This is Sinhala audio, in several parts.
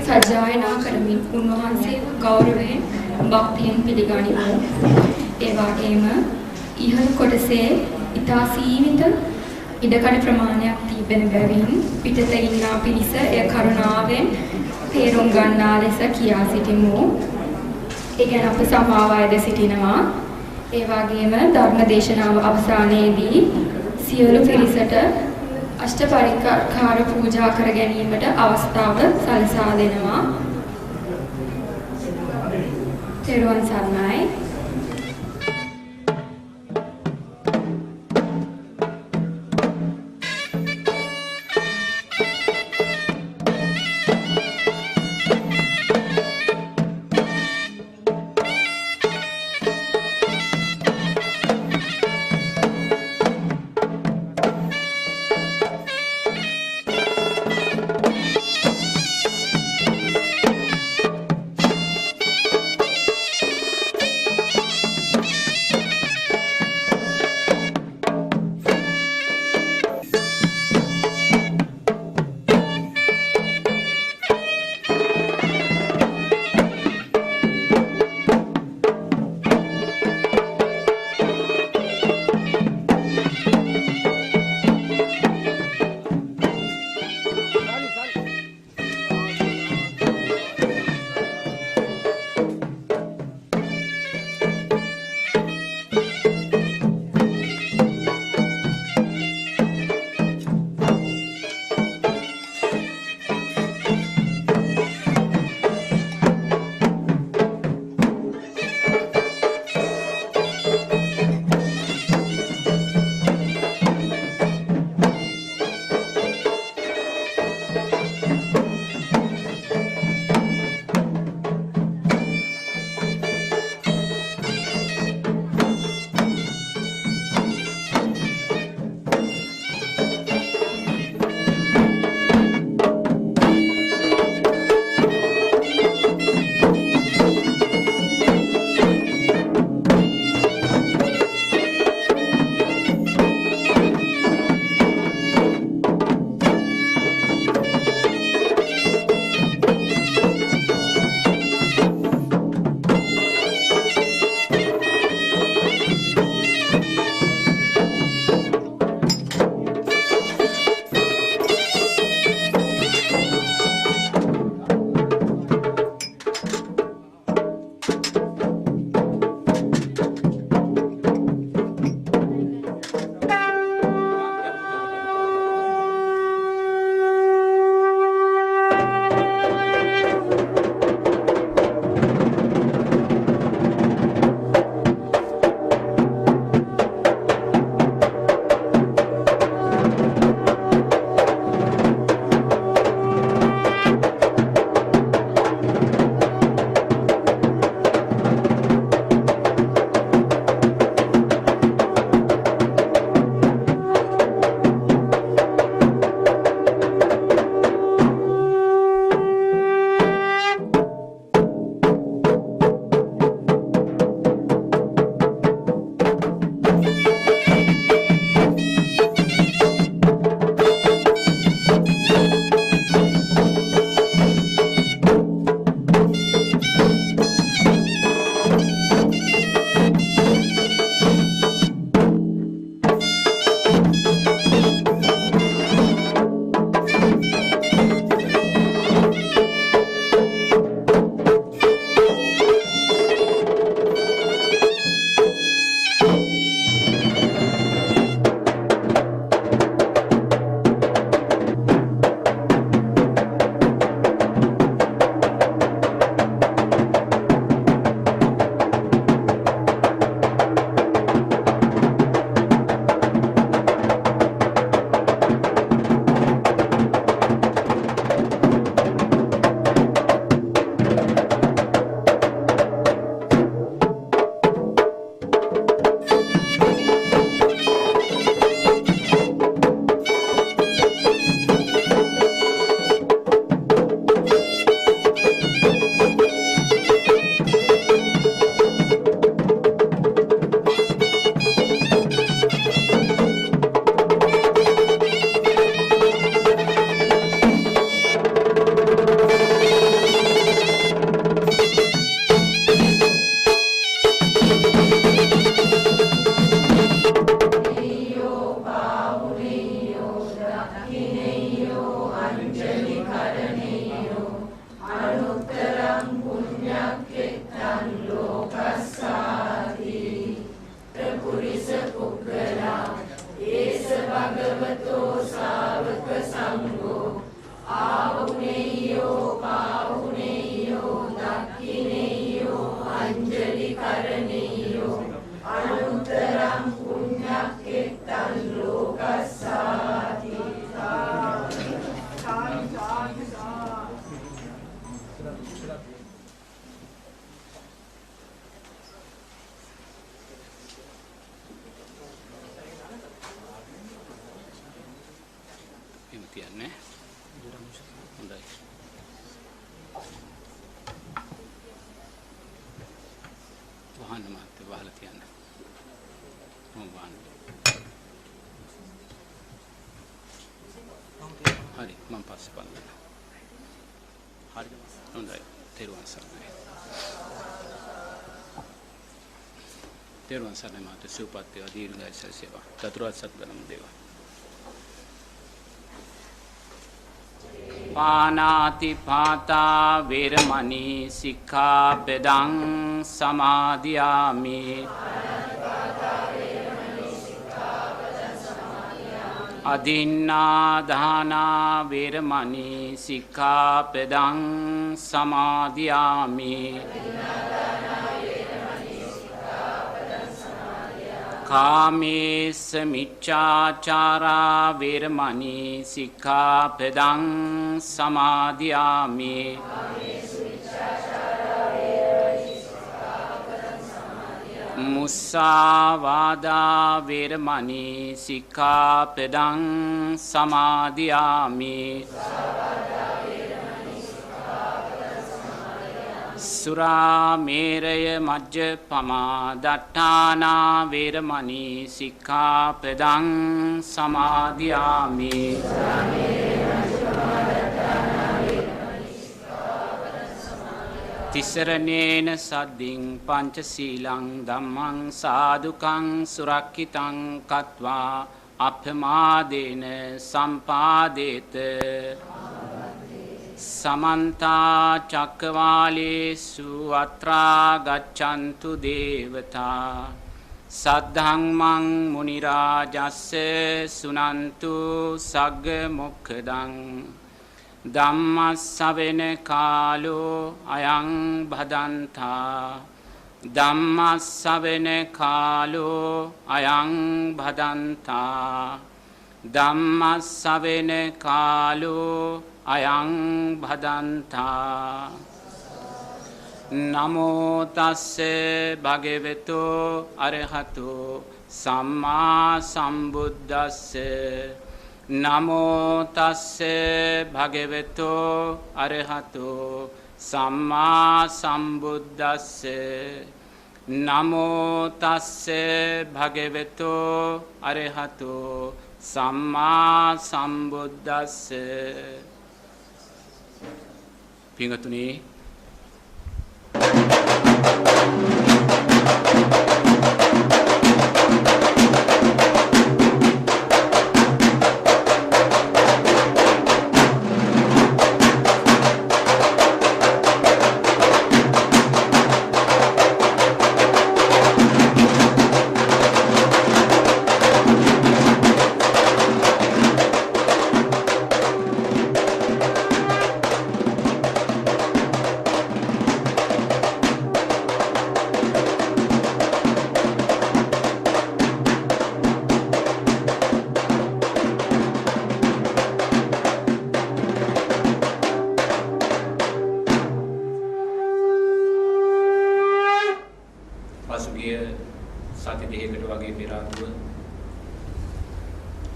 සජ්ජායනා කරමින් උන්වහන්සේ ගෞරවයෙන් භක්තියෙන් පිළිගනිමු. ඒ වගේම ඉහළ කොටසේ ඉතා සීමිත ඉඩකඩ ප්‍රමාණයක් තිබෙන බැවින් පිටත ඉන්නා පිරිස එය කරුණාවෙන් තේරුම් ගන්නා ලෙස කියා සිටිමු. ඒ ගැන අප සමාව අයද සිටිනවා. ඒ වගේම ධර්ම දේශනාව අවසානයේදී සියලු පිරිසට අෂ්ටපරිකාර පූජා කර ගැනීමට අවස්ථාව සලසා දෙනවා. තෙරුවන් සරණයි. ගහලා තියන්න. හරි මම පස්සේ බලන්න. හරිද? හොඳයි. තෙරුවන් සරණයි. තෙරුවන් සරණයි මාත සුවපත් වේවා දීර්ඝායුෂ සේවා. චතුරාර්ය සත්‍ය ධර්ම දේවා. පානාති පාතා වේරමණී සික්ඛාපදං සමාදියාමි. අදින්නා දානා වේරමණී සික්ඛාපදං සමාදියාමි. කාමේස මිච්ඡාචාරා වේරමණී සික්ඛාපදං සමාදියාමි. මුස්සාවාදා වේරමණී සික්ඛාපදං සමාදියාමි. සුරාමේරය මජ්ජපමා දට්ඨානා වේරමණී සික්ඛාපදං සමාදියාමි. තිසරණේන සද්දින් පංචශීලං ධම්මං සාදුකං සුරක්ඛිතං කତ୍වා අප්‍රමාදේන සම්පාදේත. සමන්තා චක්කවාලේසු අත්‍රා ගච්ඡන්තු දේවතා සද්ධම්මං මුනි රාජස්ස සුනන්තු සග්ග මොක්ඛදං ධම්ම ශ්‍රවණ කාලෝ අයං භදන්තා. ධම්ම ශ්‍රවණ කාලෝ අයං භදන්තා. ධම්ම ශ්‍රවණ කාලෝ අයං භදන්තා. නමෝ තස්ස භගවතු අරහතෝ සම්මා සම්බුද්දස්ස. නමෝ තස්ස භගවතු අරහතෝ සම්මා සම්බුද්දස්ස. නමෝ තස්ස භගවතු අරහතෝ සම්මා සම්බුද්දස්ස. පින්වතුනි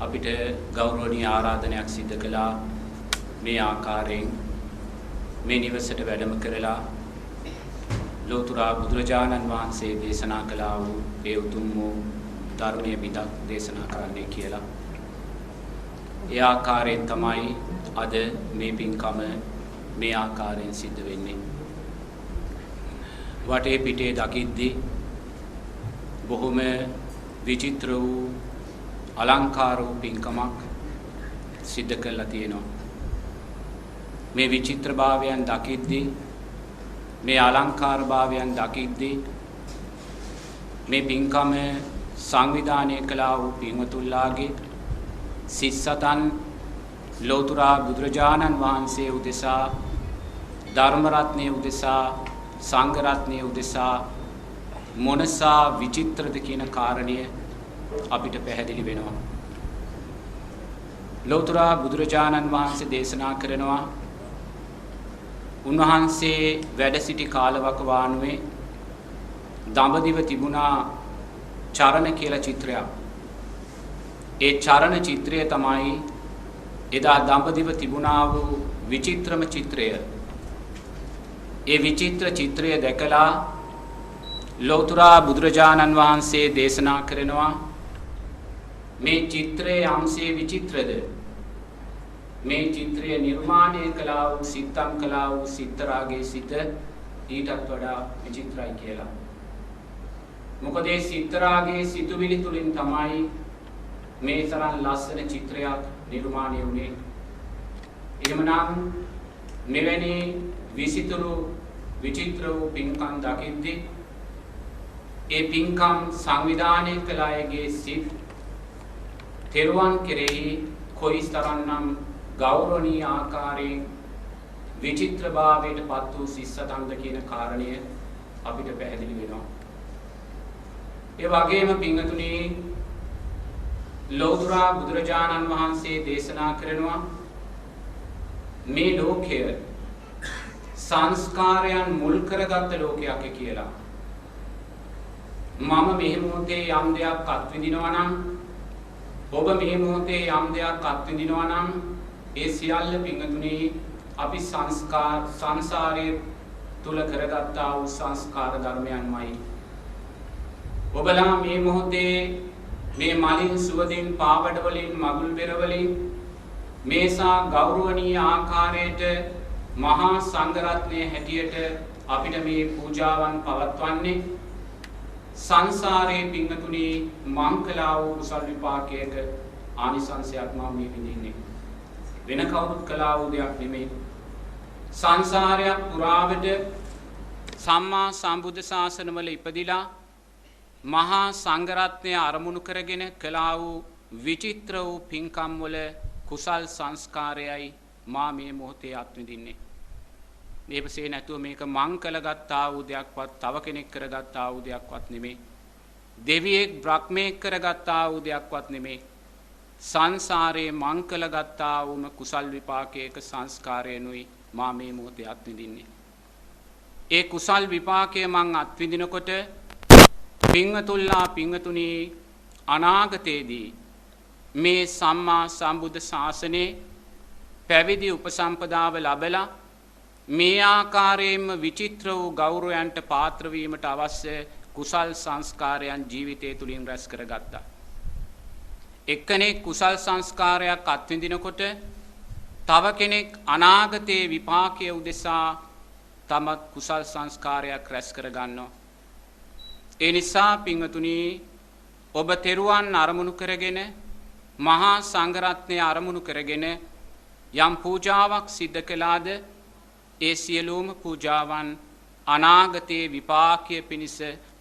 අපිට ගෞරවනීය ආරාධනයක් සිදු කළා. මේ ආකාරයෙන් මේ නිවසට වැඩම කරලා ලෝතර බුදුරජාණන් වහන්සේ දේශනා කළා වූ ඒ උතුම් වූ ධර්මයේ පිටක් දේශනා කරන්නයි කියලා. ඒ ආකාරයෙන් තමයි අද මේ පින්කම මේ ආකාරයෙන් සිද්ධ වෙන්නේ. වටේ පිටේ දකිද්දී බොහොම විචිත්‍ර වූ අලංකාර වූ පින්කමක් සිද්ධ කරලා තියෙනවා. මේ විචිත්‍ර භාවයන් දකිද්දී මේ අලංකාර භාවයන් දකිද්දී මේ පින්කම සංවිධානය කළා වූ පින්වතුන්ලාගේ සිස්සතන් ලෝතර බුදුරජාණන් වහන්සේ උදෙසා ධර්ම රත්නයේ උදෙසා සංඝ රත්නයේ උදෙසා මොනසා විචිත්‍රද කියන කාරණය අපිට පැහැදිලි වෙනවා. ලෝතර බුදුරජාණන් වහන්සේ දේශනා කරනවා උන්වහන්සේ වැඩ සිටි කාලවකවානුවේ දඹදිව තිබුණා චරණ කියලා චිත්‍රයක්. ඒ චරණ චිත්‍රය තමයි එදා දඹදිව තිබුණා වූ විචිත්‍රම චිත්‍රය. ඒ විචිත්‍ර චිත්‍රය දැකලා ලෝතර බුදුරජාණන් වහන්සේ දේශනා කරනවා මේ චිත්‍රයේ අංශයේ විචිත්‍රද මේ චිත්‍රය නිර්මාණය කළා වූ සිත්තම් කළා වූ සිත්තරාගේ සිත ඊටත් වඩා විචිත්‍රයි කියලා. මොකද ඒ සිත්තරාගේ සිතුවිලි තුලින් තමයි මේ තරම් ලස්සන චිත්‍රයක් නිර්මාණය වුණේ. එහෙමනම් මෙවැනි විචිත්‍ර වූ පින්කම් දකිද්දී ඒ පින්කම් සංවිධානය කළ අයගේ සිත් තෙරුවන් කෙරෙහි කොයිතරම්නම් ගෞරවනීය ආකාරයෙන් විචිත්‍රභාවයට පත් වූ සිස්සතන්ද කියන කාරණය අපිට පැහැදිලි වෙනවා. ඒ වගේම පින්වතුනි ලෝතර බුදුරජාණන් වහන්සේ දේශනා කරනවා මේ ලෝකය සංස්කාරයන් මුල් කරගත් ලෝකයක් කියලා. මම මේ මොහොතේ යම් දෙයක් අත්විඳිනවා නම් ඔබ මේ මොහොතේ යම් දෙයක් අත්විඳිනවා නම් ඒ සියල්ල පින්වතුනි අපි සංසාරයේ තුල කරගත්තා වූ සංස්කාර ධර්මයන්මයි. ඔබලා මේ මොහොතේ මේ මලින් සුවඳින් පාවඩ වලින් මගුල් බෙර වලින් මේසා ගෞරවනීය ආකාරයට මහා සංඝරත්නයේ හැටියට අපිට මේ පූජාවන් පවත්වන්නේ සංසාරයේ පින්වතුනි මංකලා වූ කුසල් විපාකයක ආනිසංසයක් මම මේ විඳින්නේ. වෙන කවුරුත් කළා වූ දෙයක් නෙමෙයි. සංසාරයක් පුරාවට සම්මා සම්බුද්ධ ශාසනවල ඉපදිලා මහා සංඝරත්නය අරමුණු කරගෙන කළා වූ විචිත්‍ර වූ පින්කම් වල කුසල් සංස්කාරයයි මා මේ මොහොතේ අත්විඳින්නේ. මේපසේ නැතුව මේක මං කළගත්තා වූ දෙයක්වත් තව කෙනෙක් කරගත්තා වූ දෙයක්වත් නෙමෙයි. දෙවියෙක් බ්‍රහ්මයෙක් කරගත්තා වූ දෙයක්වත් නෙමෙයි. සංසාරයේ මං කළගත්තා වූම කුසල් විපාකයක සංස්කාරයනුයි මා මේ මොහොතේ අත්විඳින්නේ. ඒ කුසල් විපාකය මං අත්විඳිනකොට පින්වතුල්ලා පින්වතුනි අනාගතයේදී මේ සම්මා සම්බුද්ධ ශාසනයේ පැවිදි උපසම්පදාව ලැබලා මේ ආකාරයෙන්ම විචිත්‍ර වූ ගෞරවයන්ට පාත්‍ර වීමට අවශ්‍ය කුසල් සංස්කාරයන් ජීවිතය තුලින් රැස් කරගත්තා. එක්කෙනෙක් කුසල් සංස්කාරයක් අත්විඳිනකොට තව කෙනෙක් අනාගතයේ විපාකයේ උදෙසා තමත් කුසල් සංස්කාරයක් රැස් කරගන්නවා. ඒ නිසා පින්වතුනි ඔබ තෙරුවන් අරමුණු කරගෙන මහා සංඝරත්නය අරමුණු කරගෙන යම් පූජාවක් සිද්ධ කළාද ඒ සියලුම පූජාවන් අනාගතයේ විපාකයේ පිණිස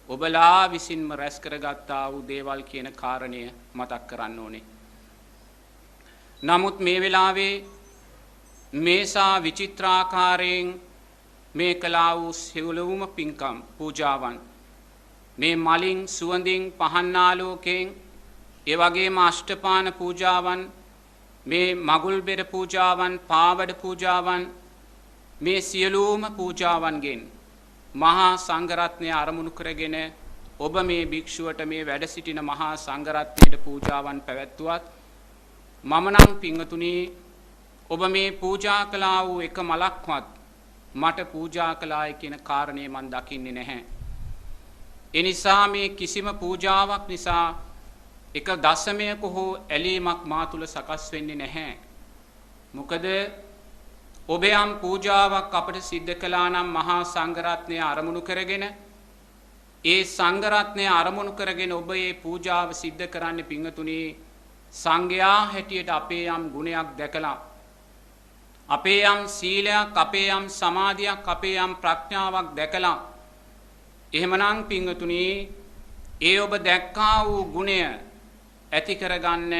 ඔබලා විසින්ම රැස් කරගත්තා වූ දේවල් කියන කාරණය මතක් කරන්න ඕනේ. නමුත් මේ වෙලාවේ මේසා විචිත්‍රාකාරයෙන් මේ කළා වූ සියලුම පින්කම් පූජාවන් මේ මලින් සුවඳින් පහන් ආලෝකයෙන් ඒ වගේම අෂ්ටපාන පූජාවන් මේ මගුල් බෙර පූජාවන් පාවඩ පූජාවන් මේ සියලුම පූජාවන්ගෙන් මහා සංඝරත්නය අරමුණු කරගෙන ඔබ මේ භික්ෂුවට මේ වැඩ සිටින මහා සංඝරත්නයට පූජාවන් පැවැත්වුවත් මම නම් පින්වතුනි ඔබ මේ පූජා කළා වූ එක මලක්වත් මට පූජා කළායි කියන කාරණය මන් දකින්නේ නැහැ. ඒ නිසා මේ කිසිම පූජාවක් නිසා එක දශමයක හෝ ඇලීමක් මා තුල සකස් වෙන්නේ නැහැ. මොකද ඔබ යම් පූජාවක් අපට සිද්ධ කළා නම් මහා සංඝරත්නය අරමුණු කරගෙන ඒ සංඝරත්නය අරමුණු කරගෙන ඔබ මේ පූජාව සිද්ධ කරන්න පින්වතුනි සංඝයා හැටියට අපේ යම් ගුණයක් දැකලා අපේ යම් සීලයක් අපේ යම් සමාධියක් අපේ යම් ප්‍රඥාවක් දැකලා එහෙමනම් පින්වතුනි ඒ ඔබ දැක්කා වූ ගුණය ඇති කරගන්න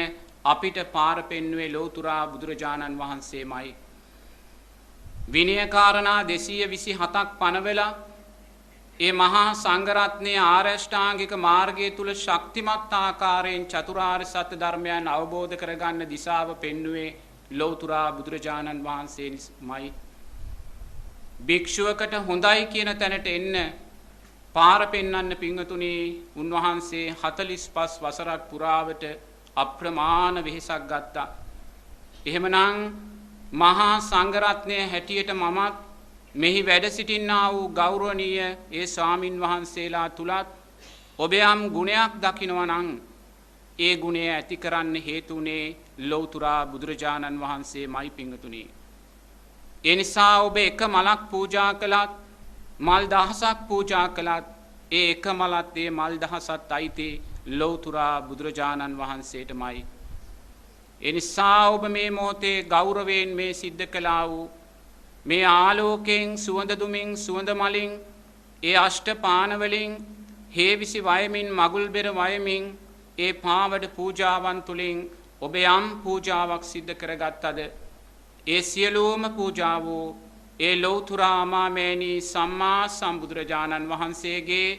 අපිට පාර පෙන්වුවේ ලෝතර බුදුරජාණන් වහන්සේමයි. විනය කාරණා 227ක් පනවලා ඒ මහා සංඝරත්නයේ ආරෂ්ඨාංගික මාර්ගය තුල ශක්තිමත් ආකාරයෙන් චතුරාර්ය සත්‍ය ධර්මයන් අවබෝධ කරගන්න දිශාව පෙන්වුවේ ලෝතර බුදුරජාණන් වහන්සේමයි. භික්ෂුවකට හොඳයි කියන තැනට එන්න පාර පෙන්වන්න පින්වතුනි උන්වහන්සේ 45 වසරක් පුරාවට අප්‍රමාණ වෙහෙසක් ගත්තා. එහෙමනම් මහා සංඝරත්නයේ හැටියට මමත් මෙහි වැඩ සිටින්නා වූ ගෞරවනීය ඒ ස්වාමින් වහන්සේලා තුලත් ඔබ යම් ගුණයක් දකිනවා නම් ඒ ගුණය ඇති කරන්න හේතුුනේ ලෞතර බුදුරජාණන් වහන්සේමයි පිංගතුනි. ඒ නිසා ඔබ එක මලක් පූජා කළත් මල් දහසක් පූජා කළත් ඒ එක මලත් ඒ මල් දහසත් අයිති ලෞතර බුදුරජාණන් වහන්සේටමයි. ඒ නිසා ඔබ මේ මොහොතේ ගෞරවයෙන් මේ සිද්ධ කළා වූ මේ ආලෝකයෙන් සුවඳ දුමින් සුවඳ මලින් ඒ අෂ්ටපාන වලින් හේවිසි වයමින් මගුල් බෙර වයමින් ඒ පාවඩ පූජාවන් තුලින් ඔබ යම් පූජාවක් සිද්ධ කරගත්තද ඒ සියලුම පූජාවෝ ඒ ලෞතර අමාමෑණී සම්මා සම්බුදුරජාණන් වහන්සේගේ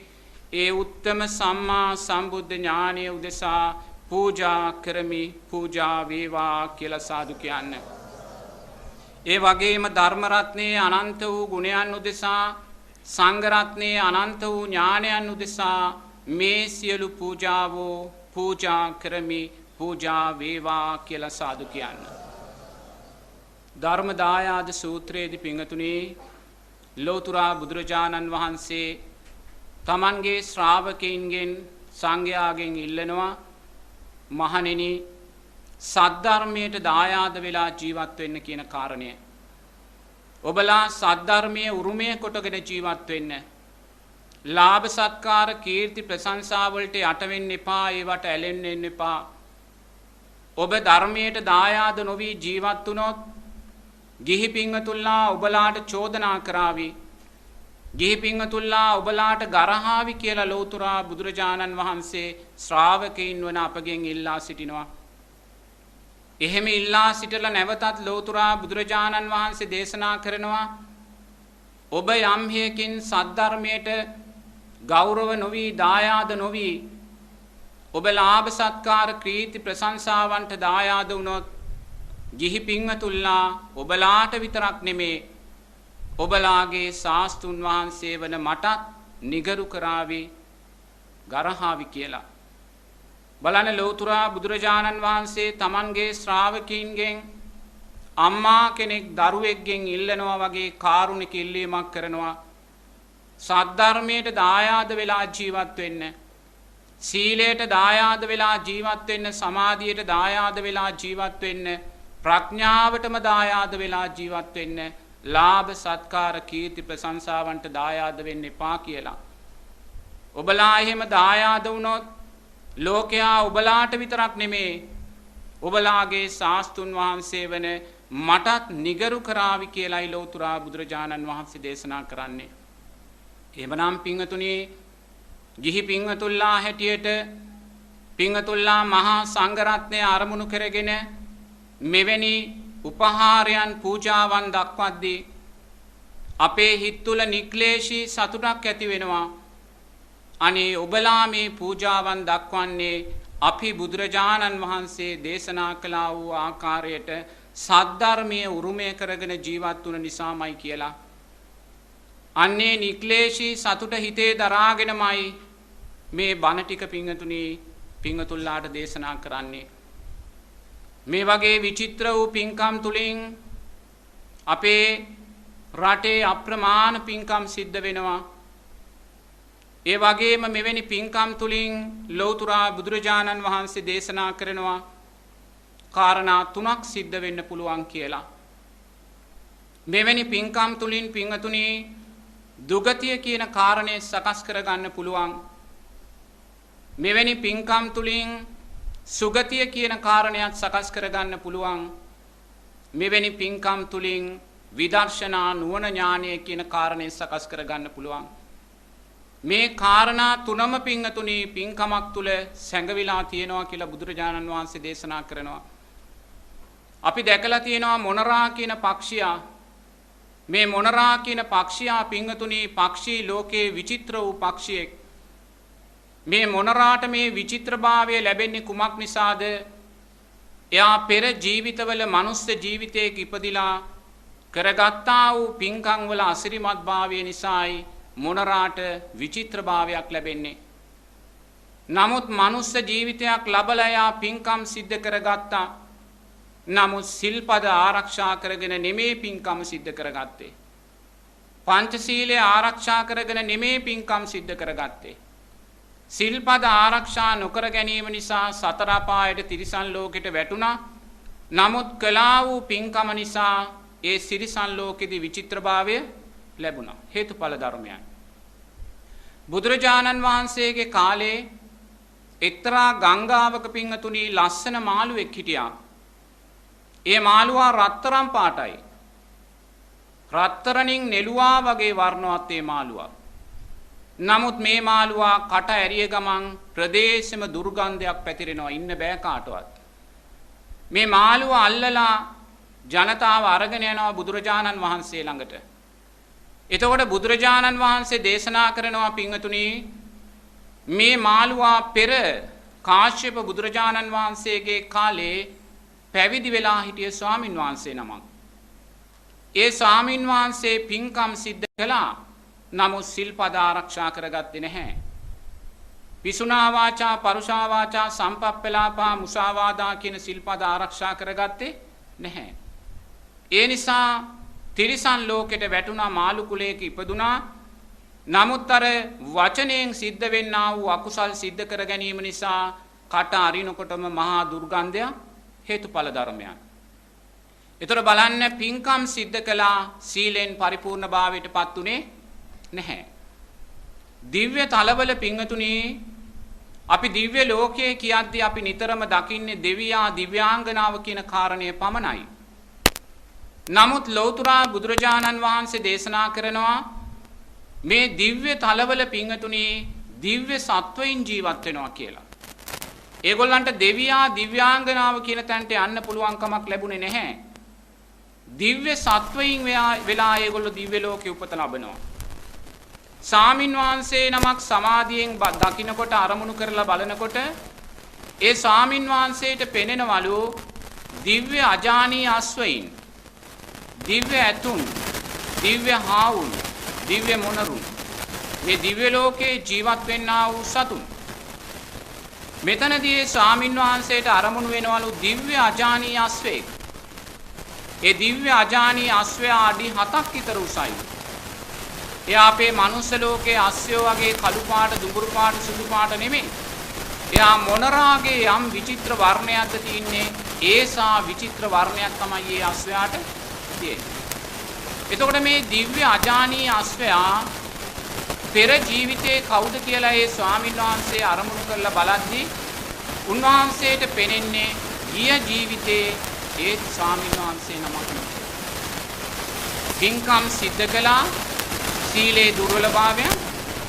ඒ උත්තම සම්මා සම්බුද්ධ ඥානය උදෙසා පූජා කරමි පූජා වේවා කියලා සාදු කියන්න. ඒ වගේම ධර්ම රත්නයේ අනන්ත වූ ගුණයන් උදෙසා සංඝ රත්නයේ අනන්ත වූ ඥානයන් උදෙසා මේ සියලු පූජාවෝ පූජා කරමි පූජා වේවා කියලා සාදු කියන්න. ධර්ම දායාද සූත්‍රයේදී පිංගතුනි ලෞතර බුදුරජාණන් වහන්සේ තමන්ගේ ශ්‍රාවකයන්ගෙන් සංඝයාගෙන් ඉල්ලනවා මහණෙනි සද්ධර්මයට දායාද වෙලා ජීවත් වෙන්න කියන කාරණය. ඔබලා සද්ධර්මයේ උරුමය කොටගෙන ජීවත් වෙන්න. ලාභ සත්කාර කීර්ති ප්‍රශංසා වලට යට වෙන්න එපා, ඒවට ඇලෙන්න එපා. ඔබ ධර්මයට දායාද නොවි ජීවත් වුණොත් ගිහි පිංගතුල්ලා ඔබලාට චෝදනා කරાવી. ගිහි පිංගතුල්ලා ඔබලාට ගරහාවි කියලා ලෞතර බුදුරජාණන් වහන්සේ ශ්‍රාවකයින් වන අපගෙන් ඉල්ලා සිටිනවා. එහෙම ඉල්ලා සිටලා නැවතත් ලෞතර බුදුරජාණන් වහන්සේ දේශනා කරනවා ඔබ යම් හේකින් සද්ධර්මයට ගෞරව නොවි දායාද නොවි ඔබ ලාභ සත්කාර කීර්ති ප්‍රශංසාවන්ට දායාද වුණොත් ගිහි පිංගතුල්ලා ඔබලාට විතරක් නෙමේ ඔබලාගේ ශාස්තුන් වහන්සේ වන මටත් නිගරු කරાવી ගරහාවි කියලා. බලන්න ලෞතර බුදුරජාණන් වහන්සේ තමන්ගේ ශ්‍රාවකීන්ගෙන් අම්මා කෙනෙක් දරුවෙක්ගෙන් ඉල්ලනවා වගේ කාරුණික ඉල්ලීමක් කරනවා. සද්ධර්මයට දායාද වෙලා ජීවත් වෙන්න. සීලයට දායාද වෙලා ජීවත් වෙන්න, සමාධියට දායාද වෙලා ජීවත් වෙන්න, ප්‍රඥාවටම දායාද වෙලා ජීවත් වෙන්න, ලාභ සත්කාර කීර්ති ප්‍රශංසාවන්ට දායාද වෙන්න එපා කියලා. ඔබලා එහෙම දායාද වුණොත් ලෝකයා ඔබලාට විතරක් නෙමේ ඔබලාගේ ශාස්තුන් වහන්සේ වන මටත් නිගරු කරાવી කියලායි ලෞතර බුදුරජාණන් වහන්සේ දේශනා කරන්නේ. එහෙමනම් පිංගතුනි ගිහි පිංගතුල්ලා හැටියට පිංගතුල්ලා මහා සංඝ රත්නය අරමුණු කරගෙන මෙවැනි උපහාරයන් පූජාවන් දක්වද්දී අපේ හිත් තුළ නික්ලේශී සතුටක් ඇති වෙනවා. අනේ ඔබලා මේ පූජාවන් දක්වන්නේ අපි බුදුරජාණන් වහන්සේ දේශනා කළා වූ ආකාරයට සද්ධර්මයේ උරුමය කරගෙන ජීවත් වුණ නිසාමයි කියලා. අන්නේ නික්ලේශී සතුට හිතේ දරාගෙනමයි මේ බණ ටික පිංගතුනි පිංගතුල්ලාට දේශනා කරන්නේ. මේ වගේ විචිත්‍ර වූ පින්කම් තුලින් අපේ රටේ අප්‍රමාණ පින්කම් සිද්ධ වෙනවා. ඒ වගේම මෙවැනි පින්කම් තුලින් ලෞතර බුදුරජාණන් වහන්සේ දේශනා කරනවා කාරණා තුනක් සිද්ධ වෙන්න පුළුවන් කියලා. මෙවැනි පින්කම් තුලින් පිංගතුනි දුගතිය කියන කාරණය සකස් කරගන්න පුළුවන්. මෙවැනි පින්කම් තුලින් සුගතිය කියන කාරණයක් සකස් කරගන්න පුළුවන්. මෙවැනි පින්කම් තුලින් විදර්ශනා නුවණ ඥානය කියන කාරණය සකස් කරගන්න පුළුවන්. මේ කාරණා තුනම පිංගතුනි පින්කමක් තුල සැඟවිලා තියෙනවා කියලා බුදුරජාණන් වහන්සේ දේශනා කරනවා. අපි දැකලා තියෙනවා මොනරා කියන පක්ෂියා. මේ මොනරා කියන පක්ෂියා පිංගතුනි පක්ෂී ලෝකේ විචිත්‍ර වූ පක්ෂියෙක්. මේ මොනරාට මේ විචිත්‍රභාවය ලැබෙන්නේ කුමක් නිසාද? එයා පෙර ජීවිතවල මනුස්ස ජීවිතයක ඉපදිලා කරගත්තා වූ පින්කම් වල අසිරිමත් භාවය නිසායි මොනරාට විචිත්‍රභාවයක් ලැබෙන්නේ. නමුත් මනුස්ස ජීවිතයක් ලබලා එයා පින්කම් සිද්ධ කරගත්තා. නමුත් සිල්පද ආරක්ෂා කරගෙන නෙමේ පින්කම් සිද්ධ කරගත්තේ. පංචශීලය ආරක්ෂා කරගෙන නෙමේ පින්කම් සිද්ධ කරගත්තේ. සිල්පද ආරක්ෂා නොකර ගැනීම නිසා සතර අපායට තිරිසන් ලෝකෙට වැටුණා. නමුත් කළා වූ පින්කම නිසා ඒ තිරිසන් ලෝකෙදී විචිත්‍රභාවය ලැබුණා. හේතුඵල ධර්මයන්. බුදුරජාණන් වහන්සේගේ කාලේ එක්තරා ගංගාවක පිංගතුණී ලස්සන මාළුවෙක් හිටියා. ඒ මාළුවා රත්තරන් පාටයි. රත්තරණින් නෙළුවා වගේ වර්ණවත් ඒ මාළුවා. නමුත් මේ මාළුවා කට ඇරිය ගමන් ප්‍රදේශෙම දුර්ගන්ධයක් පැතිරෙනවා, ඉන්න බෑ කාටවත්. මේ මාළුවා අල්ලලා ජනතාව අරගෙන යනවා බුදුරජාණන් වහන්සේ ළඟට. එතකොට බුදුරජාණන් වහන්සේ දේශනා කරනවා පිංගතුණී මේ මාළුවා පෙර කාශ්‍යප බුදුරජාණන් වහන්සේගේ කාලේ පැවිදි වෙලා හිටිය ස්වාමින් වහන්සේ නමක්. ඒ ස්වාමින් වහන්සේ පින්කම් සිද්ධ කළා. නමුත් සිල්පද ආරක්ෂා කරගත්තේ නැහැ. පිසුනා වාචා, පරුෂා වාචා, සම්පප්පලාපා, මුසාවාදා කියන සිල්පද ආරක්ෂා කරගත්තේ නැහැ. ඒ නිසා තිරිසන් ලෝකෙට වැටුණා, මාළු කුලයක ඉපදුනා. නමුත් අර වචනයෙන් සිද්ධ වෙන්නා වූ අකුසල් සිද්ධ කර ගැනීම නිසා කට අරිනකොටම මහා දුර්ගන්ධය හේතුඵල ධර්මයන්. ඒතර බලන්න පින්කම් සිද්ධ කළා, සීලෙන් පරිපූර්ණ භාවයට පත් උනේ නැහැ. දිව්‍ය තලවල පිංගතුණී අපි දිව්‍ය ලෝකයේ කියද්දී අපි නිතරම දකින්නේ දෙවියා දිව්‍යාංගනාව කියන කාරණය පමණයි. නමුත් ලෞතුරා බුදුරජාණන් වහන්සේ දේශනා කරනවා මේ දිව්‍ය තලවල පිංගතුණී දිව්‍ය සත්වයින් ජීවත් වෙනවා කියලා. ඒගොල්ලන්ට දෙවියා දිව්‍යාංගනාව කියන තැනට යන්න පුළුවන් කමක් ලැබුණේ නැහැ. දිව්‍ය සත්වයින් වෙලා ඒගොල්ලෝ දිව්‍ය ලෝකේ උපත ලබනවා. ස්වාමින් වහන්සේ නමක් සමාධියෙන් දකින්නකොට අරමුණු කරලා බලනකොට ඒ ස්වාමින් වහන්සේට පෙනෙනවලු දිව්‍ය අජානීය අස්වැයින්, දිව්‍ය ඇතුන්, දිව්‍ය හාවුන්, දිව්‍ය මොනරුන්, මේ දිව්‍ය ලෝකේ ජීවත් වෙන්නා වූ සතුන්. මෙතනදී ස්වාමින් වහන්සේට අරමුණු වෙනවලු දිව්‍ය අජානීය අස්වැයෙක්. ඒ දිව්‍ය අජානීය අස්වැයා අඩි 7ක් විතර උසයි. එයා අපේ මනුස්ස ලෝකයේ අස්වැයෝ වගේ කළු පාට, දුඹුරු පාට, සුදු පාට නෙමෙයි. එයා මොනරාගේ යම් විචිත්‍ර වර්ණයක්ද තියෙන්නේ, ඒසා විචිත්‍ර වර්ණයක් තමයි මේ අස්වැයාට තියෙන්නේ. එතකොට මේ දිව්‍ය අජානීය අස්වැයා පෙර ජීවිතේ කවුද කියලා ඒ ස්වාමීන් වහන්සේ අරමුණු කරලා බලද්දී උන්වහන්සේට පෙනෙන්නේ ගිය ජීවිතේ ඒ ස්වාමීන් වහන්සේ නමක්. පින්කම් සිද්ධ කළා, සීලේ දුර්වලභාවයන්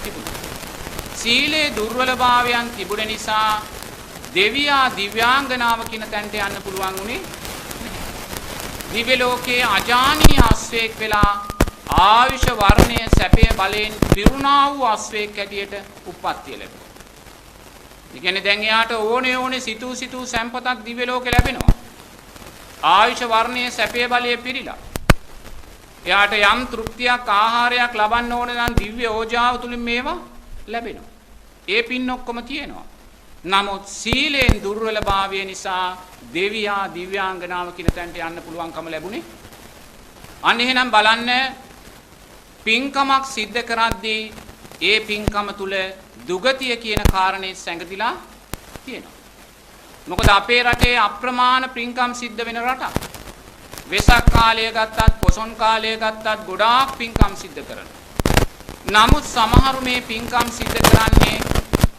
තිබුණා. සීලේ දුර්වලභාවයන් තිබුණ නිසා දෙවියා දිව්‍යාංගනාව කියන තැනට යන්න පුළුවන් උනේ නැහැ. දිව්‍ය ලෝකයේ අජානීය අස්වැයෙක් වෙලා ආයුෂ වර්ණය සැපය බලයෙන් පිරුණා වූ අස්වැයෙක් හැටියට උප්පත්තිය ලැබුවා. ඒ කියන්නේ දැන් එයාට ඕනේ සිතූ සම්පතක් දිව්‍ය ලෝකේ ලැබෙනවා. ආයුෂ වර්ණය සැපය බලයේ පිරීලා. එයාට යම් තෘප්තියක් ආහාරයක් ලබන්න ඕන නම් දිව්‍ය ඕජාව තුලින් මේවා ලැබෙනවා. ඒ පින් ඔක්කොම තියෙනවා. නමුත් සීලෙන් දුර්වලභාවය නිසා දෙවියා දිව්‍යාංගනාව කියන තැනට යන්න පුළුවන්කම ලැබුණේ. අන්න එහෙනම් බලන්න පින්කමක් සිද්ධ කරද්දී ඒ පින්කම තුල දුගතිය කියන කාරණේ සැඟදිලා තියෙනවා. මොකද අපේ රටේ අප්‍රමාණ පින්කම් සිද්ධ වෙන රටක්. වෙසක් කාලය ගත්තත්, පොසොන් කාලය ගත්තත් ගොඩාක් පින්කම් සිද්ධ කරනවා. නමුත් සමහරු මේ පින්කම් සිද්ධ කරන්නේ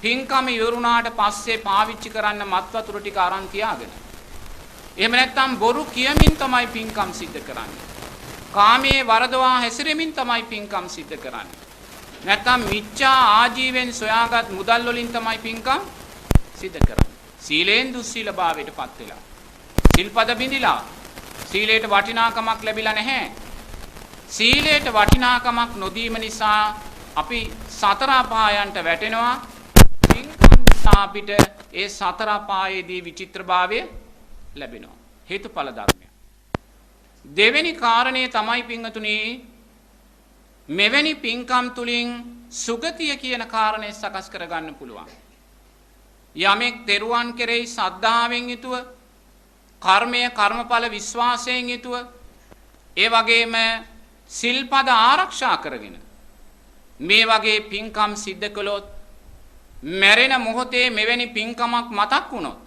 පින්කම ඉවරුණාට පස්සේ පාවිච්චි කරන්න මත් වතුර ටික අරන් තියාගෙන. එහෙම නැත්නම් බොරු කියමින් තමයි පින්කම් සිද්ධ කරන්නේ. කාමයේ වරදවා හැසිරෙමින් තමයි පින්කම් සිද්ධ කරන්නේ. නැත්නම් මිච්ඡා ආජීවෙන් සොයාගත් මුදල් වලින් තමයි පින්කම් සිද්ධ කරන්නේ. සීලෙන් දුස්සීලභාවයටපත් වෙලා. සිල්පද බිඳිලා. සීලයට වටිනාකමක් ලැබිලා නැහැ. සීලයට වටිනාකමක් නොදීම නිසා අපි සතර අපායන්ට වැටෙනවා. පින්කම් නිසා අපිට ඒ සතර අපායේදී විචිත්‍රභාවය ලැබෙනවා. හේතුඵල ධර්මය. දෙවෙනි කාරණේ තමයි පින්වතුනි මෙවැනි පින්කම් තුලින් සුගතිය කියන කාරණේ සකස් කරගන්න පුළුවන්. යමෙක් තෙරුවන් කෙරෙහි ශ්‍රද්ධාවෙන් යුතුව, කර්මය කර්මඵල විශ්වාසයෙන් යුතුව, ඒ වගේම සිල්පද ආරක්ෂා කරගෙන මේ වගේ පින්කම් සිද්ධ කළොත් මැරෙන මොහොතේ මෙවැනි පින්කමක් මතක් වුණොත්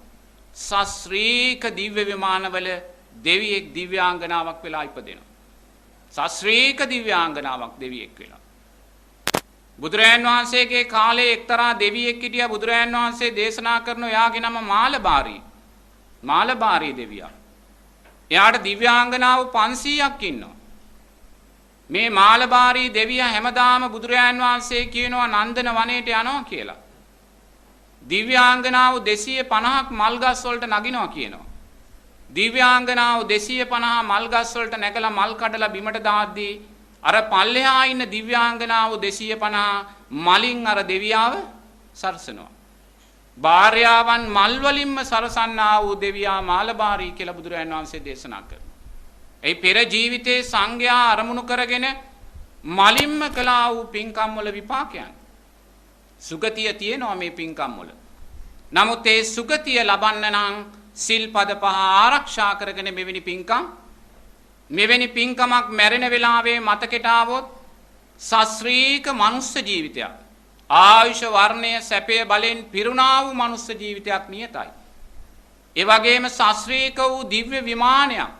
සස්ත්‍රීක දිව්‍ය විමානවල දෙවියෙක් දිව්‍යාංගනාවක් වෙලා ඉපදෙනවා. සස්ත්‍රීක දිව්‍යාංගනාවක් දෙවියෙක් වෙලා. බුදුරයන් වහන්සේගේ කාලේ එක්තරා දෙවියෙක් හිටියා. බුදුරයන් වහන්සේ දේශනා කරන එයාගේ නම මාලබාරී. මාලබාරී දෙවියා. එයාට දිව්‍යාංගනාව 500ක් ඉන්නවා. මේ මාලබාරී දෙවියා හැමදාම බුදුරයන් වහන්සේ කියනවා නන්දන වනයේට යනවා කියලා. දිව්‍යාංගනාව 250ක් මල්ගස් වලට නගිනවා කියනවා. දිව්‍යාංගනාව 250 මල්ගස් වලට නැගලා මල් කඩලා බිමට දාද්දී අර පල්ලෙහා ඉන්න දිව්‍යාංගනාව 250 මලින් අර දෙවියාව සරසනවා. භාර්යාවන් මල් වලින්ම සරසන්නා වූ දෙවියා මාලබාරී කියලා බුදුරජාණන් වහන්සේ දේශනා කරනවා. ඒ පෙර ජීවිතයේ සංඝයා අරමුණු කරගෙන මලින්ම කළා වූ පින්කම් වල විපාකයන්. සුගතිය තියෙනවා මේ පින්කම් වල. නමුත් ඒ සුගතිය ලබන්න නම් සිල්පද 5 ආරක්ෂා කරගෙන මෙවැනි පින්කමක් මැරෙන වෙලාවේ මතකෙට ආවොත් සස්ත්‍රීක මනුස්ස ජීවිතයක්, ආයුෂ වර්ණය සැපය බලෙන් පිරුණා වූ මනුස්ස ජීවිතයක් නියතයි. ඒ වගේම සස්ත්‍රීක වූ දිව්‍ය විමානයක්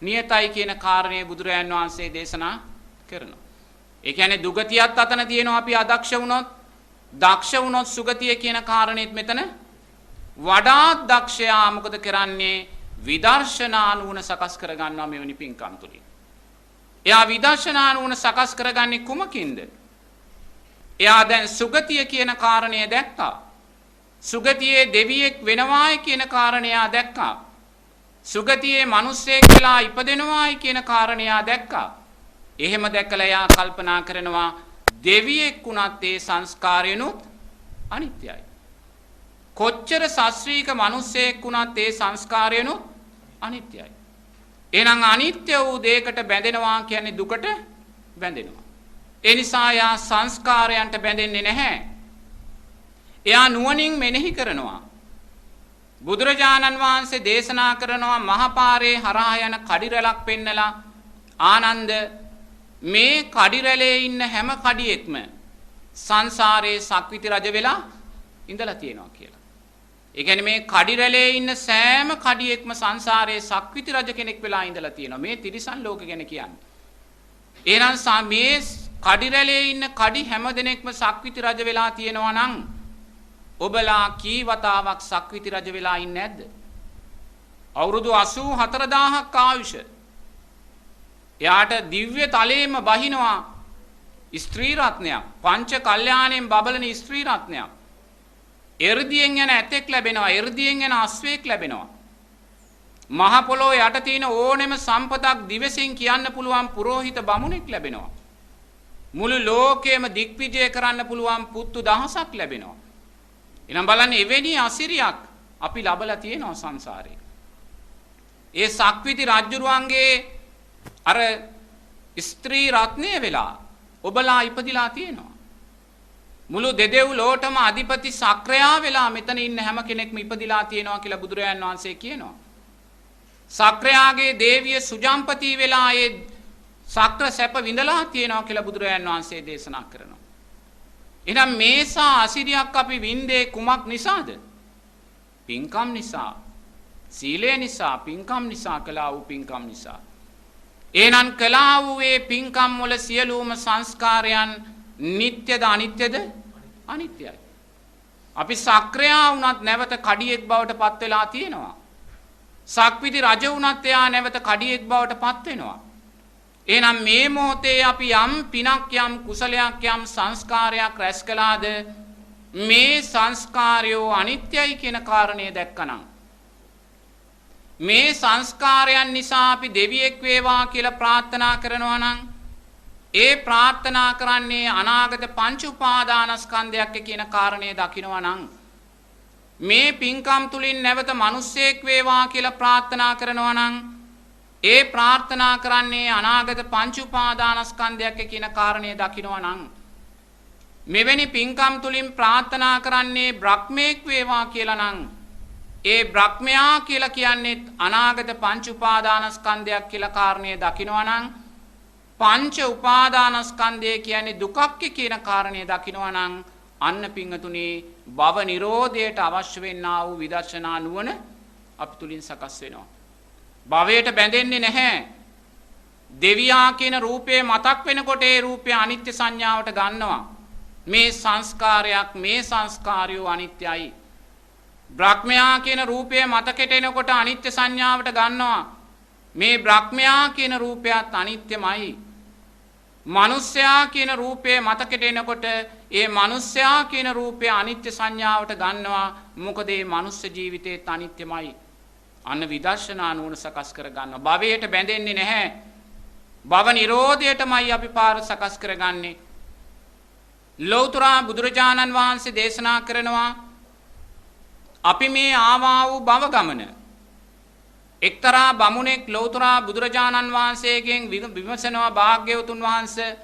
නියතයි කියන කාරණේ බුදුරජාන් වහන්සේ දේශනා කරනවා. ඒ කියන්නේ දුගතියත් අතන තියෙනවා. අපි අදක්ෂ වුණොත්, දක්ෂ වුණොත් සුගතිය කියන කාරණේත් මෙතන වඩාත් දක්ෂයා මොකද කරන්නේ? විදර්ශනා නුවණ සකස් කරගන්නවා මෙවැනි පින්කම් තුලින්. එයා විදර්ශනා නුවණ සකස් කරගන්නේ කුමකින්ද? එයා දැන් සුගතිය කියන කාරණය දැක්කා. සුගතියේ දෙවියෙක් වෙනවායි කියන කාරණය දැක්කා. සුගතියේ මිනිස්සෙක් වෙලා ඉපදෙනවායි කියන කාරණය දැක්කා. එහෙම දැකලා එයා කල්පනා කරනවා දෙවියෙක් වුණත් ඒ සංස්කාරයනුත් අනිත්‍යයි. කොච්චර සස්ත්‍රීක මිනිස්සෙක් වුණත් ඒ සංස්කාරයනුත් අනිත්‍යයි. එහෙනම් අනිත්‍ය වූ දෙයකට බැඳෙනවා කියන්නේ දුකට බැඳෙනවා. ඒ නිසා යා සංස්කාරයන්ට බැඳෙන්නේ නැහැ. එයා නුවණින් මෙනෙහි කරනවා. බුදුරජාණන් වහන්සේ දේශනා කරනවා මහපාරේ හරහා යන කඩිරැලක් පෙන්නලා ආනන්ද මේ කඩිරැලේ ඉන්න හැම කඩියෙක්ම සංසාරේ සක්විති රජ වෙලා ඉඳලා තියෙනවා කියලා. ඒ කියන්නේ මේ කඩිරැලේ ඉන්න සෑම කඩියෙක්ම සංසාරේ සක්විති රජ කෙනෙක් වෙලා ඉඳලා තියෙනවා. මේ තිරිසන් ලෝක ගැන කියන්නේ. එහෙනම් මේ කඩිරැලේ ඉන්න කඩි හැම දෙනෙක්ම සක්විති රජ වෙලා තියෙනවා නම් ඔබලා කී වතාවක් සක්විති රජ වෙලා ඉන්නේ නැද්ද? අවුරුදු 84000ක් ආයුෂ. එයාට දිව්‍ය තලයේම බහිනවා ස්ත්‍රී රත්නයක්. පංච කල්යාණයෙන් බබලන ස්ත්‍රී රත්නයක්. එර්දියෙන් යන ඇතෙක් ලැබෙනවා. එර්දියෙන් යන අස්වැයෙක් ලැබෙනවා. මහ පොළොව යට තියෙන ඕනෙම සම්පතක් දිවසින් කියන්න පුළුවන් පුරෝහිත බමුණෙක් ලැබෙනවා. මුළු ලෝකෙම දිග්විජය කරන්න පුළුවන් පුත්තු දහසක් ලැබෙනවා. එනම් බලන්න එවැනි අසිරියක් අපි ලබලා තියෙනවා සංසාරේ. ඒ සක්විති රජුරුවන්ගේ අර ස්ත්‍රී රත්නය වෙලා ඔබලා ඉපදිලා තියෙනවා. මුළු දෙදෙව් ලෝටම අධිපති සක්‍රයා වෙලා මෙතන ඉන්න හැම කෙනෙක්ම ඉපදිලා තියෙනවා කියලා බුදුරජාන් වහන්සේ කියනවා. සක්‍රයාගේ දේවිය සුජම්පති වෙලා ඒ සක්‍ර සැප විඳලා තියෙනවා කියලා බුදුරජාන් වහන්සේ දේශනා කරනවා. එහෙනම් මේසා අසිරියක් අපි වින්දේ කුමක් නිසාද? පින්කම් නිසා. සීලය නිසා, පින්කම් නිසා, කළා වූ පින්කම් නිසා. එහෙනම් කළා වූ ඒ පින්කම් වල සියලුම සංස්කාරයන් නිට්ටයද අනිත්‍යද? අනිත්‍යයි. අපි සක්‍රයා වුණත් නැවත කඩියෙක් බවට පත් වෙලා තියෙනවා. සක්විති රජ වුණත් එයා නැවත කඩියෙක් බවට පත් වෙනවා. එහෙනම් මේ මොහොතේ අපි යම් පිනක් යම් කුසලයක් යම් සංස්කාරයක් රැස් කළාද මේ සංස්කාරයෝ අනිත්‍යයි කියන කාරණය දැක්කනම් මේ සංස්කාරයන් නිසා අපි දෙවියෙක් වේවා කියලා ප්‍රාර්ථනා කරනවා නම් ඒ ප්‍රාර්ථනා කරන්නේ අනාගත පංච උපාදානස්කන්ධයක් කියන කාරණය දකිනවා නම් මේ පින්කම් තුලින් නැවත මිනිස්සෙක් වේවා කියලා ප්‍රාර්ථනා කරනවා නම් ඒ ප්‍රාර්ථනා කරන්නේ අනාගත පංච උපාදානස්කන්ධයක් කියන කාරණය දකිනවා නම් මෙවැනි පින්කම් තුලින් ප්‍රාර්ථනා කරන්නේ බ්‍රහ්මෙක් වේවා කියලා නම් ඒ බ්‍රහ්මයා කියලා කියන්නේ අනාගත පංච උපාදානස්කන්ධයක් කියලා කාරණය දකිනවා නම් පංච උපාදානස්කන්ධය කියන්නේ දුකක් කියන කාරණය දකිනවා නම් අන්න පිංගතුනි භව නිරෝධයට අවශ්‍ය වෙන්නා වූ විදර්ශනා නුවණ අපි තුලින් සකස් වෙනවා. භවයට බැඳෙන්නේ නැහැ. දෙවියා කියන රූපේ මතක් වෙනකොට ඒ රූපය අනිත්‍ය සංඥාවට ගන්නවා. මේ සංස්කාරයක් මේ සංස්කාරයෝ අනිත්‍යයි. බ්‍රහ්මයා කියන රූපය මතකෙට එනකොට අනිත්‍ය සංඥාවට ගන්නවා. මේ බ්‍රහ්මයා කියන රූපයත් අනිත්‍යමයි. මනුස්සයා කියන රූපය මතකෙට එනකොට ඒ මනුස්සයා කියන රූපය අනිත්‍ය සංඥාවට ගන්නවා. මොකද මේ මනුස්ස ජීවිතේත් අනිත්‍යමයි. අන්න විදර්ශනා නුවණ සකස් කර ගන්නවා. භවයට බැඳෙන්නේ නැහැ. භව නිරෝධයටමයි අපි පාර සකස් කරගන්නේ. ලෞතර බුදුරජාණන් වහන්සේ දේශනා කරනවා අපි මේ ආවා වූ භව ගමන එක්තරා බමුණෙක් ලෞතර බුදුරජාණන් වහන්සේගෙන් විමසනවා භාග්‍යවතුන් වහන්සේ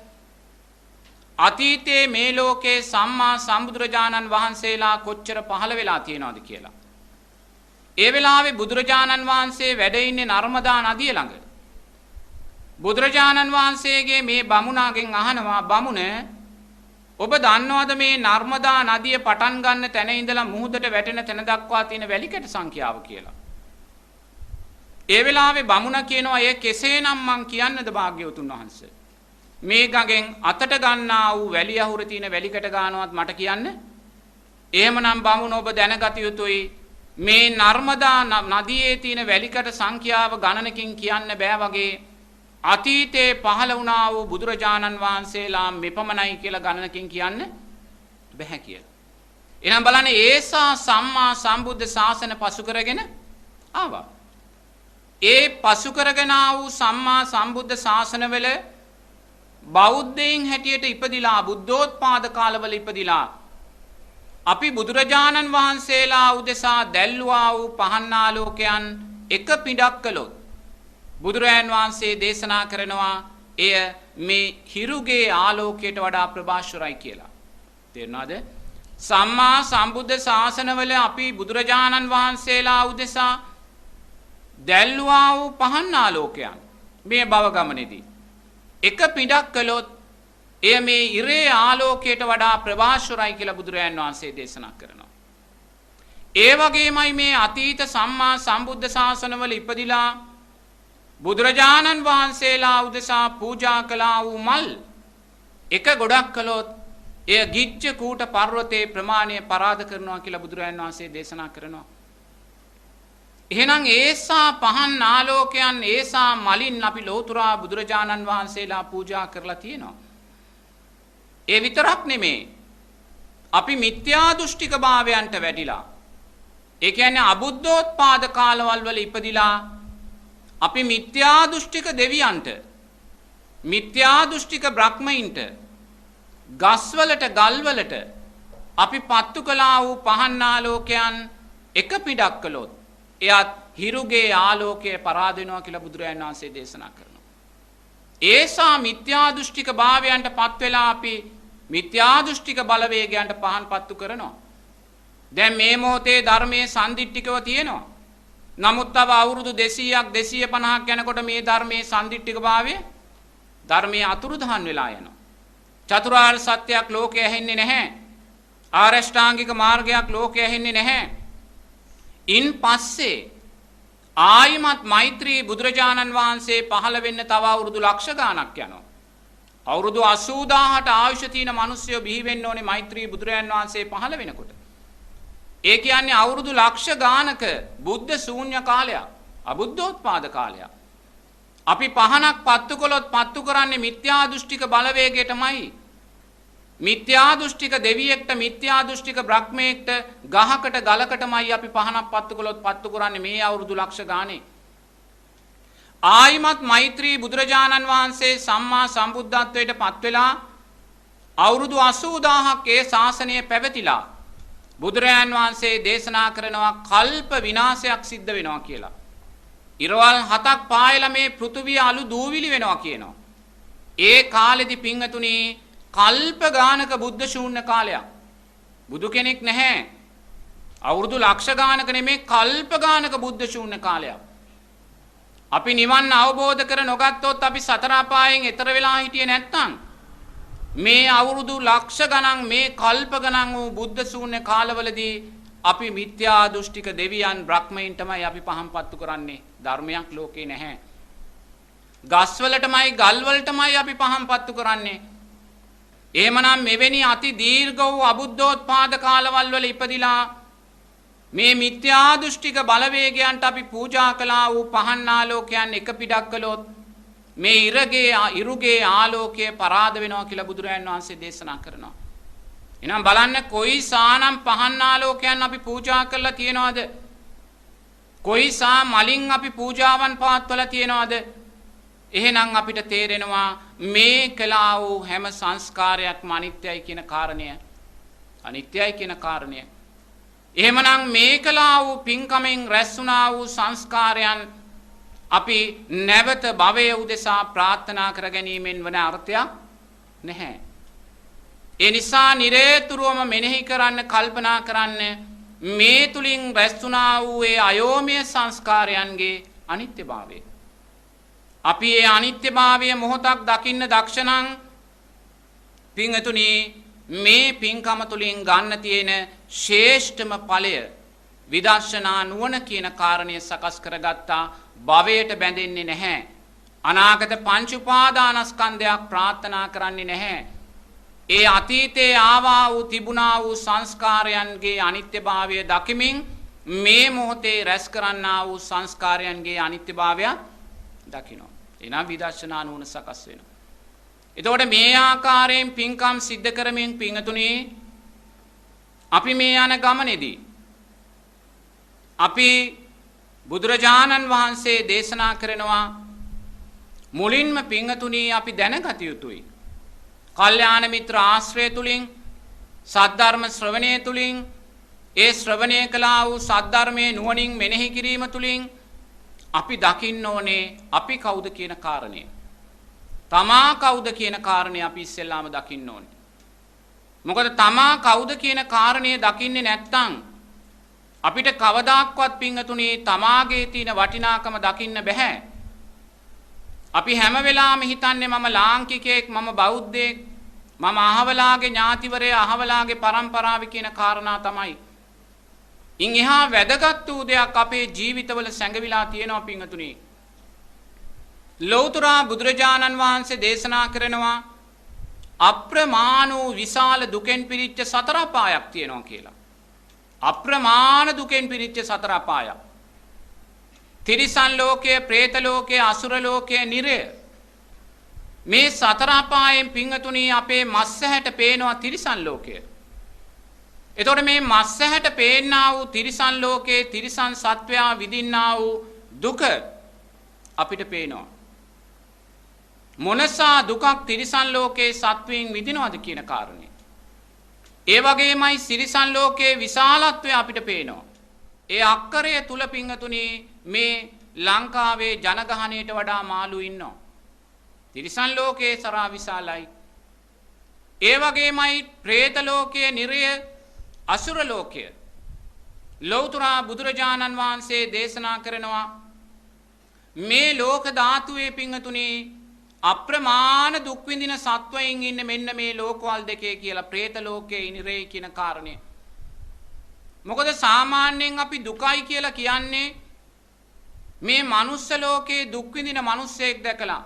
අතීතයේ මේ ලෝකේ සම්මා සම්බුදුරජාණන් වහන්සේලා කොච්චර පහළ වෙලා තියෙනවද කියලා. ඒ වෙලාවේ බුදුරජාණන් වහන්සේ වැඩ ඉන්නේ නර්මදා නදිය ළඟ. බුදුරජාණන් වහන්සේගේ මේ බමුණාගෙන් අහනවා බමුණ ඔබ දන්නවද මේ නර්මදා නදිය පටන් ගන්න තැන ඉඳලා මුහුදට වැටෙන තැන දක්වා තියෙන වැලිකඩ සංඛ්‍යාව කියලා. ඒ වෙලාවේ බමුණ කියනවා ඒ කෙසේනම් මං කියන්නද භාග්‍යවතුන් වහන්සේ. මේ ගඟෙන් අතට ගන්නා වූ වැලි අහුර තියෙන වැලිකඩ ගන්නවත් මට කියන්න. එහෙමනම් බමුණ ඔබ දැනගත යුතුයි මේ නර්මදා නදියේ තියෙන වැලිකඩ සංඛ්‍යාව ගණනකින් කියන්න බෑ වගේ අතීතේ පහළ වුණා වූ බුදුරජාණන් වහන්සේලා මෙපමණයි කියලා ගණනකින් කියන්න බෑ කියලා. එහෙනම් බලන්න ඒසා සම්මා සම්බුද්ධ ශාසන පසු කරගෙන ආවා. ඒ පසු කරගෙන ආ වූ සම්මා සම්බුද්ධ ශාසනවල බෞද්ධයින් හැටියට ඉපදිලා බුද්ධෝත්පාද කාලවල ඉපදිලා අපි බුදුරජාණන් වහන්සේලා උදෙසා දැල්වා වූ පහන් ආලෝකයන් එක පිටක් කළොත් බුදුරයන් වහන්සේ දේශනා කරනවා එය මේ හිරුගේ ආලෝකයට වඩා ප්‍රභාස්වරයි කියලා. තේරුණාද? සම්මා සම්බුද්ධ ශාසනවල අපි බුදුරජාණන් වහන්සේලා උදෙසා දැල්වා වූ පහන් ආලෝකයන් මේ භව ගමනේදී එක පිටක් කළොත් එය මේ ඉරේ ආලෝකයට වඩා ප්‍රභාස්වරයි කියලා බුදුරයන් වහන්සේ දේශනා කරනවා. ඒ වගේමයි මේ අතීත සම්මා සම්බුද්ධ ශාසනවල ඉපදිලා බුදුරජාණන් වහන්සේලා උදෙසා පූජා කළා වූ මල් එක ගොඩක් කළොත් එය ගිච්ඡ කූට පර්වතයේ ප්‍රමාණය පරාද කරනවා කියලා බුදුරජාණන් වහන්සේ දේශනා කරනවා. එහෙනම් ඒසා පහන් ආලෝකයන් ඒසා මලින් අපි ලෝතුරා බුදුරජාණන් වහන්සේලා පූජා කරලා තියෙනවා. ඒ විතරක් නෙමේ අපි මිත්‍යා දෘෂ්ටික භාවයන්ට වැටිලා ඒ කියන්නේ අබුද්ධෝත්පාද කාලවල වල ඉපදිලා අපි මිත්‍යා දෘෂ්ටික දෙවියන්ට මිත්‍යා දෘෂ්ටික බ්‍රහ්මයින්ට ගස්වලට ගල්වලට අපි පත්තු කළා වූ පහන් ආලෝකයන් එක පිටක් කළොත් එයත් හිරුගේ ආලෝකය පරාද වෙනවා කියලා බුදුරජාණන් වහන්සේ දේශනා කරනවා. ඒසා මිත්‍යා දෘෂ්ටික භාවයන්ට පත් වෙලා අපි මිත්‍යා දෘෂ්ටික බලවේගයන්ට පහන් පත්තු කරනවා. දැන් මේ මොහොතේ ධර්මයේ සම්දිට්ඨිකව තියෙනවා. නමුත් තව අවුරුදු 200ක් 250ක් යනකොට මේ ධර්මයේ සම්දිට්ඨික භාවය ධර්මයේ අතුරුදහන් වෙලා යනවා. චතුරාර්ය සත්‍යයක් ලෝකයේ ඇහෙන්නේ නැහැ. ආරෂ්ඨාංගික මාර්ගයක් ලෝකයේ ඇහෙන්නේ නැහැ. ඉන් පස්සේ ආයිමත් මෛත්‍රී බුදුරජාණන් වහන්සේ පහළ වෙන්න තව අවුරුදු ලක්ෂ ගාණක් යනවා. අවුරුදු 80000ට ආයුෂ තියෙන මිනිස්සුયો බිහි වෙන්න ඕනේ මෛත්‍රී බුදුරජාණන් වහන්සේ පහළ වෙනකොට. ඒ කියන්නේ අවුරුදු ලක්ෂ ගානක බුද්ධ ශූන්‍ය කාලයක් අබුද්ධෝත්පාද කාලයක්. අපි පහනක් පත්තු කළොත් පත්තු කරන්නේ මිත්‍යා දෘෂ්ටික බලවේගයටමයි. මිත්‍යා දෘෂ්ටික දෙවියෙක්ට මිත්‍යා දෘෂ්ටික බ්‍රහ්මයෙක්ට ගහකට ගලකටමයි අපි පහනක් පත්තු කළොත් පත්තු කරන්නේ මේ අවුරුදු ලක්ෂ ගානේ. ආයිමත් මෛත්‍රී බුදුරජාණන් වහන්සේ සම්මා සම්බුද්ධත්වයට පත් වෙලා අවුරුදු 80000ක් ඒ ශාසනය පැවතිලා බුදුරජාන් වහන්සේ දේශනා කරනවා කල්ප විනාශයක් සිද්ධ වෙනවා කියලා. ඉරවල් 7ක් පායලා මේ පෘථුවිය අලු දූවිලි වෙනවා කියනවා. ඒ කාලෙදි පින්වතුනි කල්ප ගානක බුද්ධ ශූන්‍ය කාලයක්. බුදු කෙනෙක් නැහැ. අවුරුදු ලක්ෂ ගානක නෙමේ කල්ප ගානක බුද්ධ ශූන්‍ය කාලයක්. අපි නිවන් අවබෝධ කර නොගත්තොත් අපි සතර අපායෙන් එතර වෙලා හිටියේ නැත්තම් මේ අවුරුදු ලක්ෂ ගණන් මේ කල්ප ගණන් වූ බුද්ධ ශූන්‍ය කාලවලදී අපි මිත්‍යා දෘෂ්ටික දෙවියන් බ්‍රහ්මයන් තමයි අපි පහම්පත්තු කරන්නේ. ධර්මයක් ලෝකේ නැහැ. ගස්වලටමයි ගල්වලටමයි අපි පහම්පත්තු කරන්නේ. එහෙමනම් මෙවැනි අති දීර්ඝ වූ අබුද්ධෝත්පාද කාලවල වල ඉපදිලා මේ මිත්‍යා දෘෂ්ටික බලවේගයන්ට අපි පූජා කළා වූ පහන් ආලෝකයන් එක පිටක් කළොත් මේ ඉරුගේ ආලෝකය පරාද වෙනවා කියලා බුදුරජාණන් වහන්සේ දේශනා කරනවා. එහෙනම් බලන්න කොයිසානම් පහන් ආලෝකයන් අපි පූජා කරලා තියනවද? කොයිසා මලින් අපි පූජාවන් පවත්වලා තියනවද? එහෙනම් අපිට තේරෙනවා මේ කළා වූ හැම සංස්කාරයක්ම අනිත්‍යයි කියන කාරණය. අනිත්‍යයි කියන කාරණය. එහෙමනම් මේ කළා වූ පින්කමෙන් රැස් වුණා වූ සංස්කාරයන් අපි නැවත භවයේ උදෙසා ප්‍රාර්ථනා කර ගැනීමෙන් වන අර්ථයක් නැහැ. ඒ නිසා නිරේතුරුවම මෙනෙහි කරන්න කල්පනා කරන්න මේ තුලින් රැස් වුණා වූ ඒ අයෝමය සංස්කාරයන්ගේ අනිත්‍යභාවය. අපි ඒ අනිත්‍යභාවය මොහොතක් දකින්න දක්ෂණං පින්තුනි මේ පින්කම තුලින් ගන්න තියෙන ශ්‍රේෂ්ඨම ඵලය විදර්ශනා නුවණ කියන කාරණය සකස් කරගත්තා. භවයට බැඳෙන්නේ නැහැ. අනාගත පංච උපාදානස්කන්ධයක් ප්‍රාර්ථනා කරන්නේ නැහැ. ඒ අතීතයේ ආවා වූ තිබුණා වූ සංස්කාරයන්ගේ අනිත්‍යභාවය දකිමින් මේ මොහොතේ රැස් කරන්නා වූ සංස්කාරයන්ගේ අනිත්‍යභාවය දකිනවා. එනම් විදර්ශනා නුවණ සකස් වෙනවා. එතකොට මේ ආකාරයෙන් පින්කම් සිද්ධ කරමින් පින්තුණි අපි මේ යන ගමනේදී අපි බුදුරජාණන් වහන්සේ දේශනා කරනවා මුලින්ම පින්තුණි අපි දැනගත යුතුයි. කල්යාණ මිත්‍ර ආශ්‍රය තුලින් සද්ධර්ම ශ්‍රවණය තුලින් ඒ ශ්‍රවණය කළා වූ සද්ධර්මයේ නුවණින් මෙනෙහි කිරීම තුලින් අපි දකින්න ඕනේ අපි කවුද කියන කාරණය. තමා කවුද කියන කාරණය අපි ඉස්සෙල්ලාම දකින්න ඕනේ. මොකද තමා කවුද කියන කාරණය දකින්නේ නැත්නම් අපිට කවදාක්වත් පින්තුණි තමාගේ තියෙන වටිනාකම දකින්න බෑ. අපි හැම වෙලාවෙම හිතන්නේ මම ලාංකිකයෙක්, මම බෞද්ධයෙක්, මම අහවලාගේ ඥාතිවරයා, අහවලාගේ පරම්පරාව කියන කාරණා තමයි. ඉන් එහා වැදගත් වූ දෙයක් අපේ ජීවිතවල සැඟවිලා තියෙනවා පින්තුණි. ලෞතර බුදුරජාණන් වහන්සේ දේශනා කරනවා අප්‍රමාණ වූ විශාල දුකෙන් පිරිච්ච සතර අපායක් තියෙනවා කියලා. අප්‍රමාණ දුකෙන් පිරිච්ච සතර අපායක්. තිරිසන් ලෝකයේ, പ്രേත ලෝකයේ, අසුර ලෝකයේ, නිරය. මේ සතර අපායෙන් පින්තුණි අපේ මස්සහැට පේනවා තිරිසන් ලෝකය. එතකොට මේ මස්සහැට පේන්නා වූ තිරිසන් ලෝකයේ තිරිසන් සත්වයා විඳින්නා වූ දුක අපිට පේනවා. මොනසා දුකක් තිරිසන් ලෝකයේ සත්වයන් විඳිනවද කියන කාරණේ. ඒ වගේමයි තිරිසන් ලෝකයේ විශාලත්වය අපිට පේනවා. ඒ අක්කරය තුල පින්තුණි මේ ලංකාවේ ජනගහණයට වඩා මාළු ඉන්නවා. තිරිසන් ලෝකයේ සරා විශාලයි. ඒ වගේමයි പ്രേත ලෝකයේ, නිරය, අසුර ලෝකය. ලෞතර බුදුරජාණන් වහන්සේ දේශනා කරනවා මේ ලෝක ධාතුවේ පින්තුණි අප්‍රමාණ දුක් විඳින සත්වයින් ඉන්න මෙන්න මේ ලෝකවල දෙකේ කියලා, പ്രേත ලෝකයේ, නිරය කියන කාරණය. මොකද සාමාන්‍යයෙන් අපි දුකයි කියලා කියන්නේ මේ මනුස්ස ලෝකයේ දුක් විඳින මිනිස්සෙක් දැකලා,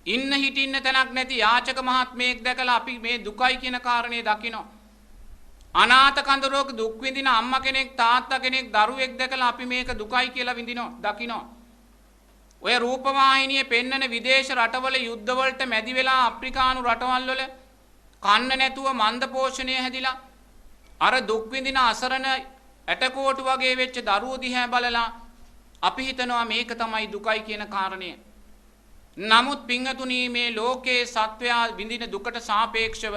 ඉන්න හිටින්න තැනක් නැති යාචක මහත්මයෙක් දැකලා අපි මේ දුකයි කියන කාරණේ දකිනවා. අනාථ කඳුරක දුක් විඳින අම්මා කෙනෙක්, තාත්තා කෙනෙක්, දරුවෙක් දැකලා අපි මේක දුකයි කියලා විඳිනවා, දකිනවා. ඔය රූපවාහිනියේ පෙන්නන විදේශ රටවල යුද්ධ වලට මැදි වෙලා අප්‍රිකානු රටවල් වල කන්න නැතුව මන්ද පෝෂණය හැදිලා අර දුක් විඳින අසරණ ඇටකොටු වගේ වෙච්ච දරුවෝ දිහා බලලා අපි හිතනවා මේක තමයි දුකයි කියන කාරණය. නමුත් පින්තුණි මේ ලෝකයේ සත්වයා විඳින දුකට සාපේක්ෂව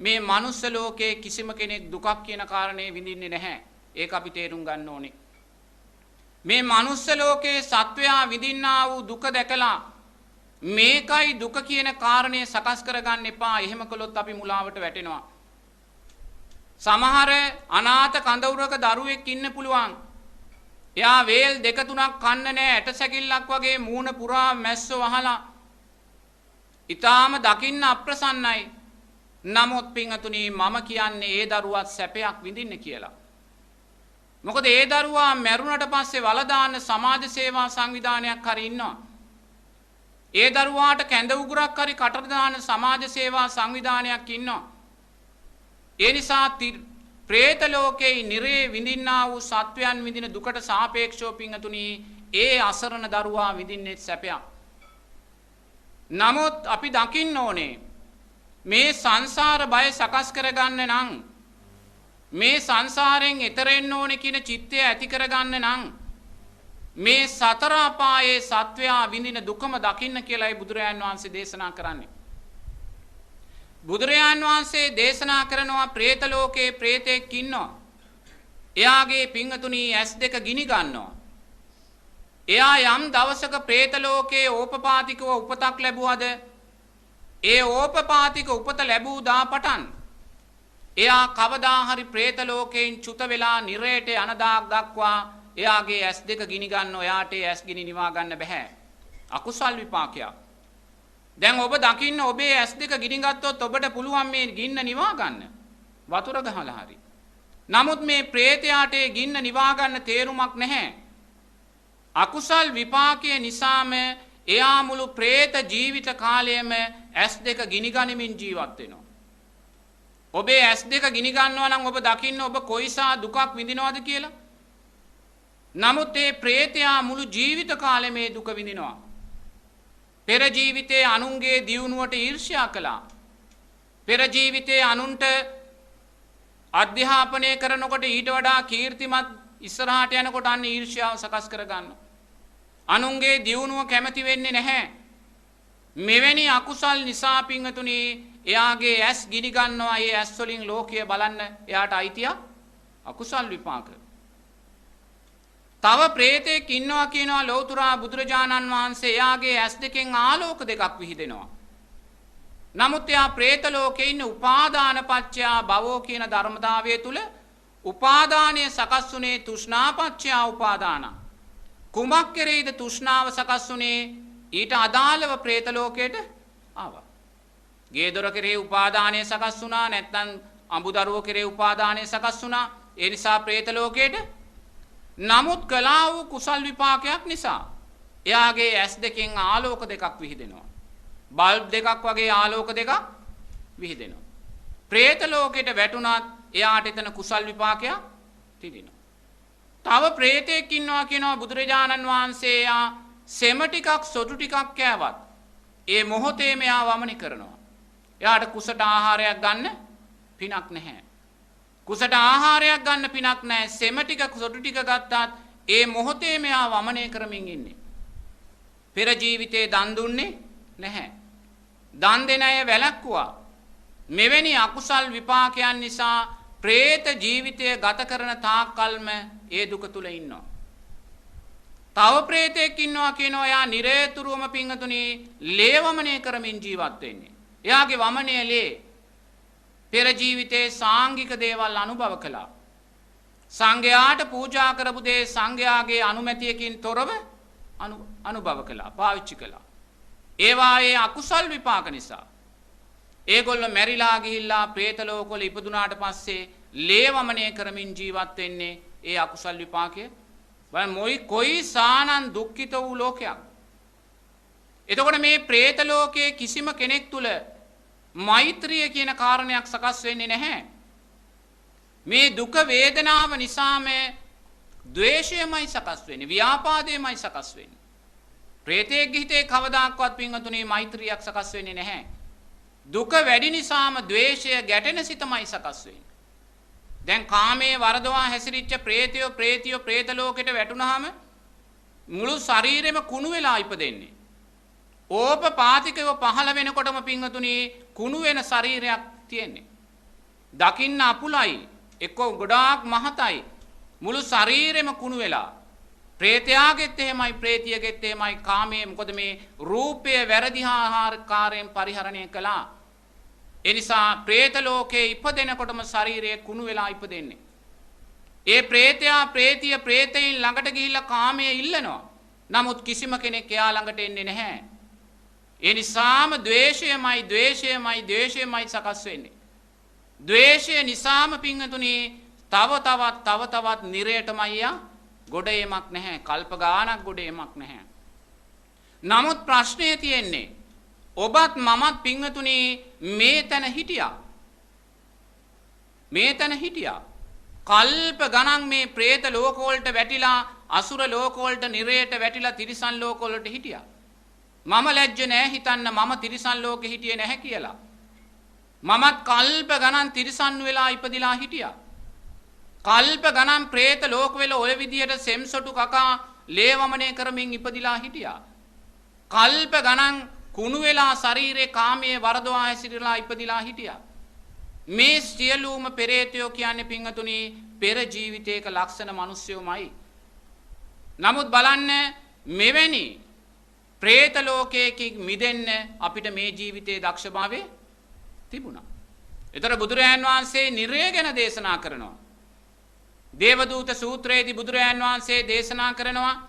මේ මනුස්ස ලෝකයේ කිසිම කෙනෙක් දුකක් කියන කාරණේ විඳින්නේ නැහැ. ඒක අපි තේරුම් ගන්න ඕනේ. මේ මනුස්ස ලෝකයේ සත්වයා විඳින්නා වූ දුක දැකලා මේකයි දුක කියන කාරණේ සකස් කරගන්න එපා. එහෙම කළොත් අපි මුලාවට වැටෙනවා. සමහර අනාථ කඳවුරක දරුවෙක් ඉන්න පුළුවන්. එයා වේල් දෙක තුනක් කන්න නැහැ ඇට සැකිල්ලක් වගේ මූණ පුරා මැස්සෝ වහලා. ඊටාම දකින්න අප්‍රසන්නයි. නමුත් පින්වතුනි මම කියන්නේ ඒ දරුවත් සැපයක් විඳින්න කියලා. මොකද ඒ දරුවා මැරුණට පස්සේ වල දාන්න සමාජ සේවා සංවිධානයක් හරි ඉන්නවා. ඒ දරුවාට කැඳ උගුරක් හරි කට දාන සමාජ සේවා සංවිධානයක් ඉන්නවා. ඒ නිසා പ്രേත ලෝකේ නිරේ විඳින්නා වූ සත්වයන් විඳින දුකට සාපේක්ෂව පින්තුණි ඒ අසරණ දරුවා විඳින්නේ සැපයක්. නමුත් අපි දකින්න ඕනේ මේ සංසාර බය සකස් කරගන්න නම් මේ සංසාරයෙන් එතර වෙන්න ඕනේ කියන චිත්තය ඇති කරගන්න නම් මේ සතර අපායේ සත්වයා විඳින දුකම දකින්න කියලායි බුදුරජාන් වහන්සේ දේශනා කරන්නේ. බුදුරජාන් වහන්සේ දේශනා කරනවා പ്രേත ලෝකේ പ്രേතෙක් ඉන්නවා. එයාගේ පිංගතුණී S2 ගිනි ගන්නවා. එයා යම් දවසක പ്രേත ලෝකේ ඕපපාතිකව උපතක් ලැබුවද ඒ ඕපපාතික උපත ලැබූ දා පටන් එයා කවදා හරි പ്രേත ලෝකයෙන් චුත වෙලා නිරයට යන දාක් දක්වා එයාගේ S2 ගිනි ගන්න එයාට S ගිනි නිවා ගන්න බෑ. අකුසල් විපාකයක්. දැන් ඔබ දකින්න ඔබේ S2 ගිනි ගත්තොත් ඔබට පුළුවන් මේ ගින්න නිවා ගන්න. වතුර ගහලා හරි. නමුත් මේ പ്രേතයාට ගින්න නිවා ගන්න තේරුමක් නැහැ. අකුසල් විපාකයේ නිසාම එයා මුළු പ്രേත ජීවිත කාලයම S2 ගිනි ගනිමින් ජීවත් වෙනවා. ඔබේ S2 ගිනි ගන්නවා නම් ඔබ දකින්න ඔබ කොයිසා දුකක් විඳිනවද කියලා. නමුත් මේ പ്രേතයා මුළු ජීවිත කාලෙම මේ දුක විඳිනවා. පෙර ජීවිතයේ අනුන්ගේ දියුණුවට ඊර්ෂ්‍යා කළා. පෙර ජීවිතයේ අනුන්ට අධ්‍යාපනය කරනකොට ඊට වඩා කීර්තිමත් ඉස්සරහට යනකොට අන්න ඊර්ෂ්‍යාව සකස් කරගන්නවා. අනුන්ගේ දියුණුව කැමති වෙන්නේ නැහැ. මෙවැනි අකුසල් නිසා පින්වතුනි එයාගේ ඇස් ගිනි ගන්නවා. ඒ ඇස් වලින් ලෝකය බලන්න එයාට අයිතිය අකුසල් විපාක. තව ප්‍රේතෙක් ඉන්නවා කියනවා ලෞතුරා බුදුරජාණන් වහන්සේ එයාගේ ඇස් දෙකෙන් ආලෝක දෙකක් විහිදෙනවා. නමුත් එයා പ്രേත ලෝකේ ඉන්න උපාදාන පත්‍යා භවෝ කියන ධර්මතාවය තුල උපාදානයේ සකස් වුනේ තෘෂ්ණා පත්‍යා උපාදාන. කුමක් කෙරෙහිද තෘෂ්ණාව සකස් වුනේ? ඊට අදාළව പ്രേත ලෝකයට ආවා. ගේ දොර කෙරෙහි උපාදානයේ සකස් වුණා නැත්නම් අඹදරුවෝ කෙරෙහි උපාදානයේ සකස් වුණා. ඒ නිසා പ്രേත ලෝකයට නමුත් කළා වූ කුසල් විපාකයක් නිසා එයාගේ ඇස් දෙකෙන් ආලෝක දෙකක් විහිදෙනවා. බල්බ් දෙකක් වගේ ආලෝක දෙකක් විහිදෙනවා. പ്രേත ලෝකෙට වැටුණත් එයාට එතන කුසල් විපාකයක් තිබෙනවා. තව പ്രേතෙක් ඉන්නවා කියනවා බුදුරජාණන් වහන්සේ යා සෙම ටිකක් සොටු ටිකක් කෑවත් ඒ මොහොතේම එයා වමනි කරනවා. එයාට කුසට ආහාරයක් ගන්න පිනක් නැහැ. කුසට ආහාරයක් ගන්න පිනක් නැහැ. සෙම ටික සොටු ටික ගත්තත් ඒ මොහොතේ මෙයා වමනය කරමින් ඉන්නේ. පෙර ජීවිතේ දන් දුන්නේ නැහැ. දන් දෙන අය වැළැක්කුවා. මෙවැනි අකුසල් විපාකයන් නිසා പ്രേත ජීවිතය ගත කරන තාක්කල්ම ඒ දුක තුල ඉන්නවා. තව പ്രേතෙක් ඉන්නවා කියනවා එයා නිරේතුරුවම පිංගතුණි ලේවමනය කරමින් ජීවත් වෙන්නේ. එයාගේ වමනය ලේ. පෙර ජීවිතේ සාංගික දේවල් අනුභව කළා. සංඝයාට පූජා කරපු දේ සංඝයාගේ අනුමැතියකින් තොරව අනුභව කළා, පාවිච්චි කළා. ඒවායේ අකුසල් විපාක නිසා ඒගොල්ලෝ මැරිලා ගිහිල්ලා പ്രേත ලෝකවල ඉපදුනාට පස්සේ ලේවමනය කරමින් ජීවත් වෙන්නේ ඒ අකුසල් විපාකය. මොයි කොයි සානන් දුක්ඛිත වූ ලෝකයක්. එතකොට මේ പ്രേත ලෝකයේ කිසිම කෙනෙක් තුල මෛත්‍රිය කියන කාරණයක් සකස් වෙන්නේ නැහැ. මේ දුක වේදනාව නිසාම ද්වේෂයමයි සකස් වෙන්නේ, ව්‍යාපාදයමයි සකස් වෙන්නේ. പ്രേතයේ හිතේ කවදාක්වත් පින්වතුනි මෛත්‍රියක් සකස් වෙන්නේ නැහැ. දුක වැඩි නිසාම ද්වේෂය ගැටෙන සිතමයි සකස් වෙන්නේ. දැන් කාමයේ වරදවා හැසිරිච්ච ප්‍රේතයෝ പ്രേත ලෝකෙට වැටුනහම මුළු ශරීරෙම කුණු වෙලා ඉපදෙන්නේ. ඕපපාතිකව පහළ වෙනකොටම පින්වතුනි කුණු වෙන ශරීරයක් තියෙන්නේ. දකින්න අපුලයි, එක්ක ගොඩාක් මහතයි. මුළු ශරීරෙම කුණු වෙලා. പ്രേතයාගෙත් එහෙමයි, പ്രേතියගෙත් එහෙමයි. කාමයේ මොකද මේ රූපය වැරදි ආකාරයෙන් පරිහරණය කළා. ඒ නිසා പ്രേත ලෝකේ ඉපදෙනකොටම ශරීරය කුණු වෙලා ඉපදෙන්නේ. ඒ ප්‍රේතයා ප්‍රේතිය ප්‍රේතයින් ළඟට ගිහිල්ලා කාමයේ ඉල්ලනවා. නමුත් කිසිම කෙනෙක් එයා ළඟට එන්නේ නැහැ. ඒ නිසාම ද්වේෂයමයි සකස් වෙන්නේ. ද්වේෂය නිසාම පින්වතුනි තව තවත් නිරයටමයි යා ගොඩ එමක් නැහැ. කල්ප ගානක් ගොඩ එමක් නැහැ. නමුත් ප්‍රශ්නය තියෙන්නේ ඔබත් මමත් පින්වතුනි මේ තැන හිටියා. කල්ප ගණන් මේ പ്രേත ලෝක වලට වැටිලා අසුර ලෝක වලට නිරයට වැටිලා තිරිසන් ලෝක වලට හිටියා. මම ලැජ්ජ නැහැ හිතන්න මම තිරිසන් ලෝකෙ හිටියේ නැහැ කියලා. මමත් කල්ප ගණන් තිරිසන් වෙලා ඉපදිලා හිටියා. කල්ප ගණන් പ്രേත ලෝක වල ඔය විදියට සෙම්සොටු කකා ලේවමනේ කරමින් ඉපදිලා හිටියා. කල්ප ගණන් කුණු වෙලා ශරීරේ කාමයේ වරදවා හැසිරලා ඉපදිලා හිටියා. මේ සියලුම පෙරේතයෝ කියන්නේ පින්වතුනි පෙර ජීවිතයක ලක්ෂණ මිනිස්සුමයි. නමුත් බලන්න මෙවැනි പ്രേත ලෝකයකින් මිදෙන්න අපිට මේ ජීවිතයේ දක්ෂභාවය තිබුණා. ඒතර බුදුරජාන් වහන්සේ නිරය ගැන දේශනා කරනවා. දේවදූත සූත්‍රයේදී බුදුරජාන් වහන්සේ දේශනා කරනවා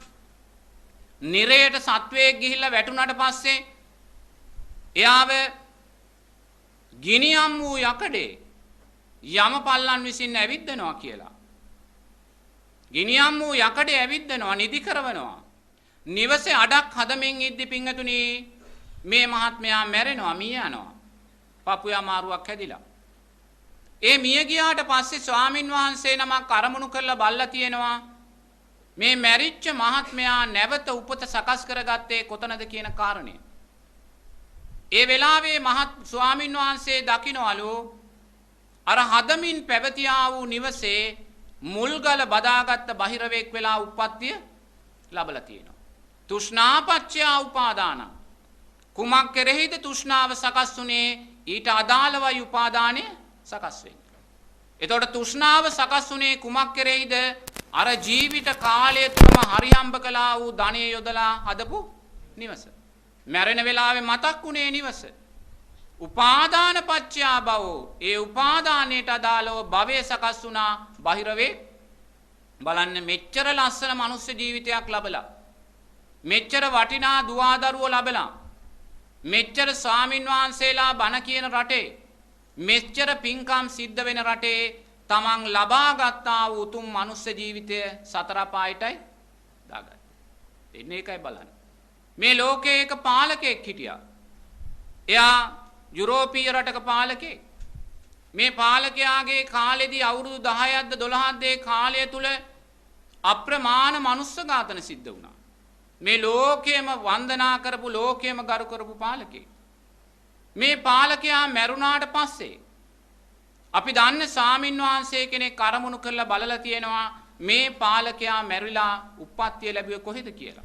නිරයට සත්වයෙක් ගිහිල්ලා වැටුණාට පස්සේ එයාව ගිනියම් වූ යකඩේ යමපල්ලන් විසින් ඇවිද්දනවා කියලා. ගිනියම් වූ යකඩේ ඇවිද්දනවා නිදි කරවනවා. නිවසේ අඩක් හදමින් ඉද්දි පිංගතුනි මේ මහත්මයා මැරෙනවා මිය යනවා. පපුවේ අමාරුවක් හැදිලා. ඒ මිය ගියාට පස්සේ ස්වාමින් වහන්සේ නමක් අරමුණු කරලා බල්ලා තියෙනවා මේ මැරිච්ච මහත්මයා නැවත උපත සකස් කරගත්තේ කොතනද කියන කාරණය. ඒ වෙලාවේ මහත් ස්වාමින් වහන්සේ දකින්නවලු අර හදමින් පැවතියා වූ නිවසේ මුල්ගල බදාගත්ත බහිරවෙක් වෙලා උප්පත්තිය ලැබලා තියෙනවා. තෘෂ්ණාපච්චය උපාදාන. කුමක් කෙරෙහිද තෘෂ්ණාව සකස් වුනේ? ඊට අදාළවයි උපාදානය සකස් වෙන්නේ. එතකොට තෘෂ්ණාව සකස් වුනේ කුමක් කෙරෙහිද? අර ජීවිත කාලය තුරම හරිහම්බ කළා වූ ධනෙ යොදලා හදපු නිවස. මැරෙන වෙලාවේ මතක් වුණේ නිවස. උපාදාන පච්චයා භවෝ. ඒ උපාදානයට අදාළව භවය සකස් වුණා බහිරවේ. බලන්න මෙච්චර ලස්සන මනුස්ස ජීවිතයක් ලැබලා මෙච්චර වටිනා දුවදරුවෝ ලැබලා මෙච්චර ස්වාමින් වහන්සේලා බණ කියන රටේ මෙච්චර පින්කම් සිද්ධ වෙන රටේ තමන් ලබා ගත්තා වූ උතුම් මනුස්ස ජීවිතය සතර පායටයි දාගන්න. එන්නේ ඒකයි බලන්න. මේ ලෝකයේ එක පාලකෙක් හිටියා. එයා යුරෝපීය රටක පාලකෙක්. මේ පාලකයාගේ කාලෙදී අවුරුදු 10ක්ද 12ක්ද ඒ කාලය තුල අප්‍රමාණ මනුස්ස ඝාතන සිද්ධ වුණා. මේ ලෝකයේම වන්දනා කරපු ලෝකයේම ගරු කරපු පාලකෙක්. මේ පාලකයා මැරුණාට පස්සේ අපි දන්න ස්වාමින් වහන්සේ කෙනෙක් අරමුණු කරලා බලලා තියෙනවා මේ පාලකයා මැරිලා උප්පත්තිය ලැබුවේ කොහෙද කියලා.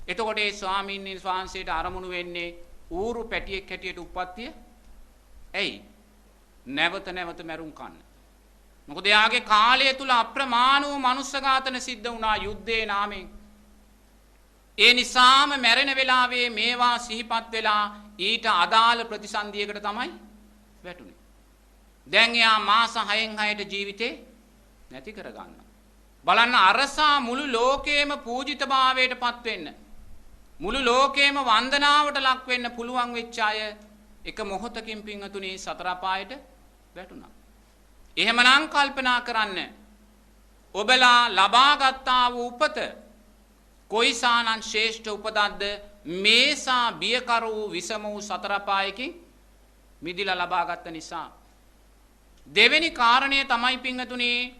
එතකොට ඒ ස්වාමීන් වහන්සේට අරමුණු වෙන්නේ ඌරු පැටියෙක් හැටියට උප්පත්තිය. ඇයි? නැවත මැරුම් කන්න. මොකද එයාගේ කාලය තුල අප්‍රමාණ වූ මනුස්ස ඝාතන සිද්ධ වුණා යුද්ධයේ නාමයෙන්. ඒ නිසාම මැරෙන වෙලාවේ මේවා සිහිපත් වෙලා ඊට අදාළ ප්‍රතිසන්දියකට තමයි වැටුනේ. දැන් එයා මාස 6න් 6ට ජීවිතේ නැති කරගන්නවා. බලන්න අරසා මුළු ලෝකේම පූජිතභාවයට පත් වෙන්න මුළු ලෝකේම වන්දනාවට ලක් වෙන්න පුළුවන් වෙච්ච අය එක මොහොතකින් පින්වතුනි සතර පායට වැටුණා. එහෙමනම් කල්පනා කරන්න ඔබලා ලබා ගත්තා වූ උපත කොයිසානං ශ්‍රේෂ්ඨ උපතක්ද මේසා බියකර වූ විසම වූ සතර පායකින් මිදිලා ලබා ගත්ත නිසා. දෙවෙනි කාරණය තමයි පින්වතුනි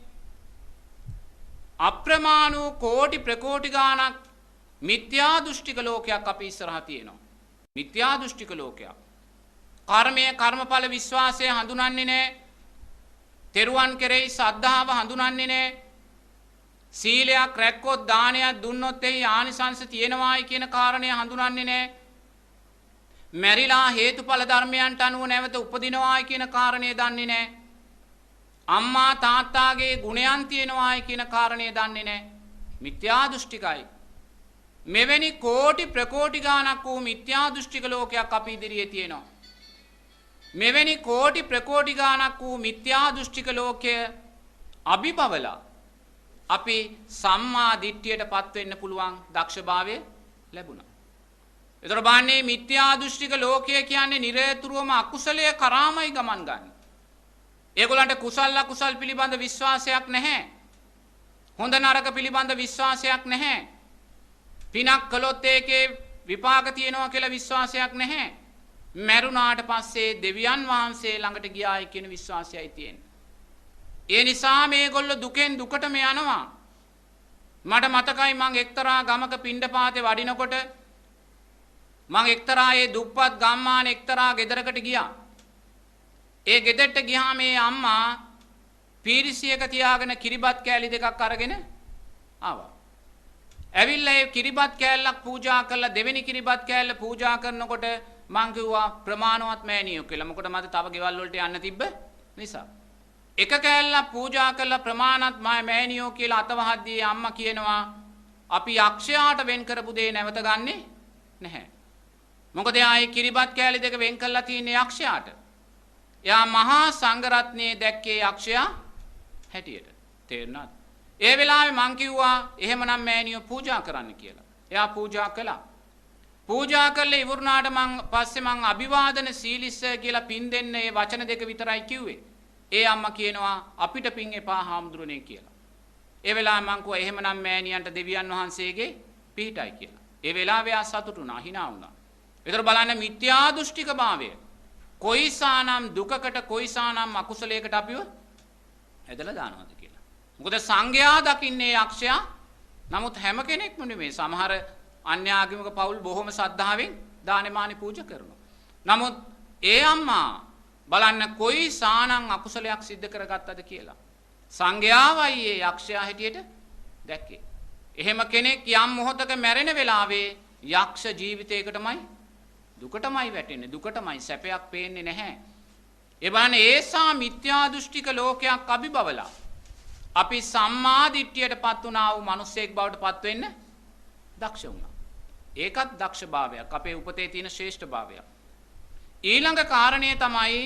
අප්‍රමාණ වූ කෝටි ප්‍රකෝටි ගාණක් මිත්‍යා දෘෂ්ටික ලෝකයක් අපි ඉස්සරහා තියෙනවා. මිත්‍යා දෘෂ්ටික ලෝකයක්. කර්මය කර්මඵල විශ්වාසය හඳුනන්නේ නැහැ. තෙරුවන් කෙරෙහි ශ්‍රද්ධාව හඳුනන්නේ නැහැ. සීලයක් රැක්කොත් දානයක් දුන්නොත් එහි ආනිසංස තියෙනවායි කියන කාරණය හඳුනන්නේ නැහැ. මැරිලා හේතුඵල ධර්මයන්ට අනුව නැවත උපදිනවායි කියන කාරණය දන්නේ නැහැ. අම්මා තාත්තාගේ ගුණයන් තියෙනවායි කියන කාරණය දන්නේ නැහැ. මිත්‍යා දෘෂ්ටිකයි. මෙවැනි කෝටි ප්‍රකෝටි ගාණක් වූ මිත්‍යා දෘෂ්ටික ලෝකයක් අපි ඉදිරියේ තියෙනවා. මෙවැනි කෝටි ප්‍රකෝටි ගාණක් වූ මිත්‍යා දෘෂ්ටික ලෝකය අභිබවලා අපි සම්මා දිට්ඨියටපත් වෙන්න පුළුවන් දක්ෂභාවය ලැබුණා. ඒතර බාන්නේ මිත්‍යා දෘෂ්ටික ලෝකය කියන්නේ නිරතුරුවම අකුසලයේ කරාමයි ගමන් ගන්න. ඒගොල්ලන්ට කුසල අකුසල් පිළිබඳ විශ්වාසයක් නැහැ. හොඳ නරක පිළිබඳ විශ්වාසයක් නැහැ. පිනක් කළොත් ඒකේ විපාක තියෙනවා කියලා විශ්වාසයක් නැහැ. මරුණාට පස්සේ දෙවියන් වහන්සේ ළඟට ගියායි කියන විශ්වාසයයි තියෙන්නේ. ඒ නිසා මේගොල්ලෝ දුකෙන් දුකටම යනවා. මට මතකයි මං එක්තරා ගමක පිණ්ඩපාතේ වඩිනකොට මං එක්තරා ඒ දුප්පත් ගම්මාන එක්තරා ගෙදරකට ගියා. ඒ ගෙදරට ගියාම මේ අම්මා පීරිසියක තියාගෙන කිරිබත් කෑලි දෙකක් අරගෙන ආවා. ඇවිල්ලා ඒ කිරිබත් කෑල්ලක් පූජා කරලා දෙවෙනි කිරිබත් කෑල්ල පූජා කරනකොට මං කිව්වා ප්‍රමාණවත් මෑණියෝ කියලා. මොකද මට තව ගෙවල් වලට යන්න තිබ්බ නිසා. එක කෑල්ලක් පූජා කරලා ප්‍රමාණවත් මෑණියෝ කියලා අතවහද්දී අම්මා කියනවා අපි යක්ෂයාට වෙන් කරපු දේ නැවත ගන්නෙ නැහැ. මොකද එයා ඒ කිරිබත් කෑලි දෙක වෙන් කරලා තියෙන්නේ යක්ෂයාට. එයා මහා සංඝරත්නයේ දැක්කේ යක්ෂයා හැටියට. තේරුණාද? ඒ වෙලාවේ මං කිව්වා එහෙමනම් මෑණියෝ පූජා කරන්න කියලා. එයා පූජා කළා. පූජා කරලා ඉවරනාට පස්සේ මං අභිවාදන සීලිස්ස කියලා පින් දෙන්න මේ වචන දෙක විතරයි කිව්වේ. ඒ අම්මා කියනවා අපිට පින් එපා හාමුදුරනේ කියලා. ඒ වෙලාවේ මං කිව්වා එහෙමනම් මෑණියන්ට දෙවියන් වහන්සේගේ පිහිටයි කියලා. ඒ වෙලාවේ ආ සතුටු වුණා, hina වුණා. ඒතර බලන්න මිත්‍යා දෘෂ්ටික භාවය කොයිසානම් දුකකට කොයිසානම් අකුසලයකට අපිව ඇදලා දානවද කියලා. මොකද සංඝයා දකින්නේ යක්ෂයා. නමුත් හැම කෙනෙක්ම නෙමෙයි. සමහර අන්‍යාගමික පවුල් බොහොම ශ්‍රද්ධාවෙන් දානෙමානි පූජා කරනවා. නමුත් ඒ අම්මා බලන්න කොයිසානම් අකුසලයක් සිද්ධ කරගත්තද කියලා. සංඝයාවයි ඒ යක්ෂයා හැටියට දැක්කේ. එහෙම කෙනෙක් යම් මොහොතක මැරෙන වෙලාවේ යක්ෂ ජීවිතයකටමයි දුකටමයි වැටෙන්නේ. දුකටමයි, සැපයක් පේන්නේ නැහැ. ඒ බලන්න ඒසා මිත්‍යා දෘෂ්ටික ලෝකයක් අභිබවලා අපි සම්මා දිට්ඨියටපත් වුණා වූ මිනිසෙක් බවට පත් වෙන්න දක්ෂ වුණා. ඒකත් දක්ෂභාවයක්. අපේ උපතේ තියෙන ශ්‍රේෂ්ඨභාවයක්. ඊළඟ කාරණය තමයි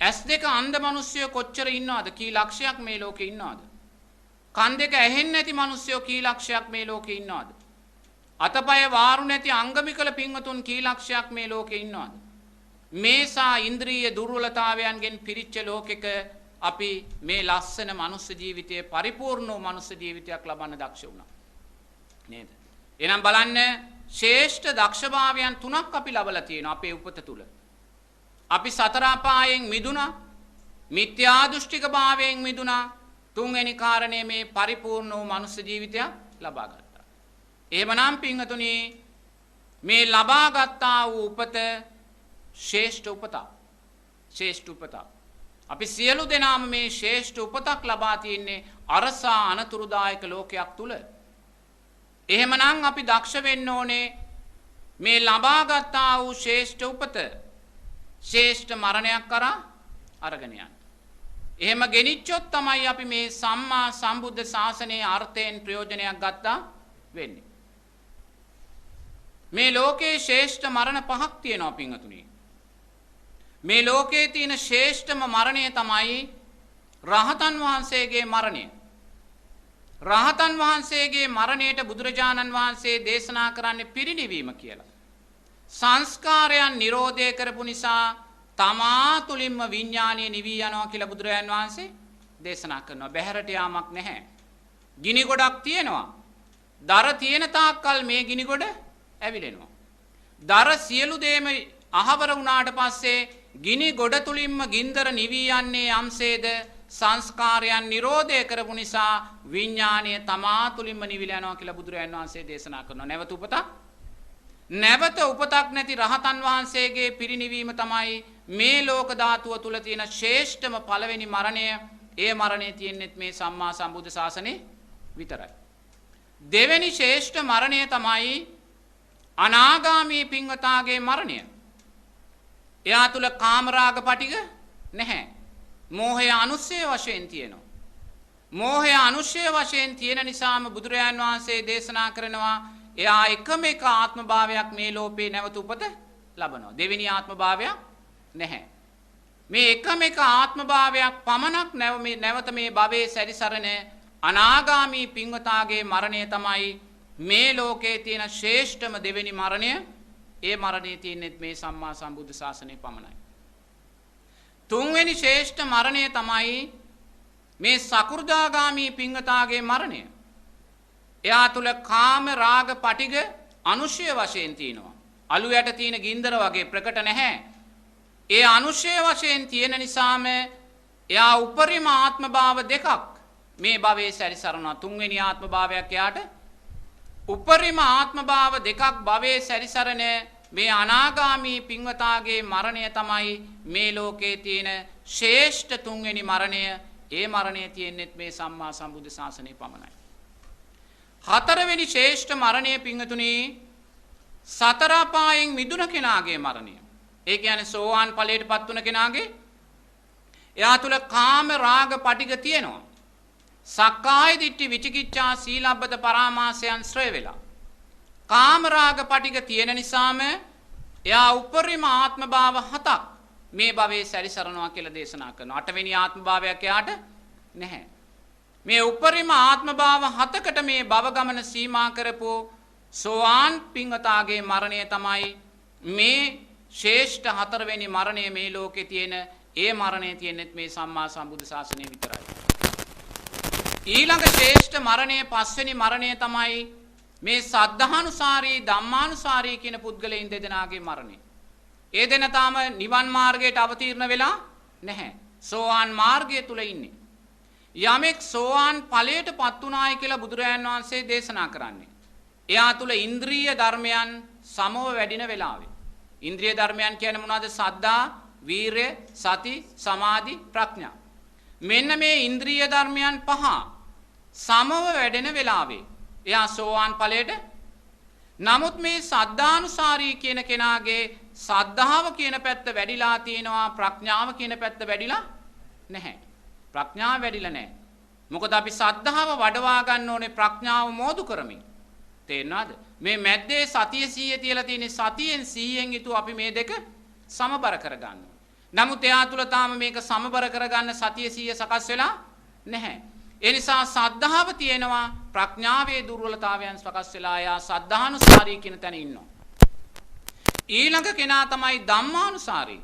S2 අන්ධ මිනිස්සුયો කොච්චර ඉන්නවද? කී ලක්ෂයක් මේ ලෝකේ ඉන්නවද? කන් දෙක ඇහෙන්නේ නැති මිනිස්සුયો කී ලක්ෂයක් මේ ලෝකේ ඉන්නවද? අතපය වාරු නැති අංගමිකල පින්වතුන් කී ලක්ෂයක් මේ ලෝකේ ඉන්නවද? මේසා ඉන්ද්‍රිය දුර්වලතාවයන්ගෙන් පිරිච්ච ලෝකෙක අපි මේ ලස්සන මනුස්ස ජීවිතයේ පරිපූර්ණ වූ මනුස්ස ජීවිතයක් ලබන්න දක්ෂ වුණා. නේද? එහෙනම් බලන්න ශ්‍රේෂ්ඨ දක්ෂභාවයන් තුනක් අපි ලබලා තියෙනවා අපේ උපත තුල. අපි සතර අපායෙන් මිදුණා. මිත්‍යා දෘෂ්ටික භාවයෙන් මිදුණා. තුන්වෙනි කාරණේ මේ පරිපූර්ණ වූ මනුස්ස ජීවිතයක් ලබා ගත්තා. එහෙමනම් පින්වතුනි මේ ලබා ගත්තා වූ උපත ශ්‍රේෂ්ඨ උපතක්. ශ්‍රේෂ්ඨ උපතක්. අපි සියලු දෙනාම මේ ශ්‍රේෂ්ඨ උපතක් ලබා තින්නේ අරසා අනතුරුදායක ලෝකයක් තුල. එහෙමනම් අපි දක්ෂ වෙන්න ඕනේ මේ ලබා ගත්තා වූ ශ්‍රේෂ්ඨ උපත ශ්‍රේෂ්ඨ මරණයක් කරා අරගෙන යන්න. එහෙම ගෙනිච්චොත් තමයි අපි මේ සම්මා සම්බුද්ධ ශාසනයේ අර්ථයෙන් ප්‍රයෝජනයක් ගත්තා වෙන්නේ. මේ ලෝකේ ශ්‍රේෂ්ඨ මරණ පහක් තියෙනවා පින්වතුනි. මේ ලෝකේ තියෙන ශ්‍රේෂ්ඨම මරණය තමයි රහතන් වහන්සේගේ මරණය. රහතන් වහන්සේගේ මරණයට බුදුරජාණන් වහන්සේ දේශනා කරන්නේ පිරිනිවීම කියලා. සංස්කාරයන් නිරෝධය කරපු නිසා තමා තුලින්ම විඥානීය නිවී යනවා කියලා බුදුරජාණන් වහන්සේ දේශනා කරනවා. බැහැරට යාමක් නැහැ. ගිනි ගොඩක් තියෙනවා. දර තියෙන තාක්කල් මේ ගිනි ගොඩ ඇවිලෙනවා. දර සියලු දේම අහවර වුණාට පස්සේ ගිනි ගොඩ තුලින්ම ගින්දර නිවී යන්නේ යම්සේද සංස්කාරයන් නිරෝධය කරපු නිසා විඥානීය තමා තුලින්ම නිවිල යනවා කියලා බුදුරජාණන් වහන්සේ දේශනා කරනවා. නැවත උපතක් නැති රහතන් වහන්සේගේ පිරිනිවීම තමයි මේ ලෝක ධාතුව තුල තියෙන ශ්‍රේෂ්ඨම පළවෙනි මරණය. ඒ මරණය තියෙන්නේ මේ සම්මා සම්බුද්ධ ශාසනයේ විතරයි. දෙවෙනි ශ්‍රේෂ්ඨ මරණය තමයි අනාගාමී පින්වතාගේ මරණය. එයා තුල කාමරාග පටිග නැහැ. මෝහය අනුස්සය වශයෙන් තියෙනවා. මෝහය අනුස්සය වශයෙන් තියෙන නිසාම බුදුරජාන් වහන්සේ දේශනා කරනවා එයා එකම එක ආත්ම භාවයක් මේ ලෝකේ නැවත උපත ලබනවා. දෙවෙනි ආත්ම භාවයක් නැහැ. මේ එකම එක ආත්ම භාවයක් පමණක් නැවත මේ භවයේ සැරිසරන අනාගාමී පින්වතාගේ මරණය තමයි මේ ලෝකයේ තියෙන ශ්‍රේෂ්ඨම දෙවෙනි මරණය. ඒ මරණය තියෙන්නේ මේ සම්මා සම්බුද්ධ ශාසනය පමණයි. තුන්වෙනි ශ්‍රේෂ්ඨ මරණය තමයි මේ සකෘදාගාමී පින්වතාගේ මරණය. එයා තුල කාම රාග පටිග අනුශය වශයෙන් තියෙනවා. අලු යට තියෙන ගින්දර වගේ ප්‍රකට නැහැ. ඒ අනුශය වශයෙන් තියෙන නිසාම එයා උපරිම ආත්ම භාව දෙකක් මේ භවයේ සැරිසරනවා. තුන්වෙනි ආත්ම භාවයක් එයාට උපරිම ආත්ම භාව දෙකක් භවයේ සැරිසරන මේ අනාගාමී පින්වතාගේ මරණය තමයි මේ ලෝකයේ තියෙන ශ්‍රේෂ්ඨ තුන්වෙනි මරණය. ඒ මරණය තියෙන්නේ මේ සම්මා සම්බුද්ධ ශාසනය පමණයි. හතරවෙනි ශ්‍රේෂ්ඨ මරණය පින්වතුනි සතර අපායෙන් මිදුණ කෙනාගේ මරණය. ඒ කියන්නේ සෝවාන් ඵලයටපත් වුණ කෙනාගේ එයා තුල කාම රාග පටිග තියෙනවා. සක්කාය දිට්ඨි විචිකිච්ඡා සීලබ්බත පරාමාසයන් ශ්‍රේ වෙලා. කාම රාග පටිග තියෙන නිසාම එයා උපරිම ආත්ම භාව හතක් මේ භවයේ සැරිසරනවා කියලා දේශනා කරනවා. අටවෙනි ආත්ම භාවයක් එයාට නැහැ. මේ උපරිම ආත්ම භාව හතකට මේ භව ගමන සීමා කරපු සෝවාන් පින්වතාගේ මරණය තමයි මේ ශ්‍රේෂ්ඨ හතරවෙනි මරණය මේ ලෝකේ තියෙන. ඒ මරණය තියෙන්නේ මේ සම්මා සම්බුද්ධ ශාසනය විතරයි. ඊළඟ ශ්‍රේෂ්ඨ මරණය පස්වෙනි මරණය තමයි මේ සද්ධානුසාරී ධම්මානුසාරී කියන පුද්ගලයන් දෙදෙනාගේ මරණය. ඒ දෙන තාම නිවන් මාර්ගයට අවතීර්ණ වෙලා නැහැ. සෝවාන් මාර්ගය තුල ඉන්නේ. යමෙක් සෝවාන් ඵලයටපත් උනායි කියලා බුදුරජාණන් වහන්සේ දේශනා කරන්නේ. එයා තුල ඉන්ද්‍රිය ධර්මයන් සමව වැඩින වෙලාවේ. ඉන්ද්‍රිය ධර්මයන් කියන්නේ මොනවද? සද්ධා, වීරය, සති, සමාධි, ප්‍රඥා. මෙන්න මේ ඉන්ද්‍රිය ධර්මයන් පහ සමව වැඩෙන වෙලාවේ එයා සෝවාන් ඵලයට. නමුත් මේ සද්ධානුසාරී කියන කෙනාගේ සද්ධාව කියන පැත්ත වැඩිලා තියෙනවා, ප්‍රඥාව කියන පැත්ත වැඩිලා නැහැ. ප්‍රඥාව වැඩිලා නැහැ. මොකද අපි සද්ධාව වඩවා ගන්න ඕනේ ප්‍රඥාව මෝදු කරමින්. තේරෙනවද? මේ මැද්දේ සතිය 100 තියලා තියෙන සතියෙන් 100න් යුතු අපි මේ දෙක සමබර කරගන්න. නමුත් එයා තුල තාම මේක සමබර කරගන්න සතිය 100 සකස් වෙලා නැහැ. ඒ නිසා සද්ධාව තියෙනවා, ප්‍රඥාවේ දුර්වලතාවයන් සකස් වෙලා එයා සද්ධානුසාරී කියන තැන ඉන්නවා. ඊළඟ කෙනා තමයි ධම්මානුසාරී.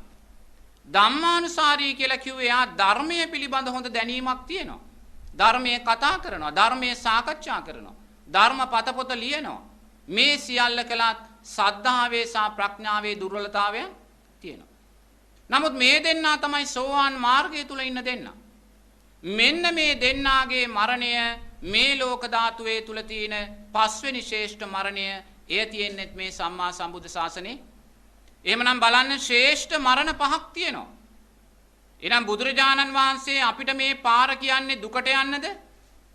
ධම්මානුසාරී කියලා කිව්වේ එයා ධර්මයේ පිළිබඳ හොඳ දැනීමක් තියෙනවා. ධර්මයේ කතා කරනවා, ධර්මයේ සාකච්ඡා කරනවා, ධර්ම පතපොත ලියනවා. මේ සියල්ල කළත් සද්ධාවේ සහ ප්‍රඥාවේ දුර්වලතාවයන් තියෙනවා. නමුත් මේ දෙන්නා තමයි සෝවාන් මාර්ගය තුල ඉන්න දෙන්නා. මෙන්න මේ දෙන්නාගේ මරණය මේ ලෝක ධාතුවේ තුල තියෙන පස්වෙනි ශ්‍රේෂ්ඨ මරණය. එය තියෙන්නේ මේ සම්මා සම්බුද්ධ ශාසනේ. එහෙමනම් බලන්න ශ්‍රේෂ්ඨ මරණ පහක් තියෙනවා. එහෙනම් බුදුරජාණන් වහන්සේ අපිට මේ පාර කියන්නේ දුකට යන්නද?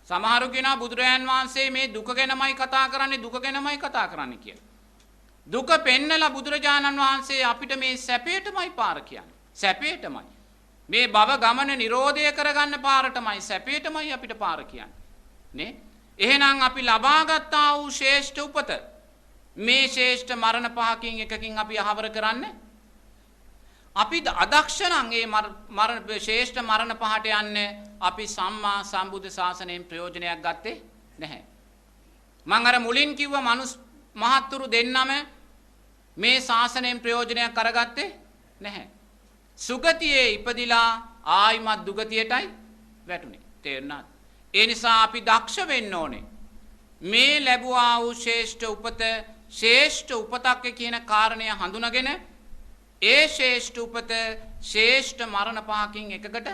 සමහරු කියනවා බුදුරජාණන් වහන්සේ මේ දුක ගැනමයි කතා කරන්නේ, දුක ගැනමයි කතා කරන්නේ කියලා. දුක පෙන්නලා බුදුරජාණන් වහන්සේ අපිට මේ සැපේටමයි පාර කියන්නේ. සැපේටමයි. මේ භව ගමන නිරෝධය කරගන්න පාරටමයි, සැපේටමයි අපිට පාර කියන්නේ. නේ? එහෙනම් අපි ලබාගත්තා වූ ශ්‍රේෂ්ඨ උපත මේ ශ්‍රේෂ්ඨ මරණ පහකින් එකකින් අපි අහවර කරන්න. අපි අදක්ෂ නම් මේ මරණ ශ්‍රේෂ්ඨ මරණ පහට යන්න අපි සම්මා සම්බුද්ධ ශාසනයෙන් ප්‍රයෝජනයක් ගත්තේ නැහැ. මම අර මුලින් කිව්ව මහත්තුරු දෙන්නම මේ ශාසනයෙන් ප්‍රයෝජනයක් අරගත්තේ නැහැ. සුගතියේ ඉපදිලා ආයිමත් දුගතියටයි වැටුනේ. තේරුණාද? ඒ නිසා අපි දක්ෂ වෙන්න ඕනේ. මේ ලැබුවා වූ ශ්‍රේෂ්ඨ උපත ශ්‍රේෂ්ඨ උපතක් කියන කාරණය හඳුනාගෙන ඒ ශ්‍රේෂ්ඨ උපත ශ්‍රේෂ්ඨ මරණ පහකින් එකකට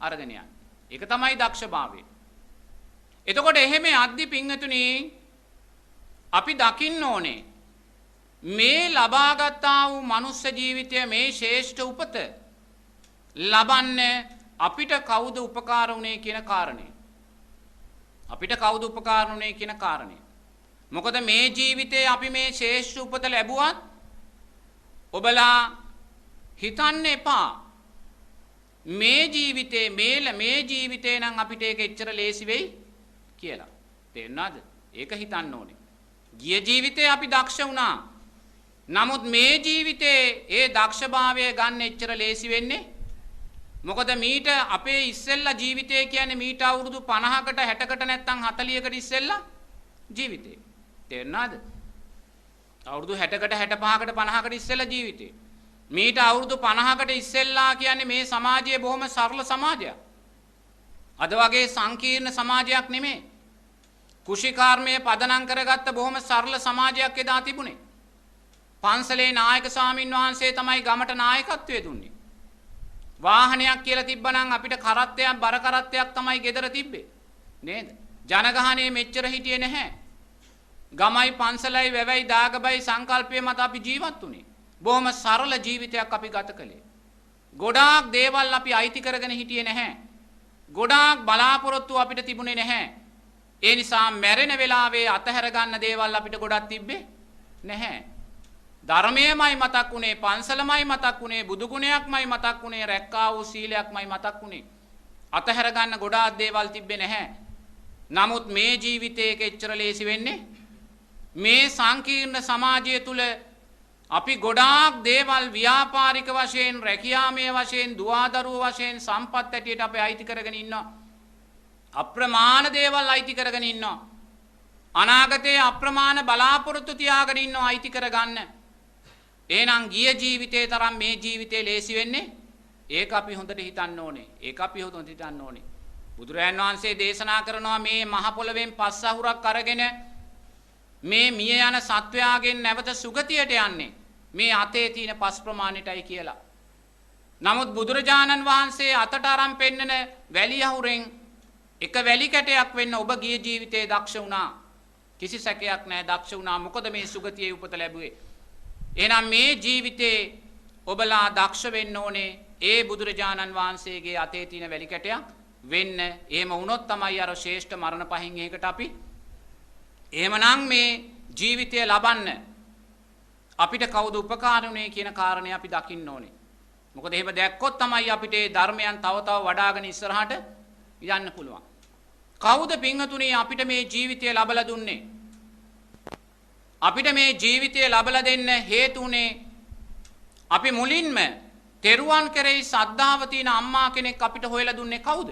අරගෙන යන්න. ඒක තමයි දක්ෂභාවය. එතකොට එහෙම අද්දි පින්වතුනි අපි දකින්න ඕනේ මේ ලබාගත්තා වූ මනුස්ස ජීවිතය මේ ශ්‍රේෂ්ඨ උපත ලබන්න අපිට කවුද උපකාර වුනේ කියන කාරණය. අපිට කවුද උපකාර වුනේ කියන කාරණය. මොකද මේ ජීවිතේ අපි මේ ශ්‍රේෂ්ඨ උපත ලැබුවත් ඔබලා හිතන්න එපා මේ ජීවිතේ මේ ජීවිතේ නම් අපිට ඒක එච්චර ලේසි වෙයි කියලා. තේරුණාද? ඒක හිතන්න ඕනේ. ගිය ජීවිතේ අපි දක්ෂ වුණා. නමුත් මේ ජීවිතේ ඒ දක්ෂභාවය ගන්න එච්චර ලේසි වෙන්නේ මොකද මීට අපේ ඉස්සෙල්ලා ජීවිතය කියන්නේ මීට අවුරුදු 50කට 60කට නැත්නම් 40කට ඉස්සෙල්ලා ජීවිතේ. තේරුණාද? අවුරුදු 60කට 65කට 50කට ඉස්සෙල්ලා ජීවිතේ. මීට අවුරුදු 50කට ඉස්සෙල්ලා කියන්නේ මේ සමාජය බොහොම සරල සමාජයක්. අද වගේ සංකීර්ණ සමාජයක් නෙමෙයි. කුෂිකාර්මයේ පදනම් කරගත්ත බොහොම සරල සමාජයක් එදා තිබුණේ. පන්සලේ නායක ස්වාමින් වහන්සේ තමයි ගමට නායකත්වයේ දුන්නේ. වාහනයක් කියලා තිබ්බනම් අපිට කරත්තයක් බර කරත්තයක් තමයි ගෙදර තිබ්බේ. නේද? ජනගහණය මෙච්චර හිටියේ නැහැ. ගමයි පන්සලයි වැවයි දාගබයි සංකල්පයේ මත අපි ජීවත් වුණේ. බොහොම සරල ජීවිතයක් අපි ගත කළේ. ගොඩාක් දේවල් අපි අයිති කරගෙන හිටියේ නැහැ. ගොඩාක් බලාපොරොත්තු අපිට තිබුණේ නැහැ. ඒ නිසා මැරෙන වෙලාවේ අතහැර ගන්න දේවල් අපිට ගොඩක් තිබ්බේ නැහැ. ධර්මයමයි මතක් වුණේ, පන්සලමයි මතක් වුණේ, බුදු ගුණයක්මයි මතක් වුණේ, රැක්කා වූ සීලයක්මයි මතක් වුණේ. අතහැර ගන්න ගොඩාක් දේවල් තිබ්බේ නැහැ. නමුත් මේ ජීවිතයේ එච්චර ලේසි වෙන්නේ මේ සංකීර්ණ සමාජය තුල අපි ගොඩාක් දේවල් ව්‍යාපාරික වශයෙන්, රැකියාමය වශයෙන්, දුවදරුව වශයෙන් සම්පත් ඇටියට අපි අයිති කරගෙන ඉන්නවා. අප්‍රමාණ දේවල් අයිති කරගෙන ඉන්නවා. අනාගතයේ අප්‍රමාණ බලාපොරොත්තු තියාගෙන ඉන්නවා අයිති කරගන්න. එහෙනම් ගිය ජීවිතේ තරම් මේ ජීවිතේ ලේසි වෙන්නේ ඒක අපි හොඳට හිතන්න ඕනේ. ඒක අපි හොඳට හිතන්න ඕනේ. බුදුරජාන් වහන්සේ දේශනා කරනවා මේ මහ පොළවෙන් පස් අහුරක් අරගෙන මේ මිය යන සත්වයාගෙන් නැවත සුගතියට යන්නේ මේ අතේ තියෙන පස් ප්‍රමාණයටයි කියලා. නමුත් බුදුරජාණන් වහන්සේ අතට අරන් පෙන්නන වැලි අහුරෙන් එක වැලි කැටයක් වෙන්න ඔබ ගිය ජීවිතේ දක්ෂ වුණා. කිසි සැකයක් නැහැ දක්ෂ වුණා. මොකද මේ සුගතියේ උපත ලැබුවේ. එහෙනම් මේ ජීවිතේ ඔබලා දක්ෂ වෙන්න ඕනේ ඒ බුදුරජාණන් වහන්සේගේ අතේ තියෙන වැලි කැටයක් වෙන්න. එහෙම වුණොත් තමයි අර ශ්‍රේෂ්ඨ මරණ පහෙන් එකකට අපි එහෙමනම් මේ ජීවිතය ලබන්න අපිට කවුද උපකාර වුනේ කියන කාරණේ අපි දකින්න ඕනේ. මොකද එහෙම දැක්කොත් තමයි අපිට මේ ධර්මයන් තව තව වඩාගෙන ඉස්සරහට යන්න පුළුවන්. කවුද පින්වතුනි අපිට මේ ජීවිතය ලබලා දුන්නේ? අපිට මේ ජීවිතය ලබලා දෙන්න හේතු උනේ අපි මුලින්ම තෙරුවන් කෙරෙහි ශ්‍රද්ධාව තියෙන අම්මා කෙනෙක් අපිට හොයලා දුන්නේ කවුද?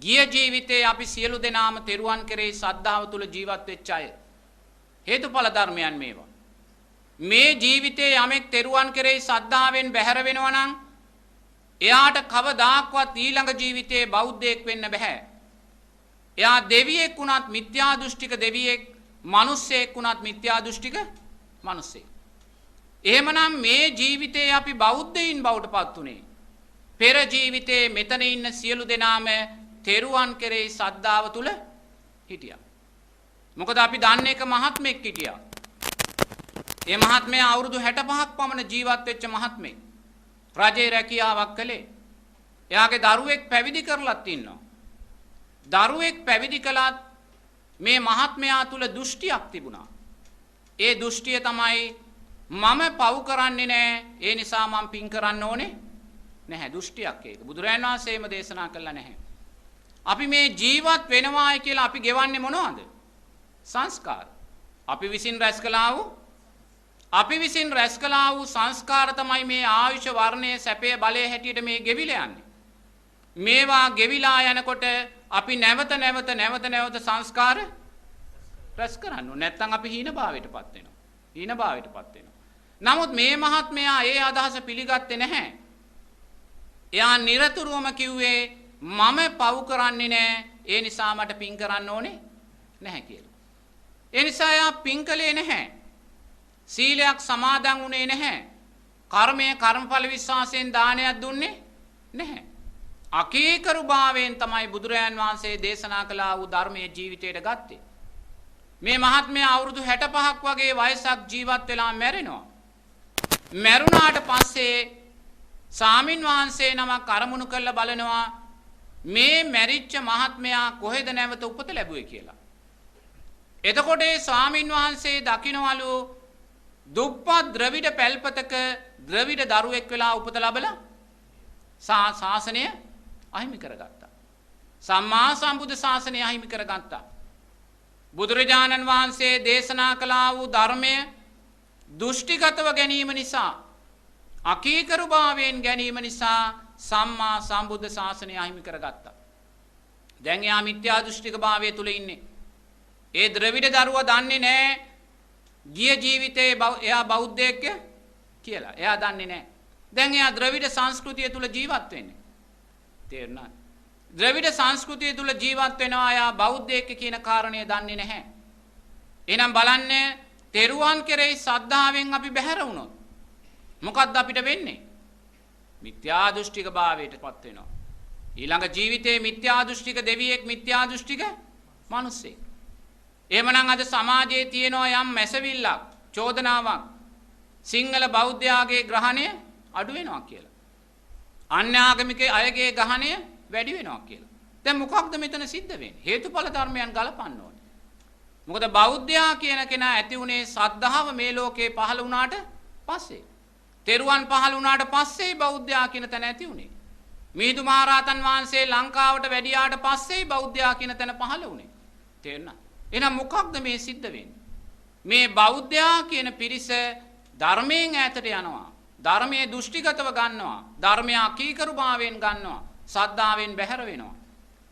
ගිය ජීවිතේ අපි සියලු දෙනාම තෙරුවන් කෙරෙහි ශ්‍රද්ධාව තුල ජීවත් වෙච්ච අය. හේතුඵල ධර්මයන් මේවා. මේ ජීවිතේ යමෙක් තෙරුවන් කෙරෙහි ශ්‍රද්ධාවෙන් බැහැර වෙනවා නම් එයාට කවදාක්වත් ඊළඟ ජීවිතේ බෞද්ධයෙක් වෙන්න බෑ. එයා දෙවියෙක් වුණත් මිත්‍යා දෘෂ්ටික දෙවියෙක්, මිනිස්සෙක් වුණත් මිත්‍යා දෘෂ්ටික මිනිස්සෙක්. එහෙමනම් මේ ජීවිතේ අපි බෞද්ධයින් බවට පත් උනේ පෙර ජීවිතේ මෙතන ඉන්න සියලු දෙනාම තෙරුවන් කෙරෙහි ශ්‍රද්ධාව තුල හිටියා. මොකද අපි දන්නේ එක මහත්මෙක් හිටියා. ඒ මහත්මයා අවුරුදු 65ක් පමණ ජීවත් වෙච්ච මහත්මෙක්. රජේ රැකියාවක් කළේ. එයාගේ දරුවෙක් පැවිදි කරලත් ඉන්නවා. දරුවෙක් පැවිදි කළත් මේ මහත්මයා තුල දෘෂ්ටියක් තිබුණා. ඒ දෘෂ්ටිය තමයි මම පව් කරන්නේ නැහැ. ඒ නිසා මම පින් කරන්න ඕනේ නැහැ. දෘෂ්ටියක් ඒක. බුදුරජාණන් වහන්සේම දේශනා කළා නැහැ. අපි මේ ජීවත් වෙනවායි කියලා අපි ගෙවන්නේ මොනවද? සංස්කාර. අපි විසින් රැස් කළා වූ සංස්කාර තමයි මේ ආයුෂ වර්ණයේ සැපේ බලයේ හැටියට මේ ගෙවිලා යන්නේ. මේවා ගෙවිලා යනකොට අපි නැවත සංස්කාර රැස් කරන්න ඕනේ. නැත්නම් අපි හීනභාවයටපත් වෙනවා. නමුත් මේ මහත්මයා ඒ අදහස පිළිගත්තේ නැහැ. එයා නිරතුරුවම කිව්වේ මම පව් කරන්නේ නැහැ. ඒ නිසා මට පින් කරන්න ඕනේ නැහැ කියලා. ඒ නිසා එයා පින් කළේ නැහැ. සීලයක් සමාදන් වුණේ නැහැ. කර්මඵල විශ්වාසයෙන් දානයක් දුන්නේ නැහැ. අකීකරු භාවයෙන් තමයි බුදුරජාන් වහන්සේ දේශනා කළා වූ ධර්මයේ ජීවිතයට ගත්තේ. මේ මහත්මයා අවුරුදු 65ක් වගේ වයසක් ජීවත් වෙලා මැරෙනවා. මැරුණාට පස්සේ සාමින් වහන්සේ නමක් අරමුණු කරලා බලනවා මේ මැරිච්ච මහත්මයා කොහෙද නැවත උපත ලැබුවේ කියලා. එතකොට ඒ ස්වාමින් වහන්සේ දකින්නවලු දුප්පත් ද්‍රවිඩ පැල්පතක ද්‍රවිඩ දරුවෙක් වෙලා උපත ලැබලා ශාසනය අහිමි කරගත්තා. සම්මා සම්බුද්ධ ශාසනය අහිමි කරගත්තා. බුදුරජාණන් වහන්සේ දේශනා කළා වූ ධර්මය දෘෂ්ටිගතව ගැනීම නිසා, අකීකරු භාවයෙන් ගැනීම නිසා සම්මා සම්බුද්ධ ශාසනය අහිමි කරගත්තා. දැන් එයා මිත්‍යා දෘෂ්ටික භාවය තුල ඉන්නේ. ඒ ද්‍රවිඩ දරුවා දන්නේ නැහැ ගිය ජීවිතේ එයා බෞද්ධයෙක් කියලා. එයා දන්නේ නැහැ. දැන් එයා ද්‍රවිඩ සංස්කෘතිය තුල ජීවත් වෙන්නේ. තේරුණාද? ද්‍රවිඩ සංස්කෘතිය තුල ජීවත් වෙනවා එයා බෞද්ධයෙක් කියන කාරණය දන්නේ නැහැ. එහෙනම් බලන්න තෙරුවන් කෙරෙහි ශ්‍රද්ධාවෙන් අපි බැහැර වුණොත් මොකද්ද අපිට වෙන්නේ? මිත්‍යා දෘෂ්ටික භාවයටපත් වෙනවා. ඊළඟ ජීවිතේ මිත්‍යා දෘෂ්ටික දෙවියෙක් මිත්‍යා දෘෂ්ටික මිනිස්සෙක්. එහෙමනම් අද සමාජයේ තියෙනවා යම් මැසවිල්ලක් චෝදනාවක් සිංහල බෞද්ධයාගේ ග්‍රහණය අඩු වෙනවා කියලා. අන්‍ය ආගමික අයගේ ග්‍රහණය වැඩි වෙනවා කියලා. දැන් මොකක්ද මෙතන සිද්ධ වෙන්නේ? හේතුඵල ධර්මයන් ගලපන්න ඕනේ. මොකද බෞද්ධයා කියන කෙනා ඇති උනේ ශ්‍රද්ධාව මේ ලෝකේ පහළ වුණාට පස්සේ. තෙරුවන් පහළ වුණාට පස්සේ බෞද්ධයා කියන තැන ඇති උනේ. මිහිඳු මහරහතන් වහන්සේ ලංකාවට වැඩියාට පස්සේ බෞද්ධයා කියන තැන පහළ වුනේ. තේරුණා? එහෙනම් මොකක්ද මේ සිද්ධ වෙන්නේ? මේ බෞද්ධයා කියන පිරිස ධර්මයෙන් ඈතට යනවා. ධර්මයේ දෘෂ්ටිගතව ගන්නවා. ධර්මයේ අකීකරුභාවයෙන් ගන්නවා. සද්ධාවෙන් බැහැර වෙනවා.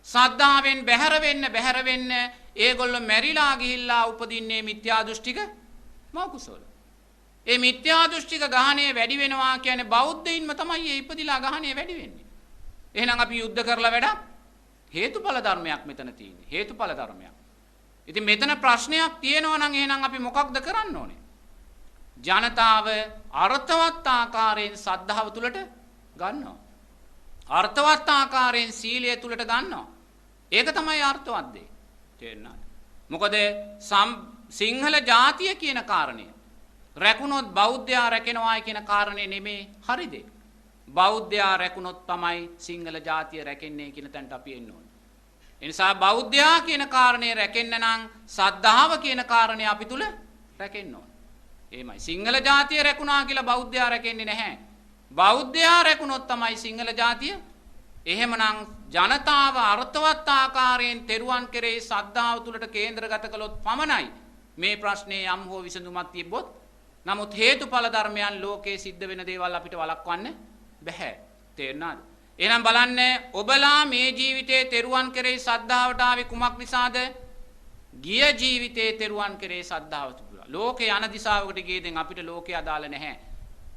සද්ධාවෙන් බැහැර වෙන්න ඒගොල්ලෝ මැරිලා ගිහිල්ලා උපදින්නේ මිත්‍යා දෘෂ්ටික මෞකුසවල. ඒ මිත්‍යා දෘෂ්ටික ගහණය වැඩි වෙනවා කියන්නේ බෞද්ධයින්ම තමයි ඒ ඉපදිලා ගහණය වැඩි වෙන්නේ. එහෙනම් අපි යුද්ධ කරලා වැඩක් හේතුඵල ධර්මයක් මෙතන තියෙන්නේ. හේතුඵල ධර්මයක්. ඉතින් මෙතන ප්‍රශ්නයක් තියෙනවා නම් එහෙනම් අපි මොකක්ද කරන්න ඕනේ? ජනතාව අර්ථවත් ආකාරයෙන් සද්ධාව තුලට ගන්නවා. අර්ථවත් ආකාරයෙන් සීලය තුලට ගන්නවා. ඒක තමයි අර්ථවත් දේ. තේරුණාද? මොකද සිංහල ජාතිය කියන කාරණය රැකුණොත් බෞද්ධයා රැකෙනවායි කියන කාරණේ නෙමේ හරිද? බෞද්ධයා රැකුණොත් තමයි සිංහල ජාතිය රැකෙන්නේ කියන තැනට අපි එන්න ඕනේ. ඒ නිසා බෞද්ධයා කියන කාරණේ රැකෙන්න නම් සද්ධාව කියන කාරණේ අපි තුල රැකෙන්න ඕනේ. එහෙමයි. සිංහල ජාතිය රැකුණා කියලා බෞද්ධයා රැකෙන්නේ නැහැ. බෞද්ධයා රැකුණොත් තමයි සිංහල ජාතිය. එහෙමනම් ජනතාව අර්ථවත් ආකාරයෙන් තෙරුවන් කෙරෙහි ශ්‍රද්ධාව තුලට කේන්ද්‍රගත කළොත් පමණයි මේ ප්‍රශ්නේ යම් හෝ විසඳුමක් තිබ්බොත්. නමුත් හේතුඵල ධර්මයන් ලෝකේ සිද්ධ වෙන දේවල් අපිට වළක්වන්න බැහැ. තේරුණාද? එහෙනම් බලන්න ඔබලා මේ ජීවිතේ තෙරුවන් කෙරෙහි ශ්‍රද්ධාවට ආවේ කුමක් නිසාද? ගිය ජීවිතේ තෙරුවන් කෙරෙහි ශ්‍රද්ධාව තිබුණා. ලෝකේ යන දිශාවකට ගියේ දැන් අපිට ලෝකේ අදාළ නැහැ.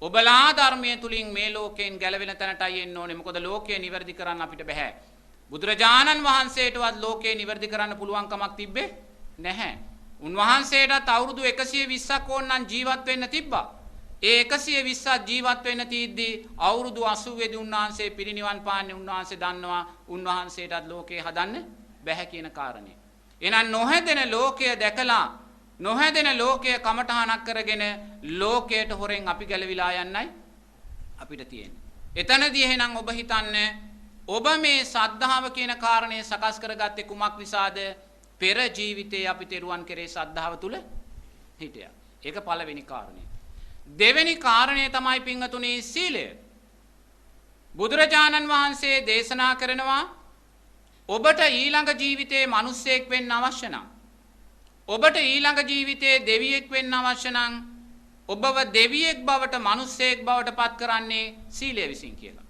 ඔබලා ධර්මයේ තුලින් මේ ලෝකයෙන් ගැලවෙන තැනටයි එන්න ඕනේ. මොකද ලෝකය නිවැරදි කරන්න අපිට බෑ. බුදුරජාණන් වහන්සේටවත් ලෝකය නිවැරදි කරන්න පුළුවන් කමක් තිබ්බේ නැහැ. උන්වහන්සේටත් අවුරුදු 120ක් ඕනනම් ජීවත් වෙන්න තිබ්බා. ඒ 120ක් ජීවත් වෙන්න තීද්දී අවුරුදු 80 දී උන්වහන්සේ පිරිනිවන් පාන්නේ. උන්වහන්සේ දන්නවා උන්වහන්සේටත් ලෝකය හදන්න බැහැ කියන කාරණේ. එහෙනම් නොහැදෙන ලෝකය දැකලා නොහැදෙන ලෝකය කමඨහනක් කරගෙන ලෝකයට හොරෙන් අපි ගැලවිලා යන්නයි අපිට තියෙන්නේ. එතනදී එහෙනම් ඔබ හිතන්නේ ඔබ මේ සද්ධාව කියන කාරණය සකස් කරගත්තේ කුමක් නිසාද? පෙර ජීවිතයේ අපි තෙරුවන් කෙරේ සද්ධාව තුල හිටියා. ඒක පළවෙනි කාරණය. දෙවෙනි කාරණය තමයි පින්වතුනි සීලය. බුදුරජාණන් වහන්සේ දේශනා කරනවා ඔබට ඊළඟ ජීවිතයේ මිනිසෙක් වෙන්න අවශ්‍ය නම් ඔබට ඊළඟ ජීවිතයේ දෙවියෙක් වෙන්න අවශ්‍ය නම් ඔබව දෙවියෙක් බවට මිනිසෙක් බවට පත් කරන්නේ සීලය විසින් කියලා.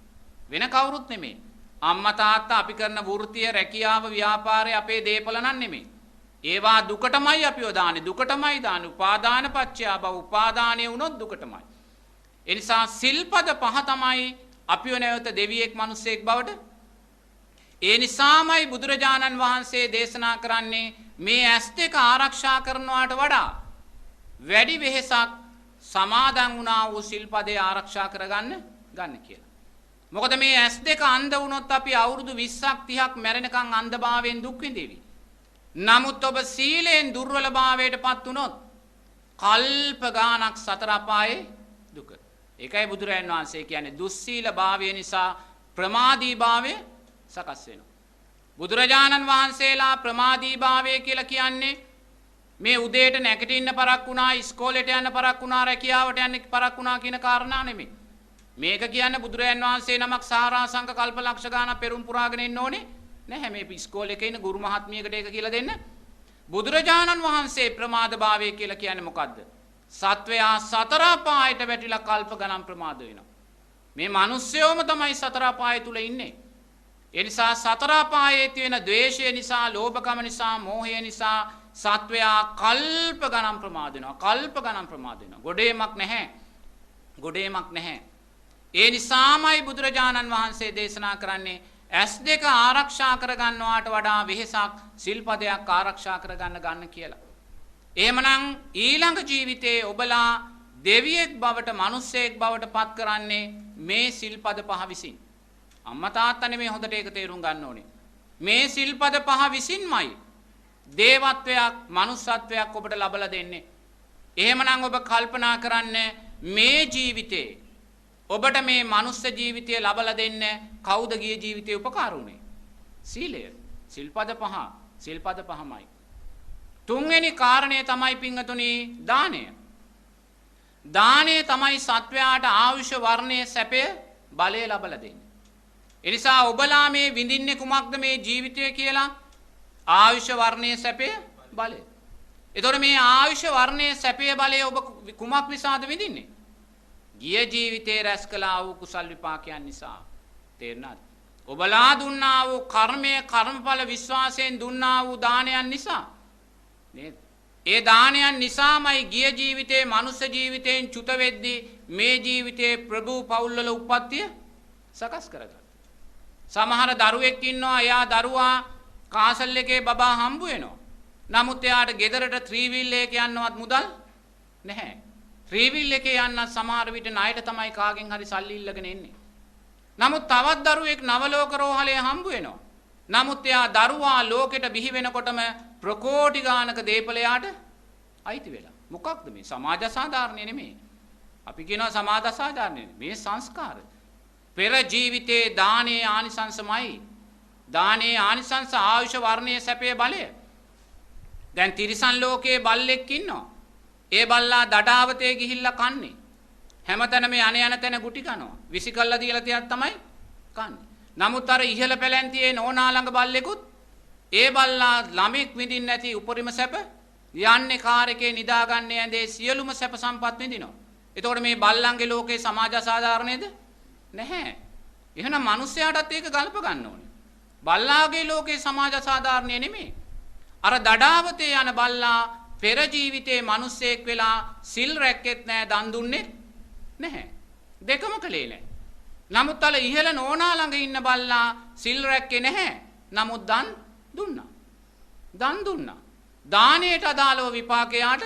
වෙන කවුරුත් නෙමෙයි. අම්මා තාත්තා අපි කරන වෘත්තිය රැකියාව ව්‍යාපාරය අපේ දේපල නන් නෙමෙයි. ඒවා දුකටමයි අපිව දාන්නේ. දුකටමයි දාන්නේ. උපාදාන පත්‍ය භව උපාදානය වුණොත් දුකටමයි. ඒ නිසා සිල්පද පහ තමයි අපිව නැවත දෙවියෙක් මිනිසෙක් බවට. ඒ නිසාමයි බුදුරජාණන් වහන්සේ දේශනා කරන්නේ මේ ඇස් දෙක ආරක්ෂා කරනවාට වඩා වැඩි වෙහෙසක් සමාදන් වුණා වූ සිල්පදේ ආරක්ෂා කරගන්න ගන්න කියලා. මොකද මේ ඇස් දෙක අන්ධ වුණොත් අපි අවුරුදු 20ක් 30ක් මැරෙනකන් අන්ධභාවයෙන් දුක් විඳිවි. නමුත් ඔබ සීලෙන් දුර්වලභාවයටපත් වුණොත් කල්ප ගානක් සතර අපායේ දුක. ඒකයි බුදුරජාණන් වහන්සේ කියන්නේ දුස්සීල භාවය නිසා ප්‍රමාදී භාවය සකස් වෙනවා. බුදුරජාණන් වහන්සේලා ප්‍රමාදී භාවය කියලා කියන්නේ මේ උදේට නැගිටින්න පරක් වුණා, ඉස්කෝලේට යන්න පරක් වුණා, රැකියාවට යන්න පරක් වුණා කියන කාරණා නෙමෙයි. මේක කියන්නේ බුදුරජාණන් වහන්සේ නමක් සාරාංශක කල්පලක්ෂ ගානක් පෙරම් පුරාගෙන ඉන්න ඕනේ නැහැ. මේ ඉස්කෝලේක ඉන්න ගුරු මහත්මියකට ඒක කියලා දෙන්න. බුදුරජාණන් වහන්සේ ප්‍රමාද භාවය කියලා කියන්නේ මොකද්ද? සත්වයා සතර පායට වැටිලා කල්ප ගණන් ප්‍රමාද වෙනවා. මේ මිනිස්සයෝම තමයි සතර අපාය තුල ඉන්නේ. ඒ නිසා සතර අපායේ තියෙන ද්වේෂය නිසා, ලෝභකම නිසා, මෝහය නිසා සත්වයා කල්ප ගණන් ප්‍රමාද වෙනවා. කල්ප ගණන් ප්‍රමාද වෙනවා. ගොඩේමක් නැහැ. ගොඩේමක් නැහැ. ඒ නිසාමයි බුදුරජාණන් වහන්සේ දේශනා කරන්නේ S2 ආරක්ෂා කරගන්නවාට වඩා වෙහෙසක් සිල්පදයක් ආරක්ෂා කරගන්න ගන්න කියලා. එහෙමනම් ඊළඟ ජීවිතේ ඔබලා දෙවියෙක් බවට, මිනිසෙක් බවට පත් කරන්නේ මේ සිල්පද පහ විසින්. අම්මා තාත්තා නෙමෙයි, හොඳට ඒක තේරුම් ගන්න ඕනේ. මේ සිල්පද පහ විසින්මයි දේවත්වයක්, මනුස්සත්වයක් ඔබට ලබලා දෙන්නේ. එහෙමනම් ඔබ කල්පනා කරන්න මේ ජීවිතේ ඔබට මේ මනුස්ස ජීවිතය ලබලා දෙන්න කවුද ගිය ජීවිතේ උපකාර උනේ? සීලය. සිල්පද පහ. සිල්පද පහමයි. තුන්වෙනි කාරණය තමයි පින්වතුනි දානය. දානය තමයි සත්වයාට ආයුෂ, වර්ණය, සැපය, බලය ලබලා දෙන්නේ. ඒ නිසා ඔබලා මේ විඳින්නේ කුමක්ද මේ ජීවිතය කියලා? ආයුෂ, වර්ණය, සැපය, බලය. එතකොට මේ ආයුෂ, වර්ණය, සැපය, බලය ඔබ කුමක් නිසාද විඳින්නේ? ගිය ජීවිතේ රැස් කළා වූ කුසල් විපාකයන් නිසා. තේරුණාද? ඔබලා දුන්නා වූ කර්මය, කර්මඵල විශ්වාසයෙන් දුන්නා වූ දානයන් නිසා නේද? ඒ දානයන් නිසාමයි ගිය ජීවිතේ, මනුෂ්‍ය ජීවිතයෙන් චුත වෙද්දී මේ ජීවිතේ ප්‍රභූ පවුල්වල උප්පත්තිය සකස් කරගත්තා. සමහර දරුවෙක් ඉන්නවා, එයා දරුවා කාසල් එකේ බබා හම්බ වෙනවා. නමුත් එයාට ගෙදරට ත්‍රී වීල් එකක යන්නවත් මුදල් නැහැ. ත්‍රී වීල් එකේ යන්න සමහර විට ණයට තමයි කාගෙන් හරි සල්ලි ඉල්ලගෙන එන්නේ. නමුත් තවත් දරුවෙක් නවලෝක රෝහලේ හම්බ වෙනවා. නමුත් එයා දරුවා ලෝකෙට බිහි වෙනකොටම ප්‍රකෝටි ගානක දේපලයට අයිති වෙලා. මොකක්ද මේ? සමාජ සාධාරණය නෙමෙයි. අපි කියනවා සමාජ සාධාරණය. මේ සංස්කාර. පෙර ජීවිතේ දානයේ ආනිසංසමයි. දානයේ ආනිසංස ආයුෂ, වර්ණයේ, සැපේ, බලය. දැන් තිරිසන් ලෝකයේ බල්ලෙක් ඉන්නවා. ඒ බල්ලා දඩාවතේ ගිහිල්ලා කන්නේ. හැමතැනම යන තැන ගුටි කනවා. විසි කල්ලා තියලා තියක් තමයි කන්නේ. නමුත් අර ඉහළ පැලැන්තියේ නෝනා ළඟ බල්ලෙකුත් ඒ බල්ලා ළමෙක් විඳින්න නැති උපරිම සැප යන්නේ කාර් එකේ නිදාගන්නේ ඇඳේ සියලුම සැප සම්පත් විඳිනවා. එතකොට මේ බල්ලන්ගේ ලෝකේ සමාජ සාධාරණේද? නැහැ. එහෙනම් මිනිස්යාටත් ඒක ගලප ගන්න ඕනේ. බල්ලාගේ ලෝකේ සමාජ සාධාරණේ නෙමෙයි. අර දඩාවතේ යන බල්ලා පෙර ජීවිතේ මිනිස්සෙක් වෙලා සිල් රැක්කෙත් නැහැ, දන් දුන්නෙත් නැහැ. දෙකම කළේ නැහැ. නමුත් අර ඉහළ නෝනා ළඟ ඉන්න බල්ලා සිල් රැක්කේ නැහැ. නමුත් දන් දුන්නා. දන් දුන්නා. දානයට අදාළව විපාකයට.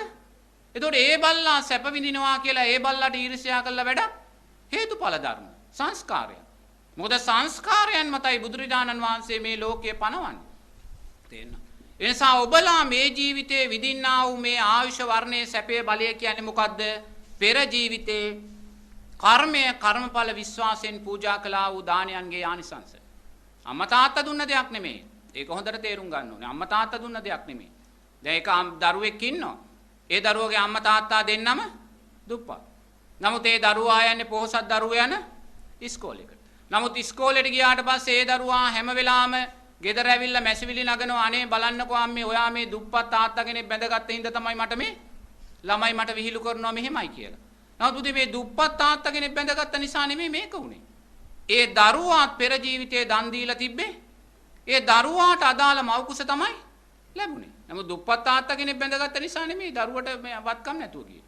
එතකොට ඒ බල්ලා සැප විඳිනවා කියලා ඒ බල්ලාට ඊර්ෂ්‍යා කළා වැඩක්? හේතුඵල ධර්ම. සංස්කාරය. මොකද සංස්කාරයන් මතයි බුදුරජාණන් වහන්සේ මේ ලෝකයේ පනවන්නේ. තේරෙනවද? ඒ නිසා ඔබලා මේ ජීවිතේ විඳින්නා වූ මේ ආයුෂ, වර්ණයේ, සැපේ, බලය කියන්නේ මොකද්ද? පෙර ජීවිතේ කර්මය, කර්මඵල විශ්වාසයෙන් පූජා කළා වූ දානයන්ගේ ආනිසංස. අම්මා තාත්තා දුන්න දෙයක් නෙමෙයි. ඒක හොඳට තේරුම් ගන්න ඕනේ. අම්මා තාත්තා දුන්න දෙයක් නෙමෙයි. දැන් ඒක දරුවෙක් ඉන්නවා. ඒ දරුවගේ අම්මා තාත්තා දෙන්නම දුප්පත්. නමුත් ඒ දරුවා යන්නේ පොහොසත් දරුවෝ යන ඉස්කෝලේකට. නමුත් ඉස්කෝලේට ගියාට පස්සේ ඒ දරුවා හැම වෙලාවෙම ගෙදර ඇවිල්ලා මැසිවිලි නගනවා. අනේ බලන්නකෝ අම්මේ, ඔයා මේ දුප්පත් තාත්තා කෙනෙක් බැඳගත්ත හින්දා තමයි මට මේ ළමයි මට විහිළු කරනවා මෙහෙමයි කියලා. නමුත් බුදේ මේ දුප්පත් තාත්තා කෙනෙක් බැඳගත්ත නිසා නෙමෙයි මේක උනේ. ඒ දරුවාත් පෙර ජීවිතේ දන් දීලා තිබ්බේ. ඒ දරුවාට අදාළ මව්කුස තමයි ලැබුණේ. නමුත් දුප්පත් තාත්තා කෙනෙක් බැඳගත්ත නිසා නෙමෙයි දරුවට මේ වත්කම් නැතුව ගියේ.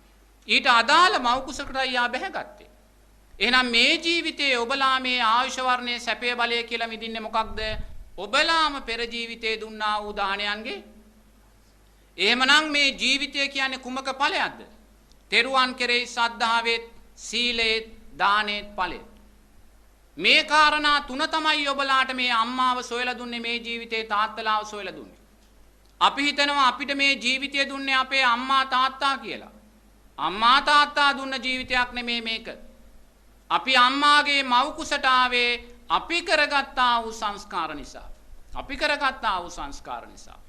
ඊට අදාළ මව්කුසකටයි යා බැහැගත්තේ. එහෙනම් මේ ජීවිතේ ඔබලා මේ ආයුෂ, වර්ණයේ, සැපේ, බලය කියලා විඳින්නේ මොකක්ද? ඔබලාම පෙර ජීවිතේ දුන්නා වූ දානයන්ගේ. එහෙමනම් මේ ජීවිතය කියන්නේ කුමක ඵලයක්ද? තෙරුවන් කෙරෙහි ශ්‍රද්ධාවෙත්, සීලෙත්, දානෙත් ඵලෙත්. මේ කාරණා තුන තමයි ඔබලාට මේ අම්මාව සොයලා දුන්නේ, මේ ජීවිතේ තාත්තලාව සොයලා දුන්නේ. අපි හිතනවා අපිට මේ ජීවිතය දුන්නේ අපේ අම්මා තාත්තා කියලා. අම්මා තාත්තා දුන්න ජීවිතයක් නෙමේ මේක. අපි අම්මාගේ මව් කුසට ආවේ අපි කරගත්තා වූ සංස්කාර නිසා. අපි කරගත්තා වූ සංස්කාර නිසා.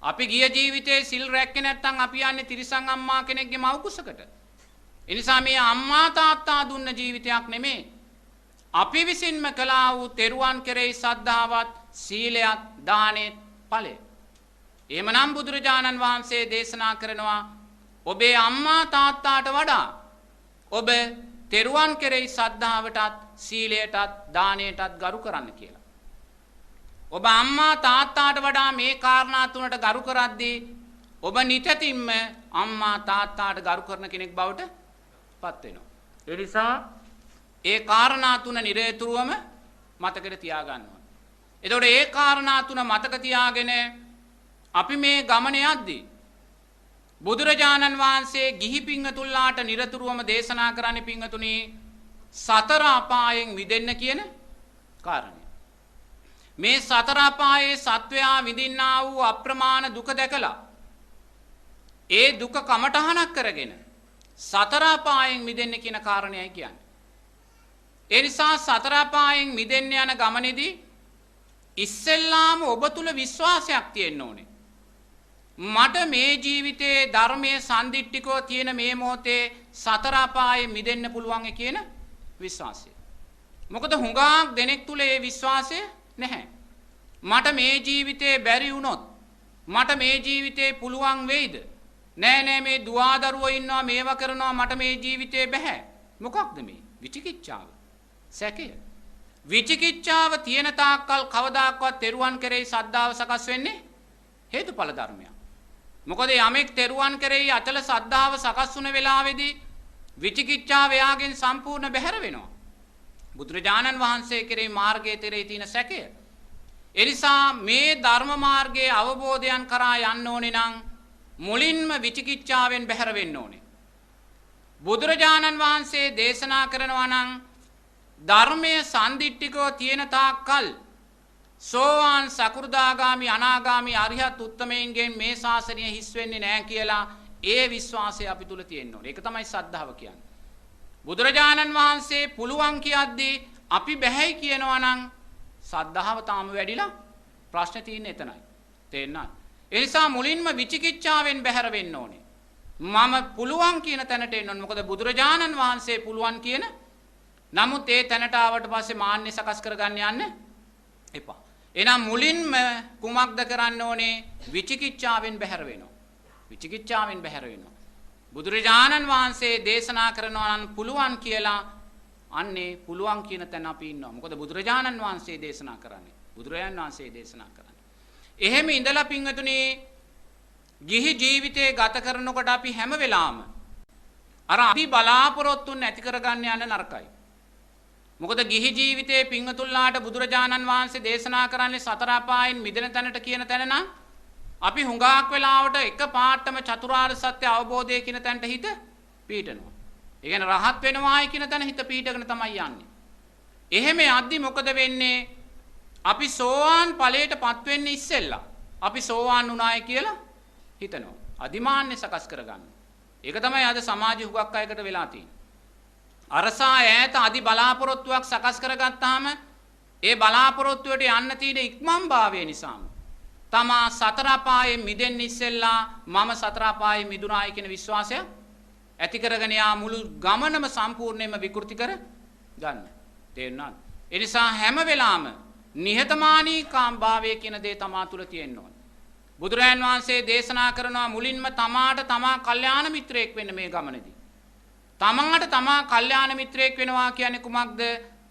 අපි ගිය ජීවිතේ සිල් රැක්කේ නැත්නම් අපි යන්නේ තිරිසන් අම්මා කෙනෙක්ගේ මව් කුසකට. ඒ නිසා මේ අම්මා තාත්තා දුන්න ජීවිතයක් නෙමේ. අපි විසින්ම කළා වූ තෙරුවන් කෙරෙහි ශ්‍රද්ධාවත්, සීලයත්, දානෙත් ඵලය. එහෙමනම් බුදුරජාණන් වහන්සේ දේශනා කරනවා ඔබේ අම්මා තාත්තාට වඩා ඔබ තෙරුවන් කෙරෙහි සද්ධාවටත් සීලයටත් දානයටත් ගරු කරන්න කියලා. ඔබ අම්මා තාත්තාට වඩා මේ කාරණා තුනට ගරු කරද්දී ඔබ නිතැතින්ම අම්මා තාත්තාට ගරු කරන කෙනෙක් බවට පත් වෙනවා. ඒ නිසා ඒ කාරණා තුන නිරේතුරුවම මතකෙට තියාගන්න ඕනේ. එතකොට ඒ කාරණා තුන මතක තියාගෙන අපි මේ ගමන යද්දී බුදුරජාණන් වහන්සේ ගිහි පිංගතුල්ලාට නිරතුරුවම දේශනා කරන්නේ පිංගතුනි සතර අපායෙන් මිදෙන්න කියන කාරණය. මේ සතර අපායේ සත්වයා විඳින්නා වූ අප්‍රමාණ දුක දැකලා ඒ දුක කමටහනක් කරගෙන සතර අපායෙන් මිදෙන්න කියන කාරණයයි කියන්නේ. ඒ නිසා සතර අපායෙන් මිදෙන්න යන ගමනේදී ඉස්සෙල්ලාම ඔබ තුල විශ්වාසයක් තියෙන්න ඕනේ. මට මේ ජීවිතයේ ධර්මයේ සම්දිට්ඨිකව තියෙන මේ මොහොතේ සතර අපායෙන් මිදෙන්න පුළුවන් කියන විශ්වාසය. මොකද හුඟක් දෙනෙක් තුල ඒ විශ්වාසය නැහැ. මට මේ ජීවිතේ බැරි වුණොත් මට මේ ජීවිතේ පුළුවන් වෙයිද? නෑ මේ දුවදරුවෝ ඉන්නවා මේවා කරනවා මට මේ ජීවිතේ බෑ. මොකක්ද මේ? විචිකිච්ඡාව. සැකය. විචිකිච්ඡාව තියෙන තාක්කල් කවදාකවත් තෙරුවන් කෙරෙහි සද්ධාව සකස් වෙන්නේ හේතුඵල ධර්මයක්. මොකද යමෙක් තෙරුවන් කෙරෙහි අචල සද්ධාව සකස් වුණ වෙලාවේදී විචිකිච්ඡාව එයාගෙන් සම්පූර්ණ බැහැර වෙනවා. බුදුරජාණන් වහන්සේ කෙරෙහි මාර්ගයේ තෙරේ තියෙන සැකය. එනිසා මේ ධර්ම මාර්ගයේ අවබෝධයන් කරා යන්න ඕනේ නම් මුලින්ම විචිකිච්ඡාවෙන් බැහැර වෙන්න ඕනේ. බුදුරජාණන් වහන්සේ දේශනා කරනවා නම් ධර්මයේ සම්දිට්ඨිකව තියෙන තාක්කල් සෝවාන් සකු르දාගාමි අනාගාමි අරිහත් උත්තමයන්ගෙන් මේ ශාසනය හිස් වෙන්නේ නැහැ කියලා ඒ විශ්වාසය අපි තුල තියෙන්න ඕනේ. ඒක තමයි සද්ධාව කියන්නේ. බුදුරජාණන් වහන්සේ පුළුවන් කියද්දී අපි බැහැයි කියනවා නම් සද්ධාව තාම වැඩිලා ප්‍රශ්න තියෙන්නේ එතනයි. තේරෙනවද? ඒ නිසා මුලින්ම විචිකිච්ඡාවෙන් බැහැර වෙන්න ඕනේ. මම පුළුවන් කියන තැනට එන්න ඕනේ. මොකද බුදුරජාණන් වහන්සේ පුළුවන් කියන නමුත් ඒ තැනට ආවට පස්සේ මාන්නේ සකස් කරගන්න යන්න එපා. එහෙනම් මුලින්ම කුමක්ද කරන්න ඕනේ? විචිකිච්ඡාවෙන් බැහැර වෙනවා. විචිකිච්ඡාවෙන් බැහැර වෙනවා. බුදුරජාණන් වහන්සේ දේශනා කරනවා නම් පුළුවන් කියලා අන්නේ පුළුවන් කියන තැන අපි ඉන්නවා. මොකද බුදුරජාණන් වහන්සේ දේශනා කරන්නේ. බුදුරජාණන් වහන්සේ දේශනා කරන්නේ. එහෙම ඉඳලා පින්වතුනි ගිහි ජීවිතේ ගත කරනකොට අපි හැම වෙලාවම අර අපි බලාපොරොත්තු නැති කරගන්න යන නරකයි. මොකද ගිහි ජීවිතේ පින්වතුන්ලාට බුදුරජාණන් වහන්සේ දේශනා කරන්නේ සතර අපායන් මිදෙන තැනට කියන තැන නම් අපි හුඟක් වෙලාවට එක පාටම චතුරාර්ය සත්‍ය අවබෝධය කියන තැනට හිත පීඩනවා. ඒ කියන්නේ රහත් වෙනවායි කියන තැන හිත පීඩගෙන තමයි යන්නේ. එහෙම යද්දි මොකද වෙන්නේ? අපි සෝවාන් ඵලයටපත් වෙන්නේ ඉස්සෙල්ලා. අපි සෝවාන් වුණායි කියලා හිතනවා. අදිමාන්නේ සකස් කරගන්න. ඒක තමයි අද සමාජ හුඟක් අයකට වෙලා තියෙන්නේ. අරසා ඈත අදි බලාපොරොත්තුවක් සකස් කරගත්තාම ඒ බලාපොරොත්තුවට යන්න තියෙන ඉක්මන් භාවය නිසාම තමා සතර අපායේ මිදෙන්න ඉස්සෙල්ලා මම සතර අපායේ මිදුණායි කියන විශ්වාසය ඇති කරගෙන යා මුළු ගමනම සම්පූර්ණයෙන්ම විකෘති කර ගන්න. තේරුණාද? ඒ නිසා හැම වෙලාවම නිහතමානීකාම් භාවය කියන දේ තමා තුළ තියෙන්න ඕනේ. බුදුරජාන් වහන්සේ දේශනා කරනවා මුලින්ම තමාට තමා කල්යාණ මිත්‍රයෙක් වෙන්න මේ ගමනේදී. තමාට තමා කල්යාණ මිත්‍රයෙක් වෙනවා කියන්නේ කුමක්ද?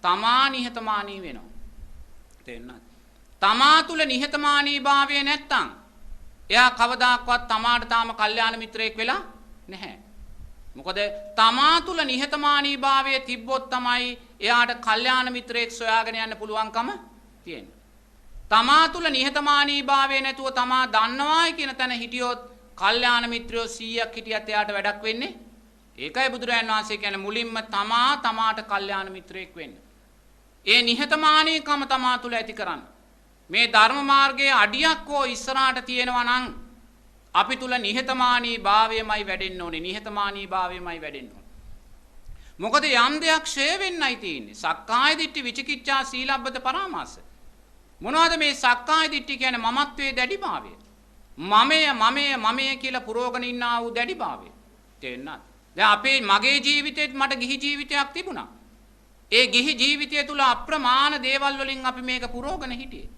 තමා නිහතමානී වෙනවා. තේරුණාද? තමා තුල නිහතමානී භාවය නැත්තම් එයා කවදාක්වත් තමාට තාම කල්යාණ මිත්‍රයෙක් වෙලා නැහැ. මොකද තමා තුල නිහතමානී භාවය තිබ්බොත් තමයි එයාට කල්යාණ මිත්‍රයෙක් සොයාගෙන යන්න පුළුවන්කම තියෙන්නේ. තමා තුල නිහතමානී භාවය නැතුව තමා දන්නවායි කියන තැන හිටියොත් කල්යාණ මිත්‍රයෝ 100ක් හිටියත් එයාට වැඩක් වෙන්නේ. ඒකයි බුදුරජාණන් වහන්සේ කියන්නේ මුලින්ම තමාට කල්යාණ මිත්‍රයෙක් වෙන්න. ඒ නිහතමානීකම තමා තුල ඇති කරන්න. මේ ධර්ම මාර්ගයේ අඩියක් හෝ ඉස්සරහට තියෙනවා නම් අපි තුල නිහතමානී භාවයමයි වැඩෙන්න ඕනේ. නිහතමානී භාවයමයි වැඩෙන්න ඕනේ. මොකද යම් දෙයක් ක්ෂය වෙන්නයි තියෙන්නේ. සක්කාය දිට්ඨි විචිකිච්ඡා සීලබ්බත පරාමාස. මොනවද මේ සක්කාය දිට්ඨි කියන්නේ? මමත්වයේ දැඩිභාවය. මමය කියලා පුරෝගණ ඉන්නා වූ දැඩිභාවය. තේරෙනවද? දැන් අපේ මගේ ජීවිතේත් මට ගිහි ජීවිතයක් තිබුණා. ඒ ගිහි ජීවිතය තුල අප්‍රමාණ දේවල් වලින් අපි මේක පුරෝගණ හිටියේ.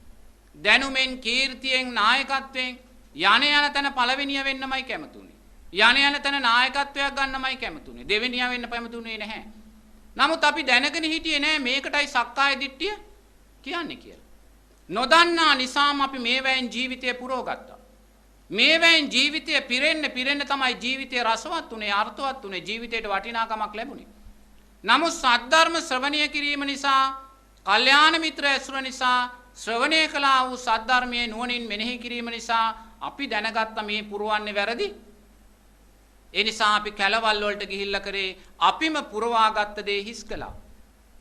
දැනුමෙන්, කීර්තියෙන්, නායකත්වයෙන් යන තැන පළවෙනිය වෙන්නමයි කැමතුනේ. යන තැන නායකත්වයක් ගන්නමයි කැමතුනේ. දෙවෙනිය වෙන්න කැමතුනේ නැහැ. නමුත් අපි දැනගෙන හිටියේ නෑ මේකටයි සක්කාය දිට්ඨිය කියන්නේ කියලා. නොදන්නා නිසාම අපි මේවැයෙන් ජීවිතය පුරවගත්තා. මේවැයෙන් ජීවිතය පිරෙන්න තමයි ජීවිතය රසවත් උනේ, අර්ථවත් උනේ, ජීවිතයට වටිනාකමක් ලැබුණේ. නමුත් සද්ධර්ම ශ්‍රවණය කිරීම නිසා, කල්යාණ මිත්‍ර ඇසුර නිසා, ශ්‍රවණය කළා වූ සද්ධර්මයේ නුවණින් මෙනෙහි කිරීම නිසා අපි දැනගත්ත මේ පුරවන්නේ වැරදි. ඒ නිසා අපි කැලවල් වලට ගිහිල්ලා කරේ අපිම පුරවාගත්ත දේ හිස් කළා.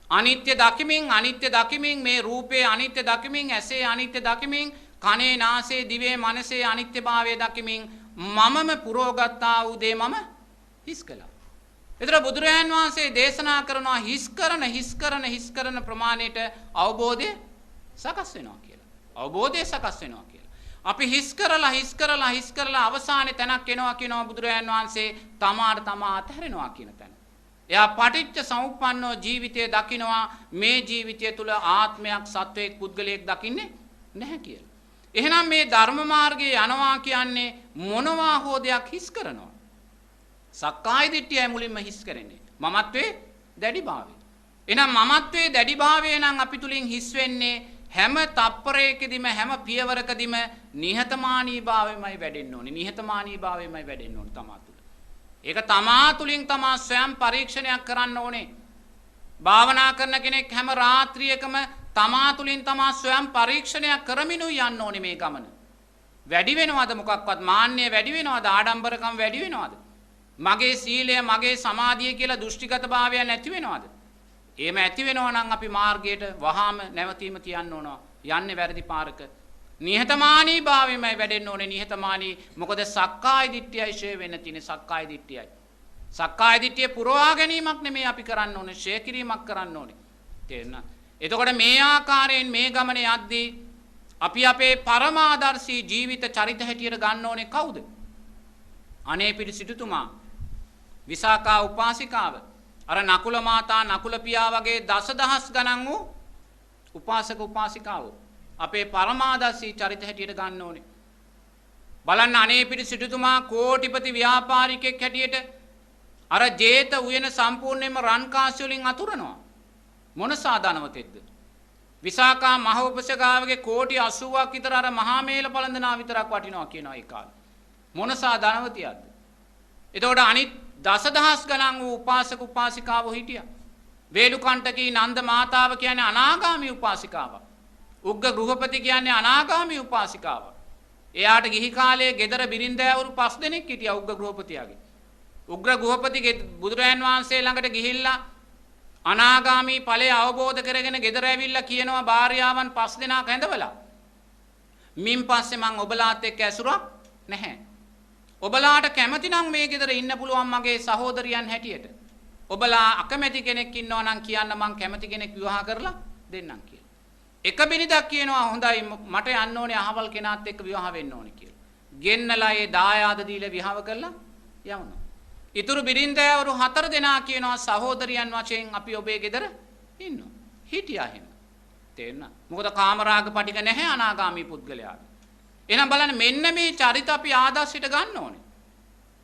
අනිත්‍ය දකිමින් මේ රූපේ අනිත්‍ය දකිමින්, ඇසේ අනිත්‍ය දකිමින්, කනේ නාසයේ දිවේ මනසේ අනිත්‍යභාවය දකිමින් මමම පුරවගත්තා වූ දේ මම හිස් කළා. ඒතර බුදුරජාන් වහන්සේ දේශනා කරනවා හිස් කරන ප්‍රමාණයට අවබෝධය සකස් වෙනවා කියලා. අවබෝධය සකස් වෙනවා කියලා. අපි හිස් කරලා අවසානයේ තැනක් එනවා කියනවා බුදුරජාන් වහන්සේ තමාට තමා අතහැරෙනවා කියන තැන. එයා පටිච්ච සමුප්පන්නෝ ජීවිතය දකිනවා මේ ජීවිතය තුළ ආත්මයක් සත්වයක් පුද්ගලයෙක් දකින්නේ නැහැ කියලා. එහෙනම් මේ ධර්ම මාර්ගයේ යනවා කියන්නේ මොනවා හෝ දෙයක් හිස් කරනවා. සක්කාය දිට්ඨියයි මුලින්ම හිස් කරන්නේ. මමත්වයේ දැඩිභාවය. එහෙනම් මමත්වයේ දැඩිභාවය නම් අපි තුලින් හිස් වෙන්නේ හැම තප්පරයකදීම හැම පියවරකදීම නිහතමානීභාවයමයි වැඩෙන්න ඕනේ. නිහතමානීභාවයමයි වැඩෙන්න ඕනේ තමා තුළ. ඒක තමා තුලින් තමා ස්වයං පරීක්ෂණයක් කරන්න ඕනේ. භාවනා කරන කෙනෙක් හැම රාත්‍රියකම තමා තුලින් තමා ස්වයං පරීක්ෂණයක් කරමිනුයි යන්න ඕනේ මේ ගමන. වැඩි වෙනවද මොකක්වත්? මාන්නය වැඩි වෙනවද? ආඩම්බරකම් වැඩි වෙනවද? මගේ සීලය, මගේ සමාධිය කියලා දෘෂ්ටිගත භාවය නැති වෙනවද? එහෙම ඇති වෙනවා නම් අපි මාර්ගයට වහාම නැවතීම තියන්න ඕනවා. යන්නේ වැරදි පාරක. නිහතමානී භාවයමයි වැඩෙන්න ඕනේ. නිහතමානී මොකද සක්කාය දිට්ඨියයි ෂේ වෙන්න තියෙන්නේ. සක්කාය දිට්ඨියයි. සක්කාය දිට්ඨිය පුරවා ගැනීමක් නෙමෙයි අපි කරන්න ඕනේ. ෂේ කිරීමක් කරන්න ඕනේ. තේරුණා? එතකොට මේ ආකාරයෙන් මේ ගමනේ යද්දී අපි අපේ පරමාදර්ශී ජීවිත චරිත හැටියට ගන්න ඕනේ කවුද? අනේපිඩි සිටුතුමා, විසාකා උපාසිකාව, අර නකුල මාතා, නකුල පියා වගේ දසදහස් ගණන් වූ උපාසක උපාසිකාවෝ අපේ පරමාදර්ශී චරිත හැටියට ගන්න ඕනේ. බලන්න අනේපිඩි සිටුතුමා කෝටිපති ව්‍යාපාරිකෙක් හැටියට අර ජේත උයන සම්පූර්ණයෙන්ම රන් කාසි වලින් අතුරනවා. මොන සාධනවතෙක්ද? විසාකා මහෝපසකාවගේ කෝටි 80ක් විතර අර මහා මේල පළඳනා විතරක් වටිනවා කියනවා ඒ කාලේ. මොන සාධනවතියක්ද? එතකොට අනිත් දසදහස් ගණන් වූ උපාසක උපාසිකාවෝ හිටියා. වේලුකණ්ඨකී නන්ද මාතාව කියන්නේ අනාගාමී උපාසිකාවක්. උග්ග ගෘහපති කියන්නේ අනාගාමී උපාසිකාවක්. එයාට ගිහි කාලයේ ගෙදර බිරින්දෑවරු 5 දෙනෙක් හිටියා උග්ග ගෘහපතියාගේ. උග්‍ර ගෘහපති බුදුරයන් වහන්සේ ළඟට ගිහිල්ලා අනාගාමී ඵලය අවබෝධ කරගෙන ගෙදර ඇවිල්ලා කියනවා භාර්යාවන් 5 දෙනාක් ඇඳවලා මින් පස්සේ මං ඔබලාත් එක්ක ඇසුරක් නැහැ. ඔබලාට කැමති නම් මේ ගෙදර ඉන්න පුළුවන් මගේ සහෝදරියන් හැටියට. ඔබලා අකමැති කෙනෙක් ඉන්නවා නම් කියන්න මං කැමති කෙනෙක් විවාහ කරලා දෙන්නම් කියලා. එක බිනිදක් කියනවා හොඳයි මට යන්න ඕනේ අහවල් කෙනාත් එක්ක විවාහ වෙන්න ඕනේ කියලා. ගෙන්නලා ඒ දායාද දීලා විවාහ කරලා යවනවා. ඉතුරු බිරින්දෑවරු 4 දෙනා කියනවා සහෝදරියන් වශයෙන් අපි ඔබේ ගෙදර ඉන්නවා. හිටියා එහෙම. තේරුණා? මොකද කාමරාග පටික නැහැ අනාගාමී පුද්ගලයාට. එහෙනම් බලන්න මෙන්න මේ චරිත අපි ආදර්ශයට ගන්න ඕනේ.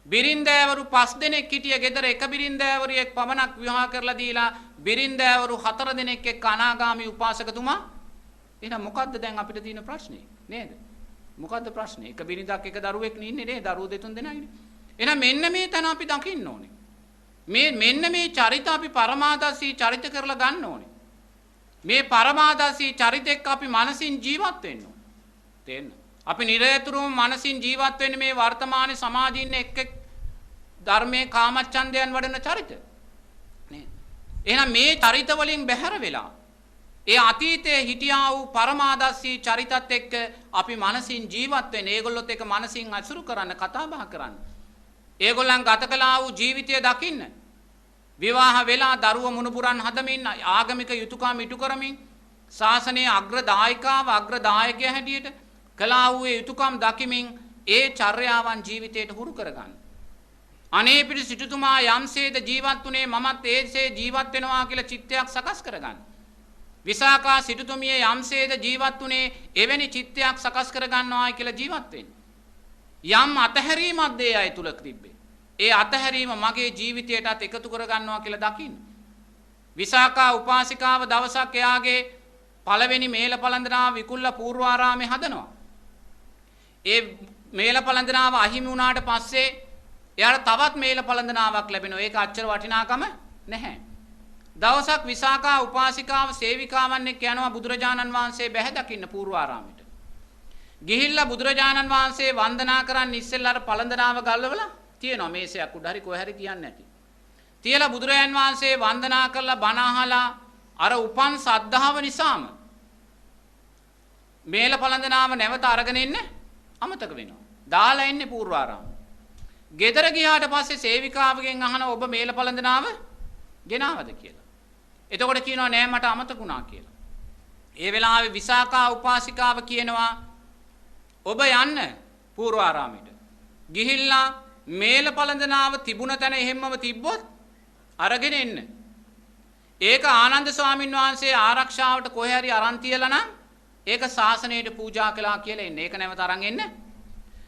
බිරින්දෑවරු 5 දෙනෙක් හිටිය ගෙදර එක බිරින්දෑවරියෙක් පමණක් විවාහ කරලා දීලා බිරින්දෑවරු 4 දෙනෙක් එක්ක අනාගාමී උපාසකතුමා. එහෙනම් මොකද්ද දැන් අපිට තියෙන ප්‍රශ්නේ නේද? මොකද්ද ප්‍රශ්නේ? එක බිරිඳක් එක දරුවෙක් ඉන්නේ නේ දරුවෝ දෙතුන් දෙනා ඉන්නේ. එහෙනම් මෙන්න මේ තැන අපි දකින්න ඕනේ. මෙන්න මේ චරිත අපි පරමාදර්ශී චරිත කරලා ගන්න ඕනේ. මේ පරමාදර්ශී චරිත එක්ක අපි මනසින් ජීවත් වෙන්න ඕනේ. තේරෙනවද? අපි නිරතුරුවම මනසින් ජීවත් වෙන්නේ මේ වර්තමාන සමාජයේ ඉන්න එක් ධර්මයේ කාමච්ඡන්දයන් වඩන චරිත. නේද? එහෙනම් මේ චරිත වලින් බැහැර වෙලා ඒ අතීතයේ හිටියා වූ පරමාදර්ශී චරිතත් එක්ක අපි මනසින් ජීවත් වෙන්න, ඒගොල්ලොත් එක්ක මනසින් අසුරු කරන්න, කතා බහ කරන්න. ඒගොල්ලන් ගත කළා වූ ජීවිතය දකින්න. විවාහ වෙලා දරුව මුණුපුරන් හදමින්, ආගමික යුතුයකම් ඉටු කරමින්, ශාසනයේ අග්‍රදායිකාව අග්‍රදායකයා හැටියට කළා වූ යුතුයකම් දකිමින් ඒ චර්යාවන් ජීවිතයට හුරු කරගන්න. අනේපිඩි සිටුතුමා යම්සේද ජීවත් වුණේ මමත් ඒසේ ජීවත් වෙනවා කියලා චිත්තයක් සකස් කරගන්න. විසාකා සිටුතුමිය යම්සේද ජීවත් වුණේ එවැනි චිත්තයක් සකස් කරගන්නවායි කියලා ජීවත් වෙන්න. යම් අතහැරීමක් දේ අය තුල තිබ්බේ. ඒ අතහැරීම මගේ ජීවිතයටත් එකතු කරගන්නවා කියලා දකින්න. විසාකා උපාසිකාව දවසක් එයාගේ පළවෙනි මේල පළඳනාව විකුල්ල පූර්වාරාමේ හදනවා. ඒ මේල පළඳනාව අහිමි වුණාට පස්සේ එයාට තවත් මේල පළඳනාවක් ලැබෙනවා. ඒක අච්චර වටිනාකම නැහැ. දවසක් විසාකා උපාසිකාව සේවිකාවන් එක්ක යනවා බුදුරජාණන් වහන්සේ බැහැ දකින්න පූර්වාරාමෙට. ගිහිල්ලා බුදුරජාණන් වහන්සේ වන්දනා කරන්න ඉස්සෙල්ලා අර පළඳනාව ගල්වලා තියෙනවා මේසයක් උඩ හරි කොහේ හරි තියන්නේ නැති. තියලා බුදුරජාණන් වහන්සේ වන්දනා කරලා බණ අහලා අර උපන් සද්ධාව නිසාම මේල පළඳනාව නැවත අරගෙන ඉන්න අමතක වෙනවා. දාලා ඉන්නේ පූර්වාරාම. ගෙදර ගියාට පස්සේ සේවිකාවගෙන් අහන ඔබ මේල පළඳනාව ගෙනාවද කියලා. එතකොට කියනවා නෑ මට අමතකුණා කියලා. ඒ වෙලාවේ විසාකා උපාසිකාව කියනවා ඔබ යන්න පූර්වාරාමයට. ගිහිල්ලා මේල පළඳනාව තිබුණ තැන එහෙම්මම තිබ්බොත් අරගෙන එන්න. ඒක ආනන්ද ස්වාමීන් වහන්සේ ආරක්ෂාවට කොහේ හරි අරන් තියලා නම් ඒක ශාසනයට පූජා කළා කියලා එන්න. ඒක නැවත අරන් එන්න.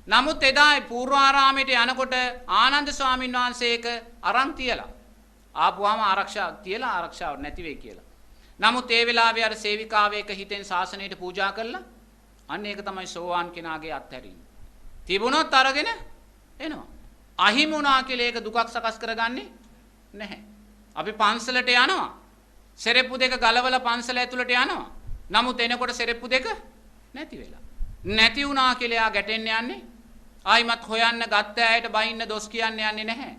නමුත් එදා පූර්වාරාමයට යනකොට ආනන්ද ස්වාමීන් වහන්සේ ඒක අරන් තියලා ආපුවාම ආරක්ෂාව නැති වෙයි කියලා. නමුත් ඒ වෙලාවේ අර සේවිකාව එක හිතෙන් ශාසනයට පූජා කළා. අන්න ඒක තමයි සෝවාන් කෙනාගේ අත්හැරීම. තිබුණොත් අරගෙන එනවා. අහිමුණා කියලා ඒක දුකක් සකස් කරගන්නේ නැහැ. අපි පන්සලට යනවා. සෙරෙප්පු දෙක ගලවලා පන්සල ඇතුළට යනවා. නමුත් එනකොට සෙරෙප්පු දෙක නැති වෙලා. නැති වුණා කියලා යා ගැටෙන්න යන්නේ. ආයිමත් හොයන්න ගත්ත ඇයට බයින්න දොස් කියන්න යන්නේ නැහැ.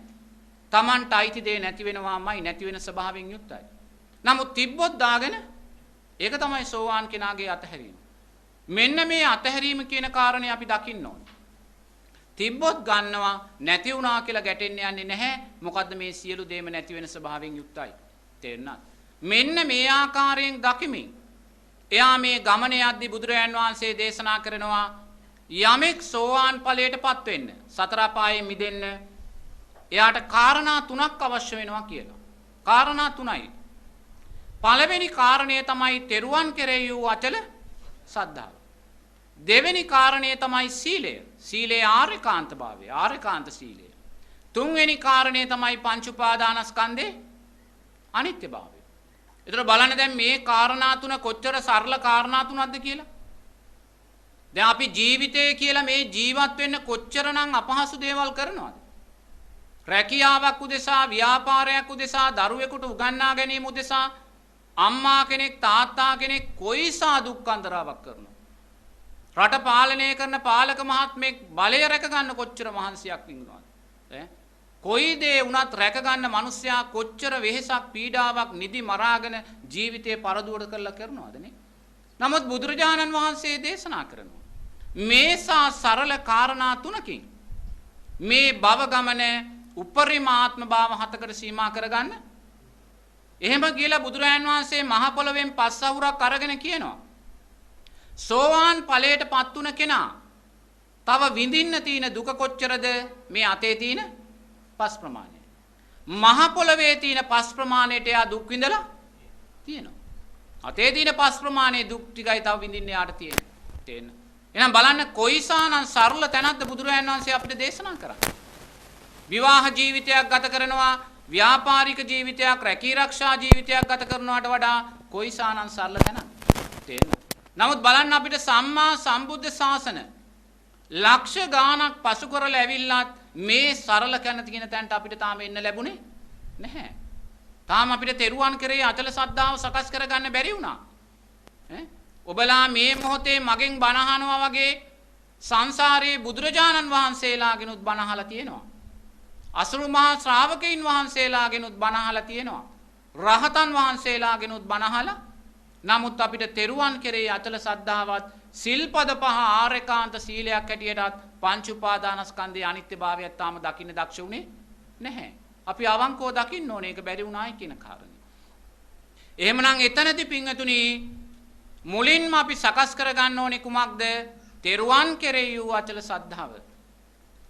Tamanට අයිති දේ නැති වෙනවාමයි නැති වෙන ස්වභාවයෙන් යුක්තයි. නමුත් තිබ්බොත් දාගෙන ඒක තමයි සෝවාන් කෙනාගේ අතහැරීම. මෙන්න මේ අතහැරීම කියන කාරණේ අපි දකින්න ඕනේ. තිබ්බොත් ගන්නවා නැති වුණා කියලා ගැටෙන්න යන්නේ නැහැ. මොකද්ද මේ සියලු දේම නැති වෙන ස්වභාවයෙන් යුක්තයි. තේරුණාද? මෙන්න මේ ආකාරයෙන් දකිමින් එයා මේ ගමනේ යද්දී බුදුරජාන් වහන්සේ දේශනා කරනවා යමෙක් සෝවාන් ඵලයටපත් වෙන්න සතර අපායෙන් මිදෙන්න එයාට කාරණා තුනක් අවශ්‍ය වෙනවා කියලා. කාරණා තුනයි. පළවෙනි කාරණය තමයි තෙරුවන් කෙරෙහි වූ අචල සද්ධාව. දෙවෙනි කාරණය තමයි සීලය. සීලේ ආර්යකාන්ත භාවය, ආර්යකාන්ත සීලය. තුන්වෙනි කාරණය තමයි පංච උපාදානස්කන්ධේ අනිත්‍ය භාවය. ඒතර බලන්න දැන් මේ කාරණා තුන කොච්චර සරල කාරණා තුනක්ද කියලා. දැන් අපි ජීවිතය කියලා මේ ජීවත් වෙන්න කොච්චරනම් අපහසු දේවල් කරනවද? රැකියාවක් උදෙසා, ව්‍යාපාරයක් උදෙසා, දරුවෙකුට උගන්වා ගැනීම උදෙසා අම්මා කෙනෙක්, තාත්තා කෙනෙක් කොයිසා දුක් අන්තරාවක් කරනවා. රට පාලනය කරන පාලක මහත්මෙක් බලය රැක ගන්න කොච්චර මහන්සියක් විඳිනවද? කොයි දේ වුණත් රැක ගන්න මිනිස්සයා කොච්චර වෙහෙසක් පීඩාවක් නිදි මරාගෙන ජීවිතේ පරදුවට කරලා කරනවද නේ? නමුත් බුදුරජාණන් වහන්සේ දේශනා කරනවා මේසා සරල කාරණා තුනකින් මේ භව ගමන උපරිමාත්ම භාව හතකට සීමා කරගන්න. එහෙම කියලා බුදුරජාණන් වහන්සේ මහ පොළොවෙන් පස් අහුරක් අරගෙන කියනවා සෝවාන් ඵලයටපත් උන කෙනා තව විඳින්න තියෙන දුක කොච්චරද? මේ අතේ තියෙන පස් ප්‍රමාණය. මහ පොළවේ තියෙන පස් ප්‍රමාණයට එයා දුක් විඳලා තියෙනවා. අතේ තියෙන පස් ප්‍රමාණයේ දුක් ටිකයි තව විඳින්න යාට තියෙන්නේ. එහෙනම් බලන්න කොයිසානම් සරල තැනක්ද බුදුරජාණන් වහන්සේ අපිට දේශනා කරන්නේ. විවාහ ජීවිතයක් ගත කරනවා, ව්‍යාපාරික ජීවිතයක්, රැකී ආරක්ෂා ජීවිතයක් ගත කරනවට වඩා කොයිසානම් සරල තැනක්ද? නමුත් බලන්න අපිට සම්මා සම්බුද්ධ ශාසන ලක්ෂ ගාණක් පසු කරලා ඇවිල්ලත් මේ සරල කන තියෙන තැනට අපිට තාම එන්න ලැබුණේ නැහැ. තාම අපිට තෙරුවන් කරේ අචල සද්ධාව සකස් කරගන්න බැරි වුණා. ඔබලා මේ මොහොතේ මගෙන් බණ අහනවා වගේ සංසාරයේ බුදුරජාණන් වහන්සේලාගෙනුත් බණ අහලා තියෙනවා. අසුරු මහා ශ්‍රාවකයන් වහන්සේලාගෙනුත් බණ අහලා තියෙනවා. රහතන් වහන්සේලාගෙනුත් බණ අහලා. නමුත් අපිට තෙරුවන් කෙරේ අචල සද්ධාවත් සිල්පද පහ ආරේකාන්ත සීලයක් හැටියටත් පංච උපාදානස්කන්ධයේ අනිත්‍යභාවයත් තාම දකින්න දක්ෂ උනේ නැහැ. අපි අවංකව දකින්න ඕනේ ඒක බැරි වුණායි කියන කාරණේ. එහෙමනම් එතනදී පින්වතුනි මුලින්ම අපි සකස් කරගන්න ඕනේ කුමක්ද? තෙරුවන් කෙරෙහි වූ අචල සද්ධාව.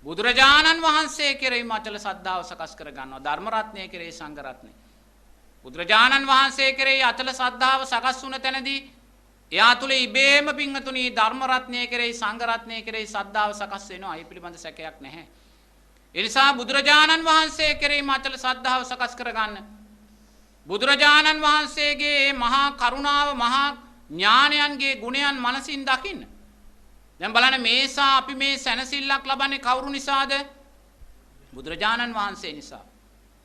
බුදුරජාණන් වහන්සේ කෙරෙහි අචල සද්ධාව සකස් කරගන්නවා. ධර්ම රත්නය කෙරෙහි සංඝ රත්නය. බුදුරජාණන් වහන්සේ කෙරෙහි අචල සද්ධාව සකස් වුණ තැනදී එයා තුල ඉබේම පින්වතුනි ධර්ම රත්නය කෙරෙහි සංඝ රත්නය කෙරෙහි සද්ධාව සකස් වෙනවා. ඒ පිළිබඳ සැකයක් නැහැ. ඒ නිසා බුදුරජාණන් වහන්සේ කෙරෙහි අචල සද්ධාව සකස් කරගන්න බුදුරජාණන් වහන්සේගේ මහා කරුණාව මහා ඥානයන්ගේ ගුණයන් මනසින් දකින්න. දැන් බලන්න මේසා අපි මේ සැනසෙල්ලක් ලබන්නේ කවුරු නිසාද? බුදුරජාණන් වහන්සේ නිසා.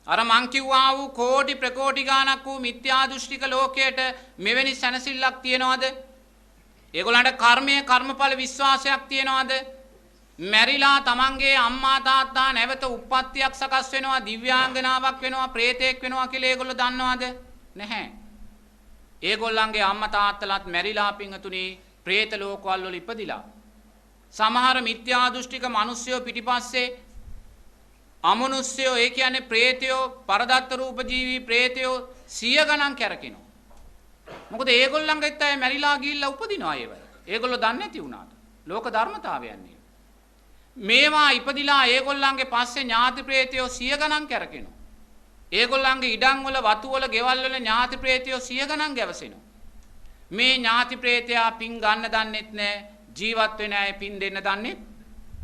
අර මං කිව්වා වූ කෝටි ප්‍රකෝටි ගාණක් වූ මිත්‍යා දෘෂ්ටික ලෝකයට මෙවැනි සැනසෙල්ලක් තියනවද? ඒගොල්ලන්ට කර්මයේ කර්මඵල විශ්වාසයක් තියනවද? මැරිලා තමන්ගේ අම්මා තාත්තා නැවත උප්පත්තියක් සකස් වෙනවා, දිව්‍යාංගනාවක් වෙනවා, ප්‍රේතෙක් වෙනවා කියලා ඒගොල්ලෝ දන්නවද? නැහැ. ඒගොල්ලන්ගේ අම්මා තාත්තලාත් මැරිලා පිංගතුණි ප්‍රේත ලෝකවල වල ඉපදිලා. සමහර මිත්‍යා දෘෂ්ටික මිනිස්සුયો පිටිපස්සේ අමනුෂ්‍යයෝ, ඒ කියන්නේ ප්‍රේතයෝ, පරදත්ත රූප ජීවි ප්‍රේතයෝ 100 ගණන් කැරකිනවා. මොකද ඒගොල්ලන්ගෙත් අය මැරිලා ගිහිල්ලා උපදිනවා ඒවල. ඒගොල්ලෝ දන්නේ නැති වුණාට. ලෝක ධර්මතාවයන්නේ. මේවා ඉපදිලා ඒගොල්ලන්ගේ පස්සේ ඥාති ප්‍රේතයෝ 100 ගණන් කැරකෙනවා. ඒගොල්ලන්ගේ ඉඩම් වල, වතු වල, ගෙවල් වල ඥාති ප්‍රේතයෝ 100 ගණන් ගැවසෙනවා. මේ ඥාති ප්‍රේතයා පින් ගන්න දන්නෙත් නැහැ, ජීවත් වෙන අය පින් දෙන්න දන්නෙත්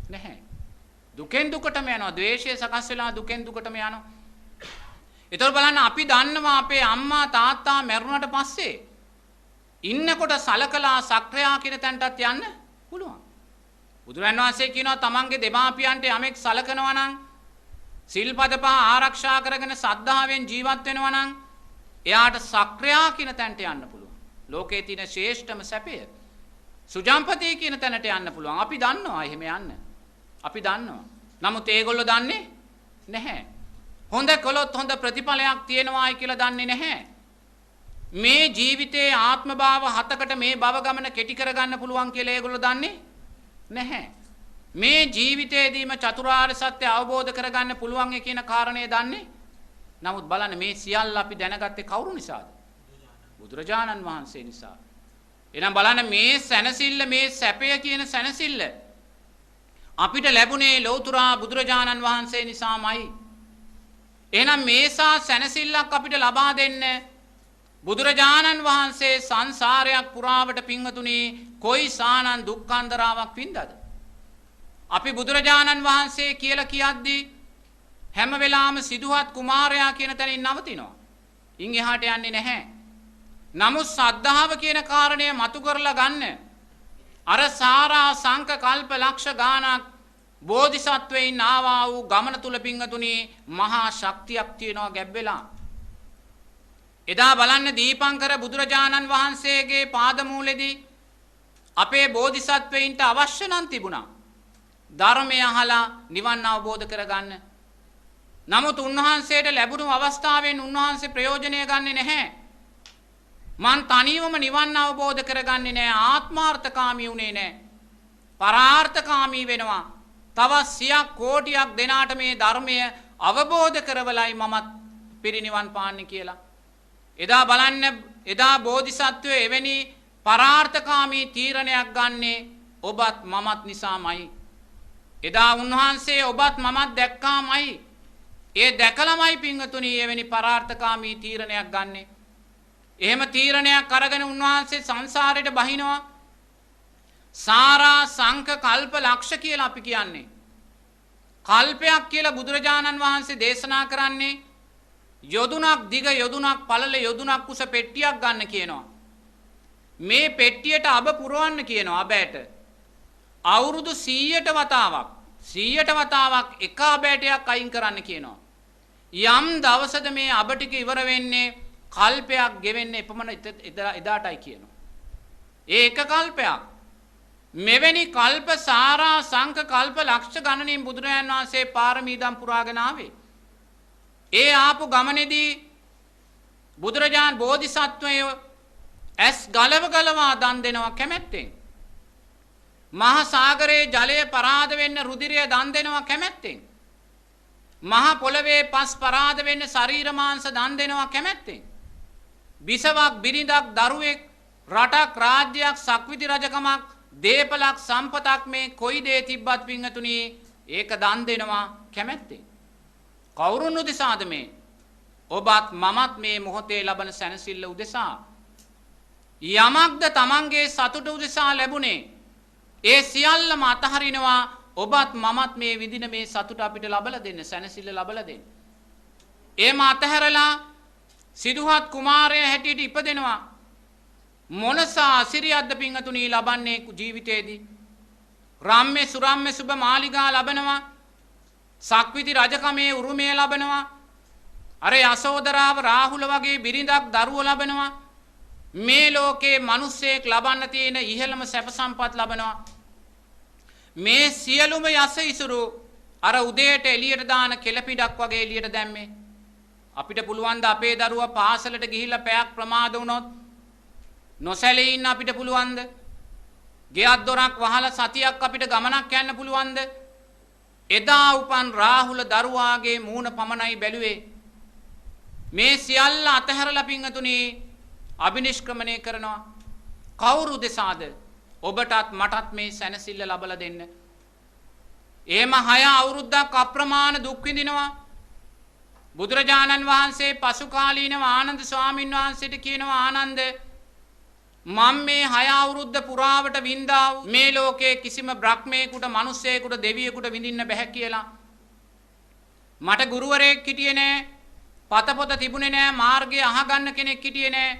නැහැ. දුකෙන් දුකටම යනවා. ද්වේෂය සකස් වෙලා දුකෙන් දුකටම යනවා. ඒතර බලන්න අපි දන්නවා අපේ අම්මා තාත්තා මැරුණට පස්සේ ඉන්නකොට සලකලා සක්‍රියා කියන තැනටත් යන්න පුළුවන්. බුදුරජාණන් වහන්සේ කියනවා තමන්ගේ දෙමාපියන්ට යමෙක් සලකනවා නම්, සිල්පද පහ ආරක්ෂා කරගෙන සද්ධාවෙන් ජීවත් වෙනවා නම් එයාට සක්‍රියා කියන තැනට යන්න පුළුවන්. ලෝකයේ තියෙන ශ්‍රේෂ්ඨම සැපය සුජම්පති කියන තැනට යන්න පුළුවන්. අපි දන්නවා එහෙම යන්න. අපි දන්නවා. නමුත් ඒගොල්ලෝ දන්නේ නැහැ. හොඳ කළොත් හොඳ ප්‍රතිඵලයක් තියෙනවායි කියලා දන්නේ නැහැ. මේ ජීවිතයේ ආත්ම භාව 7කට මේ භව ගමන කෙටි කරගන්න පුළුවන් කියලා ඒගොල්ලෝ දන්නේ නැහැ. මේ ජීවිතයේදීම චතුරාර්ය සත්‍ය අවබෝධ කරගන්න පුළුවන් කියන කාරණය දන්නේ. නමුත් බලන්න මේ සියල්ල අපි දැනගත්තේ කවුරු නිසාද? බුදුරජාණන් වහන්සේ නිසා. එහෙනම් බලන්න මේ සැනසෙල්ල, මේ සැපය කියන සැනසෙල්ල අපිට ලැබුණේ ලෞතුරා බුදුරජාණන් වහන්සේ නිසාමයි. එහෙනම් මේසා සැනසෙල්ලක් අපිට ලබා දෙන්න බුදුරජාණන් වහන්සේ සංසාරයක් පුරාවට පිංගතුණි කොයිසානන් දුක්ඛන්දරාවක් වින්දද? අපි බුදුරජාණන් වහන්සේ කියලා කියද්දී හැම වෙලාවෙම සිදුහත් කුමාරයා කියන තැනින් නවතිනවා. ඉන් එහාට යන්නේ නැහැ. නමුත් සද්ධාව කියන කාරණය මතු කරලා ගන්න. අර සාරා සංක කල්ප ලක්ෂ ගානක් බෝධිසත්වයින් ආවා වූ ගමන තුල පිංගතුණි මහා ශක්තියක් තියෙනවා ගැබ් වෙලා. එදා බලන්න දීපංකර බුදුරජාණන් වහන්සේගේ පාදමූලෙදී අපේ බෝධිසත්වයින්ට අවශ්‍ය නම් තිබුණා ධර්මය අහලා නිවන් අවබෝධ කරගන්න. නමුත් උන්වහන්සේට ලැබුණු අවස්ථාවෙන් උන්වහන්සේ ප්‍රයෝජනය ගන්නේ නැහැ. මං තනියම නිවන් අවබෝධ කරගන්නේ නැහැ, ආත්මාර්ථකාමී උනේ නැහැ, පරාර්ථකාමී වෙනවා. තවත් 100ක් කෝටියක් දෙනාට මේ ධර්මය අවබෝධ කරවලයි මමත් පිරිනිවන් පාන්නේ කියලා. එදා බලන්න එදා බෝධිසත්වය එවැනි පරාර්ථකාමී තීරණයක් ගන්නේ ඔබත් මමත් නිසාමයි. එදා උන්වහන්සේ ඔබත් මමත් දැක්කාමයි. ඒ දැකලමයි පිංගතුණි එවැනි පරාර්ථකාමී තීරණයක් ගන්නෙ. එහෙම තීරණයක් අරගෙන උන්වහන්සේ සංසාරයට බහිනවා. සාරා සංක කල්ප ලක්ෂ කියලා අපි කියන්නේ. කල්පයක් කියලා බුදුරජාණන් වහන්සේ දේශනා කරන්නේ යොදුනක් දිග, යොදුනක් පළල, යොදුනක් උස පෙට්ටියක් ගන්න කියනවා. මේ පෙට්ටියට අබ පුරවන්න කියනවා අබෑට. අවුරුදු 100ට වතාවක් එක අබෑටයක් අයින් කරන්න කියනවා. යම් දවසද මේ අබ ටික ඉවර වෙන්නේ කල්පයක් ගෙවෙන්නේ එපමණ එදාටයි කියනවා. ඒ එක කල්පයක්. මෙවැනි කල්ප සාරා සංක කල්ප ලක්ෂ ගණනින් බුදුරජාණන් වහන්සේ පාරමී දම් පුරාගෙන ආවේ. ඒ ආපු ගමනේදී බුදුරජාණන් බෝධිසත්වයෝ ඇස් ගලවා දන් දෙනවා කැමැත්තෙන්. මහා සාගරයේ ජලය පරාද වෙන්න රුධිරය දන් දෙනවා කැමැත්තෙන්. මහා පොළවේ පස් පරාද වෙන්න ශරීර මාංශ දන් දෙනවා කැමැත්තෙන්. බිසවක් බිරිඳක් දරුවෙක් රටක් රාජ්‍යයක් සක්විති රජකමක් දේපලක් සම්පතක් මේ කොයි දේ තිබ්බත් පිංගතුණි ඒක දන් දෙනවා කැමැත්තෙන්. කවුරුන් උදෙසාද මේ? ඔබත් මමත් මේ මොහොතේ ලබන සැනසෙල්ල උදෙසා. යමක්ද තමන්ගේ සතුට උදෙසා ලැබුණේ ඒ සියල්ලම අතහරිනවා. ඔබත් මමත් මේ විදින මේ සතුට අපිට ලබලා දෙන්න, සැනසෙල්ල ලබලා දෙන්න. එහෙම අතහැරලා සිදුහත් කුමාරය හැටියට ඉපදෙනවා. මොනසා අසිරියක්ද පිංගතුණී ලබන්නේ ජීවිතේදී. රම්ම්‍ය සුරම්ම්‍ය සුබ මාලිගා ලබනවා. සක්විති රජකමේ උරුමය ලබනවා. අර යසෝදරාව රාහුල වගේ බිරිඳක් දරුවෝ ලබනවා. මේ ලෝකේ මිනිස්සෙක් ලබන්න තියෙන ඉහළම සැප සම්පත් ලබනවා. මේ සියලුම යස ඉසුරු අර උදේට එළියට දාන කෙළපිඩක් වගේ එළියට දැම්මේ. අපිට පුළුවන් ද අපේ දරුවා පාසලට ගිහිල්ලා පැයක් ප්‍රමාද වුණොත් නොසැලී ඉන්න අපිට පුළුවන්ද? ගෙයක් දොරක් වහලා සතියක් අපිට ගමනක් යන්න පුළුවන්ද? එදා උපන් රාහුල දරුවාගේ මූණ පමණයි බැලුවේ. මේ සියල්ල අතහැරලා පිංගතුණි අබිනිෂ්ක්‍රමණය කරනවා. කවුරු දෙසාද? ඔබටත් මටත් මේ සැනසෙල්ල ලබලා දෙන්න. එහෙම 6 අවුරුද්දක් අප්‍රමාණ දුක් විඳිනවා. බුදුරජාණන් වහන්සේ පසු කාලීනව ආනන්ද ස්වාමීන් වහන්සේට කියනවා ආනන්ද මම මේ 6 අවුරුද්ද පුරාවට වින්දා මේ ලෝකයේ කිසිම බ්‍රහ්මයෙකුට මිනිස්සෙකුට දෙවියෙකුට විඳින්න බෑ කියලා. මට ගුරුවරයෙක් හිටියේ නෑ. පතපොත තිබුණේ නෑ. මාර්ගය අහගන්න කෙනෙක් හිටියේ නෑ.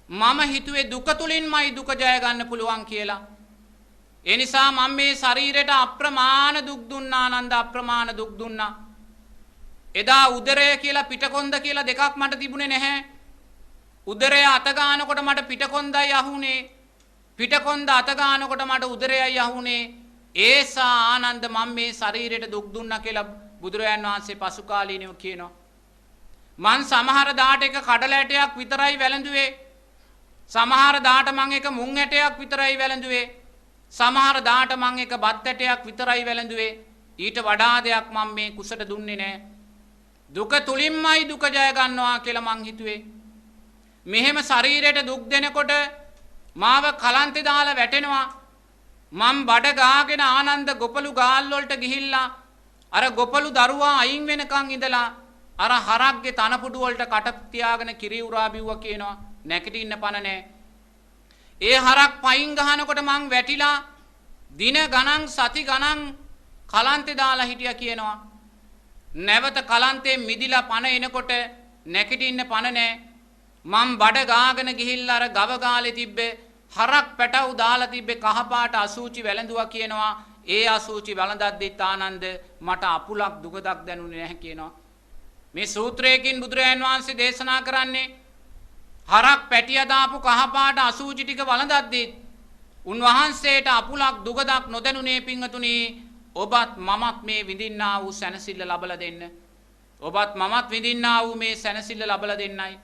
මම හිතුවේ දුක තුලින්මයි දුක ජය ගන්න පුළුවන් කියලා. ඒ නිසා මම මේ ශරීරයට අප්‍රමාණ දුක් දුන්නා ආනන්ද අප්‍රමාණ දුක් දුන්නා. එදා උදරය කියලා පිටකොන්ද කියලා දෙකක් මට තිබුණේ නැහැ. උදරය අත ගන්නකොට මට පිටකොන්දයි අහුනේ. පිටකොන්ද අත ගන්නකොට මට උදරයයි අහුනේ. ඒසා ආනන්ද මම මේ ශරීරයට දුක් දුන්නා කියලා බුදුරයන් වහන්සේ පසු කාලීනව කියනවා. මං සමහර දාට එක කඩල ඇටයක් විතරයි වැළඳුවේ. සමහර දාට මං එක මුං ඇටයක් විතරයි වැළඳුවේ. සමහර දාට මං එක බත් ඇටයක් විතරයි වැළඳුවේ. ඊට වඩා දෙයක් මම මේ කුසට දුන්නේ නැහැ. දුක තුලින්මයි දුක ජය ගන්නවා කියලා මං හිතුවේ. මෙහෙම ශරීරයට දුක් දෙනකොට මාව කලන්තේ දාලා වැටෙනවා. මං බඩ ගාගෙන ආනන්ද ගොපලු ගාල් වලට ගිහිල්ලා අර ගොපලු දරුවා අයින් වෙනකන් ඉඳලා අර හරක්ගේ තනපුඩු වලට කට තියාගෙන කිරි උරා බිව්වා කියනවා. නැගිටින්න පණ නැහැ. ඒ හරක් පයින් ගහනකොට මං වැටිලා දින ගණන් සති ගණන් කලන්තේ දාලා හිටියා කියනවා. නැවත කලන්තේ මිදිලා පණ එනකොට නැගිටින්න පණ නැහැ. මං බඩ ගාගෙන ගිහිල්ලා අර ගව ගාලේ තිබ්බේ හරක් පැටවු දාලා තිබ්බේ කහපාට අසූචි වැළඳුවා කියනවා. ඒ අසූචි වැළඳද්දිත් ආනන්ද මට අපුලක් දුකක් දැනුනේ නැහැ කියනවා. මේ සූත්‍රයකින් බුදුරජාන් වහන්සේ දේශනා කරන්නේ හරක් පැටිය දාපු කහපාට අසූචි ටික වළඳද්දිත් උන්වහන්සේට අපුලක් දුකක් නොදැනුනේ පිංගතුණි. ඔබත් මමත් මේ විඳින්නා වූ සැනසෙල්ල ලබලා දෙන්න. ඔබත් මමත් විඳින්නා වූ මේ සැනසෙල්ල ලබලා දෙන්නයි.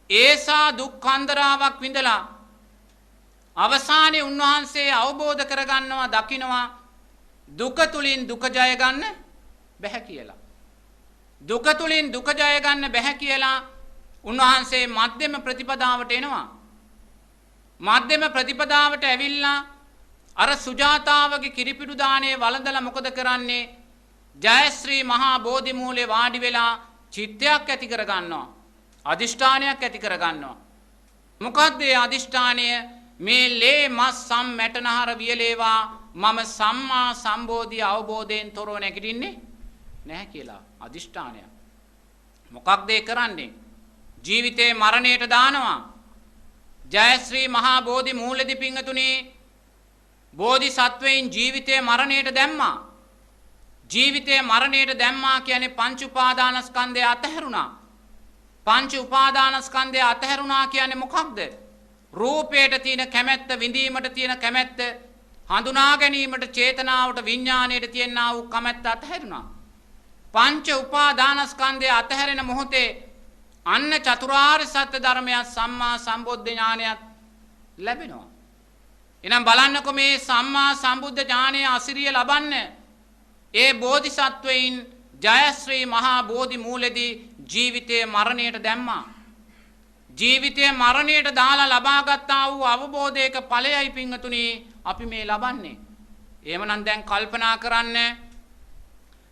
ඒසා දුක් කන්දරාවක් විඳලා අවසානයේ උන්වහන්සේ අවබෝධ කරගන්නවා දකින්නවා දුක තුලින් දුක ජය ගන්න බැහැ කියලා. දුක තුලින් දුක ජය ගන්න බැහැ කියලා උන්වහන්සේ මධ්‍යම ප්‍රතිපදාවට එනවා. මධ්‍යම ප්‍රතිපදාවට ඇවිල්ලා අර සුජාතාවගේ කිරිපිඩු දාණය වළඳලා මොකද කරන්නේ? ජයශ්‍රී මහා බෝධි මූලේ වාඩි වෙලා චිත්තයක් ඇති කර ගන්නවා. අදිෂ්ඨානයක් ඇති කර ගන්නවා. මොකද්ද ඒ අදිෂ්ඨානය? මේ ලේ මස් සම් මැටනහර වියලේවා මම සම්මා සම්බෝධි අවබෝධයෙන් තොරව නැගිටින්නේ නැහැ කියලා අදිෂ්ඨානයක්. මොකක්ද ඒ කරන්නේ? ජීවිතේ මරණයට දානවා. ජයශ්‍රී මහා බෝධි මූලෙදි පිංගතුණි බෝධි සත්වයින් ජීවිතේ මරණයට දැම්මා. ජීවිතේ මරණයට දැම්මා කියන්නේ පංච උපාදානස්කන්ධය අතහැරුණා. පංච උපාදානස්කන්ධය අතහැරුණා කියන්නේ මොකක්ද? රූපයට තියෙන කැමැත්ත, විඳීමට තියෙන කැමැත්ත, හඳුනා ගැනීමට චේතනාවට විඥාණයට තියෙනා වූ කැමැත්ත අතහැරුණා. පංච උපාදානස්කන්ධය අතහැරෙන මොහොතේ අන්න චතුරාර්ය සත්‍ය ධර්මය සම්මා සම්බුද්ධ ඥානයත් ලැබෙනවා. එහෙනම් බලන්නකො මේ සම්මා සම්බුද්ධ ඥානය අසිරිය ලබන්න ඒ බෝධිසත්වයින් ජයශ්‍රී මහා බෝධි මූලෙදී ජීවිතයේ මරණයට දැම්මා. ජීවිතයේ මරණයට දාලා ලබාගත්තා වූ අවබෝධයක ඵලයයි පිංගතුණි අපි මේ ලබන්නේ. එහෙමනම් දැන් කල්පනා කරන්න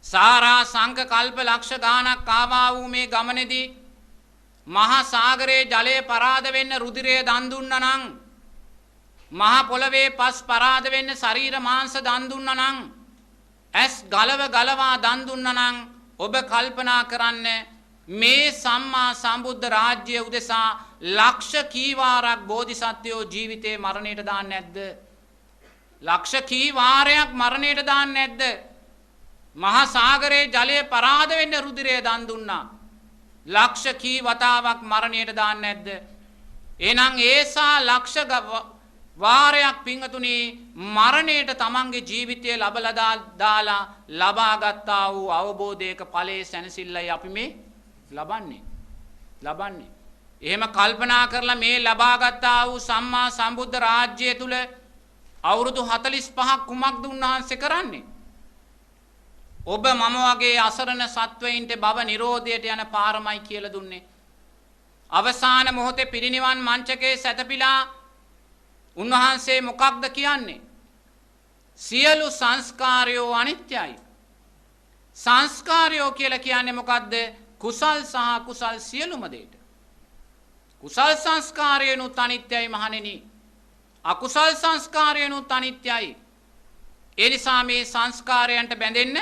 සාරා සංඝ කල්ප ලක්ෂ ගාණක් ආවා වූ මේ ගමනේදී මහා සාගරයේ ජලය පරාද වෙන්න රුධිරය දන් දුන්නා නම් මහා පොළවේ පස් පරාද වෙන්න ශරීර මාංශ දන් දුන්නා නම් ඇස් ගලව ගලවා දන් දුන්නා නම් ඔබ කල්පනා කරන්න මේ සම්මා සම්බුද්ධ රාජ්‍ය උදෙසා ලක්ෂ කී වාරක් බෝධිසත්වයෝ ජීවිතේ මරණයට දාන්නේ නැද්ද? ලක්ෂ කී වාරයක් මරණයට දාන්නේ නැද්ද? මහා සාගරයේ ජලය පරාද වෙන්න රුධිරය දන් දුන්නා. ලක්ෂ කී වතාවක් මරණයට දාන්නේ නැද්ද? එහෙනම් ඒසා ලක්ෂ වාරයක් පිංගතුනි මරණයට තමන්ගේ ජීවිතය ලබලා දාලා ලබාගත්තා වූ අවබෝධයක ඵලයේ සැනසෙල්ලයි අපි මේ ලබන්නේ. එහෙම කල්පනා කරලා මේ ලබාගත්තා වූ සම්මා සම්බුද්ධ රාජ්‍යය තුල අවුරුදු 45ක් කුමක්ද උන්වහන්සේ කරන්නේ? ඔබ මම වගේ අසරණ සත්වයින්ට භව නිරෝධයට යන පාරමයි කියලා දුන්නේ. අවසාන මොහොතේ පිරිනිවන් මංචකේ සැතපීලා උන්වහන්සේ මොකක්ද කියන්නේ? සියලු සංස්කාරයෝ අනිත්‍යයි. සංස්කාරයෝ කියලා කියන්නේ මොකද්ද? කුසල් සහ අකුසල් සියලුම දෙයට. කුසල් සංස්කාරයනුත් අනිත්‍යයි මහණෙනි. අකුසල් සංස්කාරයනුත් අනිත්‍යයි. ඒ නිසා මේ සංස්කාරයන්ට බැඳෙන්න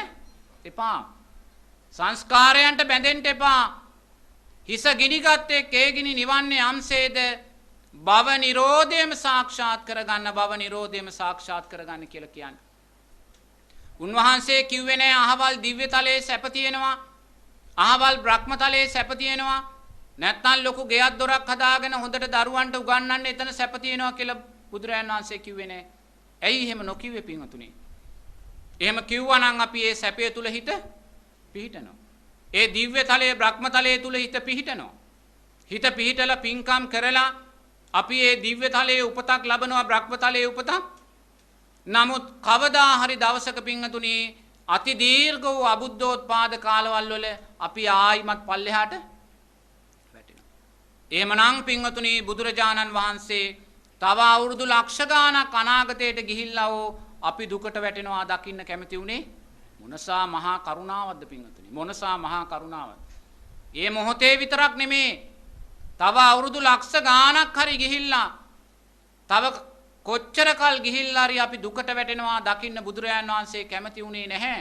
එපා. සංස්කාරයන්ට බැඳෙන්න එපා. හිස ගිනිගත්තේ කේගිනි නිවන්නේ යම්සේද භව නිරෝධයම සාක්ෂාත් කරගන්න, භව නිරෝධයම සාක්ෂාත් කරගන්න කියලා කියන්නේ. උන්වහන්සේ කිව්වේ නෑ අහවල් දිව්‍ය තලයේ සැප තියෙනවා, අහවල් බ්‍රහ්ම තලයේ සැප තියෙනවා, නැත්නම් ලොකු ගෙයක් දොරක් හදාගෙන හොඳට දරුවන්ට උගන්වන්න එතන සැප තියෙනවා කියලා බුදුරජාණන් වහන්සේ කිව්වේ නෑ. ඇයි එහෙම නොකිව්වේ පින්වතුනි? එහෙම කිව්වා නම් අපි ඒ සැපය තුල හිත පිහිටනවා. ඒ දිව්‍ය තලයේ බ්‍රහ්ම තලයේ තුල හිත පිහිටනවා. හිත පිහිටලා පින්කම් කරලා අපි ඒ දිව්‍ය තලයේ උපතක් ලබනවා, බ්‍රහ්ම තලයේ උපතක්. නමුත් කවදා හරි දවසක පින්වතුනි අති දීර්ඝ වූ අබුද්ධෝත්පාද කාලවල වල අපි ආයිමත් පල්ලෙහාට වැටෙනවා. එහෙමනම් පින්වතුනි බුදුරජාණන් වහන්සේ තව අවුරුදු ලක්ෂ ගාණක් අනාගතයට ගිහිල්ලා අපි දුකට වැටෙනවා දකින්න කැමති උනේ මොනසා මහා කරුණාවක්ද පින්වතුනි? මොනසා මහා කරුණාවක්ද? ඒ මොහොතේ විතරක් නෙමේ, තව අවුරුදු ලක්ෂ ගාණක් හරි ගිහිල්ලා තව කොච්චර කල් ගිහිල්ලා හරි අපි දුකට වැටෙනවා දකින්න බුදුරජාණන් වහන්සේ කැමති උනේ නැහැ.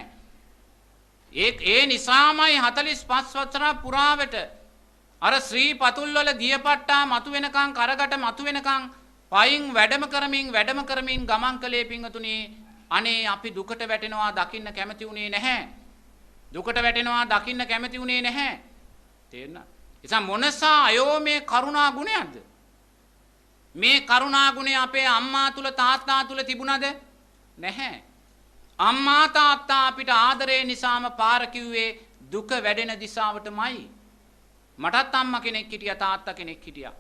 ඒ නිසාමයි 45 වසර පුරාවට අර ශ්‍රී පතුල් වල දියපට්ටා මතු වෙනකන්, කරකට මතු වෙනකන් පයින් වැඩම කරමින් ගමන් කළේ පින්වතුනි. අනේ අපි දුකට වැටෙනවා දකින්න කැමති උනේ නැහැ. දුකට වැටෙනවා දකින්න කැමති උනේ නැහැ. තේරුණා? එසා මොනසා අයෝමේ කරුණා ගුණයක්ද? මේ කරුණා ගුණය අපේ අම්මා තුල තාත්තා තුල තිබුණද? නැහැ. අම්මා තාත්තා අපිට ආදරේ නිසාම පාර කිව්වේ දුක වැඩෙන දිශාවටමයි. මටත් අම්මා කෙනෙක් හිටියා, තාත්තා කෙනෙක් හිටියා.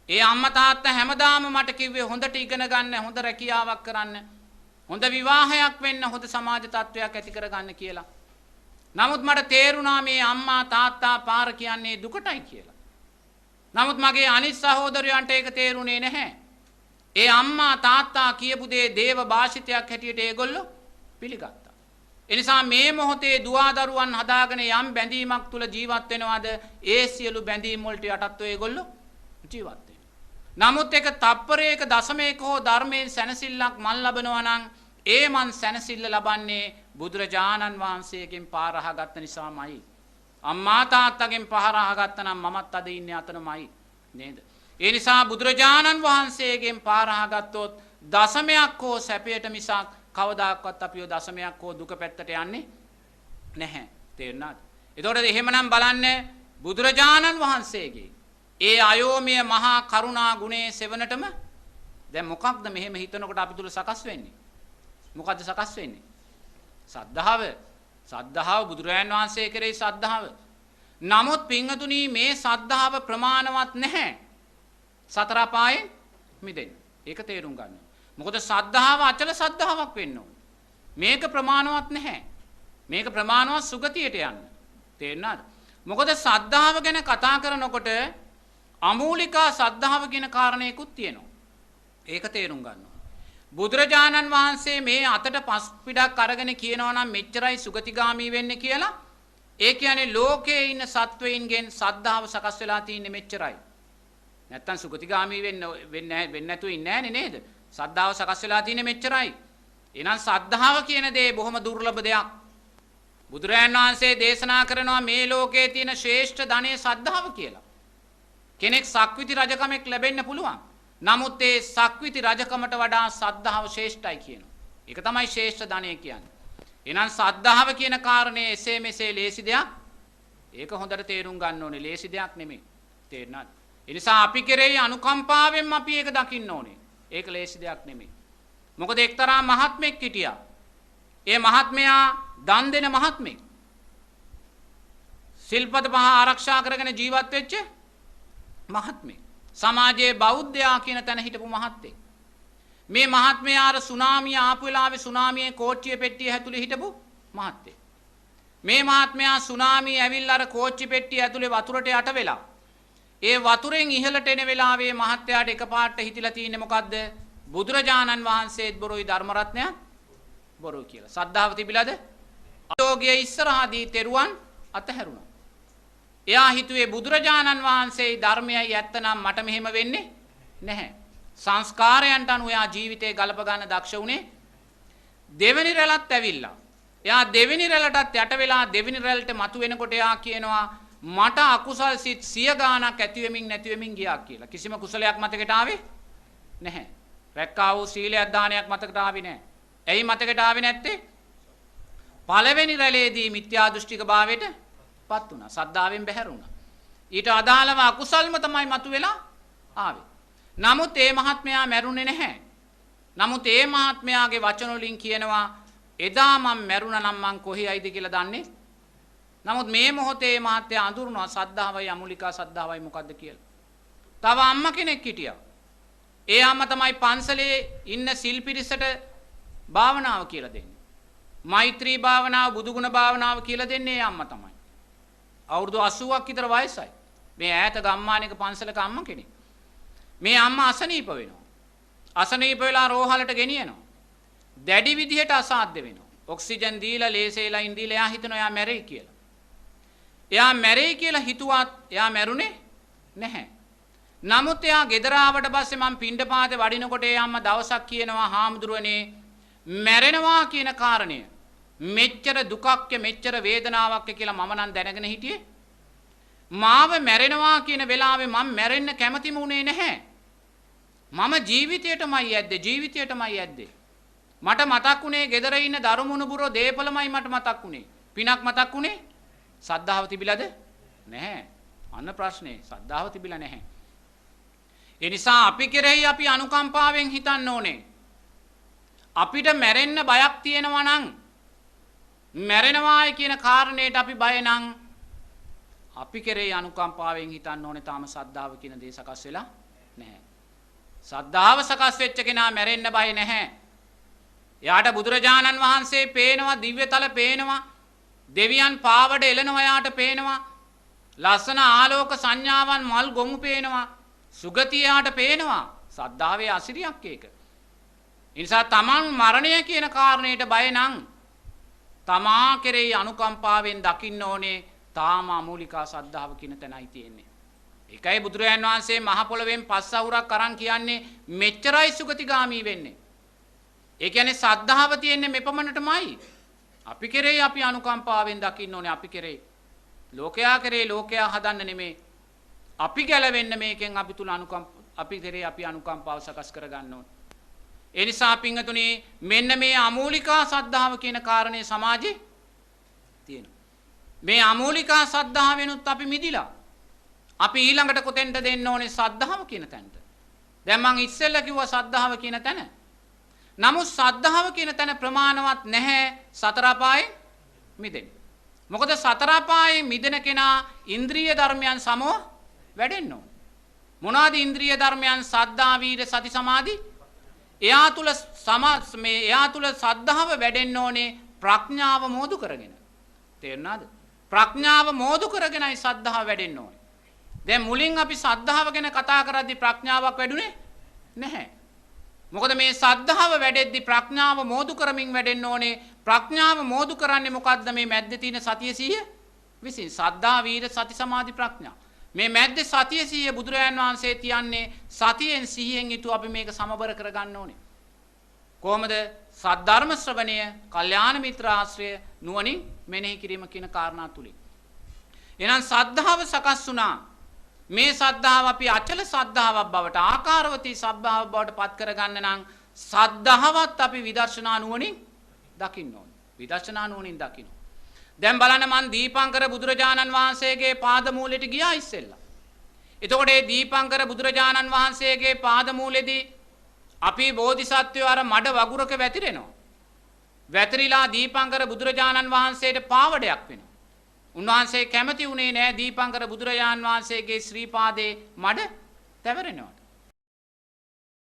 ඒ අම්මා තාත්තා හැමදාම මට කිව්වේ හොඳට ඉගෙන ගන්න, හොඳ රැකියාවක් කරන්න, හොඳ විවාහයක් වෙන්න, හොඳ සමාජ තත්වයක් ඇති කරගන්න කියලා. නමුත් මට තේරුණා මේ අම්මා තාත්තා පාර කියන්නේ දුකටයි කියලා. නමුත් මගේ අනිත් සහෝදරයන්ට ඒක තේරුනේ නැහැ. ඒ අම්මා තාත්තා කියපු දේ දේව භාෂිතයක් හැටියට ඒගොල්ලෝ පිළිගත්තා. ඒ නිසා මේ මොහොතේ දුවා දරුවන් හදාගෙන යම් බැඳීමක් තුල ජීවත් වෙනවාද, ඒ සියලු බැඳීම් වලට යටත්ව ඒගොල්ලෝ ජීවත් වෙනවා. නමුත් ඒක තප්පරයක දශමයක හෝ ධර්මයෙන් සැනසෙල්ලක් මන් ලබනවා නම් ඒ මන් සැනසෙල්ල ලබන්නේ බුදුරජාණන් වහන්සේගෙන් පාර අහගත්ත නිසාමයි. අම්මා තාත්තගෙන් පාර අහගත්ත නම් මමත් අද ඉන්නේ අතනමයි නේද? ඒ නිසා බුදුරජාණන් වහන්සේගෙන් පාර අහගත්තොත් දශමයක් හෝ සැපයට මිසක් කවදාකවත් අපිව දශමයක් හෝ දුක පැත්තට යන්නේ නැහැ. තේරුණාද? එතකොට එහෙමනම් බලන්න බුදුරජාණන් වහන්සේගේ ඒ අයෝමය මහා කරුණා ගුණයේ සෙවණටම දැන් මොකක්ද මෙහෙම හිතනකොට අපි තුල සකස් වෙන්නේ? මොකද්ද සකස් වෙන්නේ? සද්ධාව. සද්ධාව, බුදුරජාණන් වහන්සේ කෙරෙහි සද්ධාව. නමුත් පින්වතුනි මේ සද්ධාව ප්‍රමාණවත් නැහැ සතර අපායෙන් මිදෙන්න. ඒක තේරුම් ගන්න. මොකද සද්ධාව අචල සද්ධාාවක් වෙන්න ඕන. මේක ප්‍රමාණවත් නැහැ. මේක ප්‍රමාණවත් සුගතියට යන්න. තේරුණාද? මොකද සද්ධාව ගැන කතා කරනකොට අමූලිකා සද්ධාව කියන කාරණේකුත් තියෙනවා. ඒක තේරුම් ගන්න. බුදුරජාණන් වහන්සේ මේ අතට පස් පිටක් අරගෙන කියනවා නම් මෙච්චරයි සුගතිගාමී වෙන්නේ කියලා. ඒ කියන්නේ ලෝකයේ ඉන්න සත්වයින්ගෙන් සද්ධාව සකස් වෙලා තියෙන්නේ මෙච්චරයි. නැත්තම් සුගතිගාමී වෙන්නේ නැතුව ඉන්නේ නේද? සද්ධාව සකස් වෙලා තියෙන්නේ මෙච්චරයි. එහෙනම් සද්ධාව කියන දේ බොහොම දුර්ලභ දෙයක්. බුදුරජාණන් වහන්සේ දේශනා කරනවා මේ ලෝකයේ තියෙන ශ්‍රේෂ්ඨ ධනය සද්ධාව කියලා. කෙනෙක් සක්විති රජකමක් ලැබෙන්න පුළුවන්. නමුත් ඒ සක්විති රජකමට වඩා සද්ධාව ශ්‍රේෂ්ඨයි කියනවා. ඒක තමයි ශ්‍රේෂ්ඨ ධනය කියන්නේ. එහෙනම් සද්ධාව කියන කාරණේ එසේ මෙසේ ලේසි දෙයක්. ඒක හොඳට තේරුම් ගන්න ඕනේ. ලේසි දෙයක් නෙමෙයි. තේරුණාද? ඒ නිසා අපි කෙරෙහි අනුකම්පාවෙන් අපි ඒක දකින්න ඕනේ. ඒක ලේසි දෙයක් නෙමෙයි. මොකද එක්තරා මහත්මෙක් හිටියා. ඒ මහත්මයා දන් දෙන මහත්මෙක්. සිල්පද පහ ආරක්ෂා කරගෙන ජීවත් වෙච්ච මහත්මෙක්. සමාජයේ බෞද්ධයා කියන තැන හිටපු මහත්තයෙක්. මේ මහත්මයා අර සුනාමිය ආපු වෙලාවේ සුනාමියේ කෝච්චිය පෙට්ටිය ඇතුලේ හිටපු මහත්තයෙක්. මේ මහත්මයා සුනාමිය ඇවිල්ලා අර කෝච්චි පෙට්ටිය ඇතුලේ වතුරට යට වෙලා ඒ වතුරෙන් ඉහළට එන වෙලාවේ මහත්තයාට එකපාරට හිතිලා තියෙන්නේ මොකද්ද? බුදුරජාණන් වහන්සේත් බොරුයි ධර්ම රත්නයත් බොරුයි කියලා. සද්ධාව තිබිලාද? අයෝගයේ ඉස්සරහදී තෙරුවන් අතහැරුණා. එයා හිතුවේ බුදුරජාණන් වහන්සේයි ධර්මයයි ඇත්තනම් මට මෙහෙම වෙන්නේ නැහැ. සංස්කාරයන්ට අනුව එයා ජීවිතේ ගලප ගන්න දක්ෂ වුණේ. දෙවෙනි රැළත් ඇවිල්ලා. එයා දෙවෙනි රැළටත් යට වෙලා දෙවෙනි රැළට මතු වෙනකොට එයා කියනවා මට අකුසල් සිත් 100 ගාණක් ඇති වෙමින් නැති වෙමින් ගියා කියලා. කිසිම කුසලයක් මතකයට ආවේ නැහැ. රැක්කා වූ සීලයක් දානයක් මතකයට ආවේ නැහැ. ඇයි මතකයට ආවේ නැත්තේ? පළවෙනි රැළේදී මිත්‍යා දෘෂ්ටික භාවයට පත් වුණා. සද්ධාවෙන් බැහැර වුණා. ඊට අදාළව අකුසල්ම තමයි මතුවෙලා ආවේ. නමුත් ඒ මහත්මයා මැරුණේ නැහැ. නමුත් ඒ මහත්මයාගේ වචන වලින් කියනවා එදා මම මැරුණා නම් මං කොහේයිද කියලා දන්නේ. නමුත් මේ මොහොතේ මහත්මයා අඳුරනවා සද්ධාවයි අමුලිකා සද්ධාවයි මොකද්ද කියලා. තව අම්මා කෙනෙක් හිටියා. ඒ අම්මා තමයි පන්සලේ ඉන්න සිල් පිරිසට භාවනාව කියලා දෙන්නේ. මෛත්‍රී භාවනාව, බුදුගුණ භාවනාව කියලා දෙන්නේ ඒ අම්මා තමයි. අවුරුදු 80ක් විතර වයසයි. මේ ඈත ගම්මානයක පන්සලක අම්මා කෙනෙක්. මේ අම්මා අසනීප වෙනවා. අසනීප වෙලා රෝහලට ගෙනියනවා. දැඩි විදිහට අසාධ්‍ය වෙනවා. ඔක්සිජන් දීලා ලේසේලයින් දීලා එයා හිතනවා එයා මැරෙයි කියලා. එයා මැරෙයි කියලා හිතුවත් එයා මැරුණේ නැහැ. නමුත් එයා ගෙදර ආවට පස්සේ මම පිණ්ඩපාතේ වඩිනකොට ඒ අම්මා දවසක් කියනවා හාමුදුරුවනේ මැරෙනවා කියන කාරණය මෙච්චර දුකක් මෙච්චර වේදනාවක් කියලා මම නම් දැනගෙන හිටියේ. මාව මැරෙනවා කියන වෙලාවේ මම මැරෙන්න කැමතිම උනේ නැහැ. මම ජීවිතයටමයි යද්දේ ජීවිතයටමයි යද්දේ. මට මතක් උනේ ගෙදර ඉන්න දරුමුණුබුරෝ දීපලමයි මට මතක් උනේ. පිනක් මතක් උනේ. සද්ධාව තිබිලාද? නැහැ. අන්න ප්‍රශ්නේ. සද්ධාව තිබිලා නැහැ. ඒ නිසා අපි කෙරෙහි අපි අනුකම්පාවෙන් හිතන්න ඕනේ. අපිට මැරෙන්න බයක් තියෙනවා නම් මැරෙනවායි කියන කාරණේට අපි බය නම් අපි කෙරෙහි අනුකම්පාවෙන් හිතන්න ඕනේ. තාම සද්ධාව කියන දේ සකස් වෙලා නැහැ. සද්ධාව සකස් වෙච්ච කෙනා මැරෙන්න බය නැහැ. එයාට බුදුරජාණන් වහන්සේ පේනවා, දිව්‍යතල පේනවා, දෙවියන් පාවඩ එළනවා එයාට පේනවා, ලස්සන ආලෝක සංඥාවන් මල් ගොමු පේනවා, සුගතිය එයාට පේනවා. සද්ධාවේ අසිරියක් ඒක. ඒ නිසා තමන් මරණය කියන කාරණේට බය නම් තමා කෙරෙහි අනුකම්පාවෙන් දකින්න ඕනේ. තාම අමූලිකා සද්ධාව කියන තැනයි තියෙන්නේ. ඒකයි බුදුරජාන් වහන්සේ මහ පොළවෙන් පස් අවුරක් අරන් කියන්නේ මෙච්චරයි සුගතිගාමී වෙන්නේ. ඒ කියන්නේ සද්ධාව තියෙන්නේ මෙපමණටමයි. අපි කෙරෙහි අපි අනුකම්පාවෙන් දකින්න ඕනේ. අපි කෙරෙහි ලෝකයා කෙරෙහි ලෝකයා හදන්න නෙමෙයි. අපි ගැලවෙන්න මේකෙන් අපි තුල අපි කෙරෙහි අපි අනුකම්පාව සකස් කර ගන්න ඕනේ. ඒ නිසා පින්වතුනි මෙන්න මේ අමූලිකා සද්ධාව කියන කාරණේ සමාජේ තියෙනවා. මේ අමූලිකා සද්ධාවෙනුත් අපි මිදිලා. අපි ඊළඟට කොතෙන්ද දෙන්න ඕනේ සද්ධාව කියන තැනට. දැන් මං ඉස්සෙල්ලා කිව්වා සද්ධාව කියන තැන. නමුත් සද්ධාව කියන තැන ප්‍රමාණවත් නැහැ සතර අපායෙන් මිදෙන්න. මොකද සතර අපායෙන් මිදෙන කෙනා ඉන්ද්‍රිය ධර්මයන් සමව වැඩෙන්න ඕන. මොනවාද ඉන්ද්‍රිය ධර්මයන්? සද්ධා, වීර, සති, සමාධි. එයා තුල සද්ධාව වැඩෙන්න ඕනේ ප්‍රඥාව මෝදු කරගෙන. තේරුණාද? ප්‍රඥාව මෝදු කරගෙනයි සද්ධාව වැඩෙන්න ඕනේ. දැන් මුලින් අපි සද්ධාව ගැන කතා කරද්දී ප්‍රඥාවක් වැඩුණේ නැහැ. මොකද මේ සද්ධාව වැඩෙද්දී ප්‍රඥාව මෝදු කරමින් වැඩෙන්න ඕනේ. ප්‍රඥාව මෝදු කරන්නේ මොකද්ද? මේ මැද්දේ තියෙන සතිය සිහිය විසින්. සද්ධා, වීර, සති, සමාධි, ප්‍රඥා. මේ මැද්දේ සතිය සිහිය බුදුරජාන් වහන්සේ තියන්නේ සතියෙන් සිහියෙන් යුතුව අපි මේක සමබර කරගන්න ඕනේ. කොහොමද? සද්ධර්ම ශ්‍රවණය, කල්යාණ මිත්‍ර ආශ්‍රය, නුවණින් මෙනෙහි කිරීම කියන කාරණා තුලින්. එහෙනම් සද්ධාව සකස් වුණා. මේ සද්ධාව අපි අචල සද්ධාවක් බවට, ආකාරවතී සද්ධාවක් බවට පත් කරගන්න නම් සද්ධාවත් අපි විදර්ශනා නුවණින් දකින්න ඕනේ. විදර්ශනා නුවණින් දකින්න. දැන් බලන්න මන් දීපංකර බුදුරජාණන් වහන්සේගේ පාදමූලෙට ගියා ඉස්සෙල්ලා. එතකොට මේ දීපංකර බුදුරජාණන් වහන්සේගේ පාදමූලෙදී අපි බෝධිසත්වයෝ අර මඩ වගුරක වැතිරෙනවා. වැතිරිලා දීපංකර බුදුරජාණන් වහන්සේට පාවඩයක් වෙනවා. උන්වහන්සේ කැමති වුණේ නෑ දීපංකර බුදුරජාණන් වහන්සේගේ ශ්‍රී පාදේ මඩ තැවරෙනවට.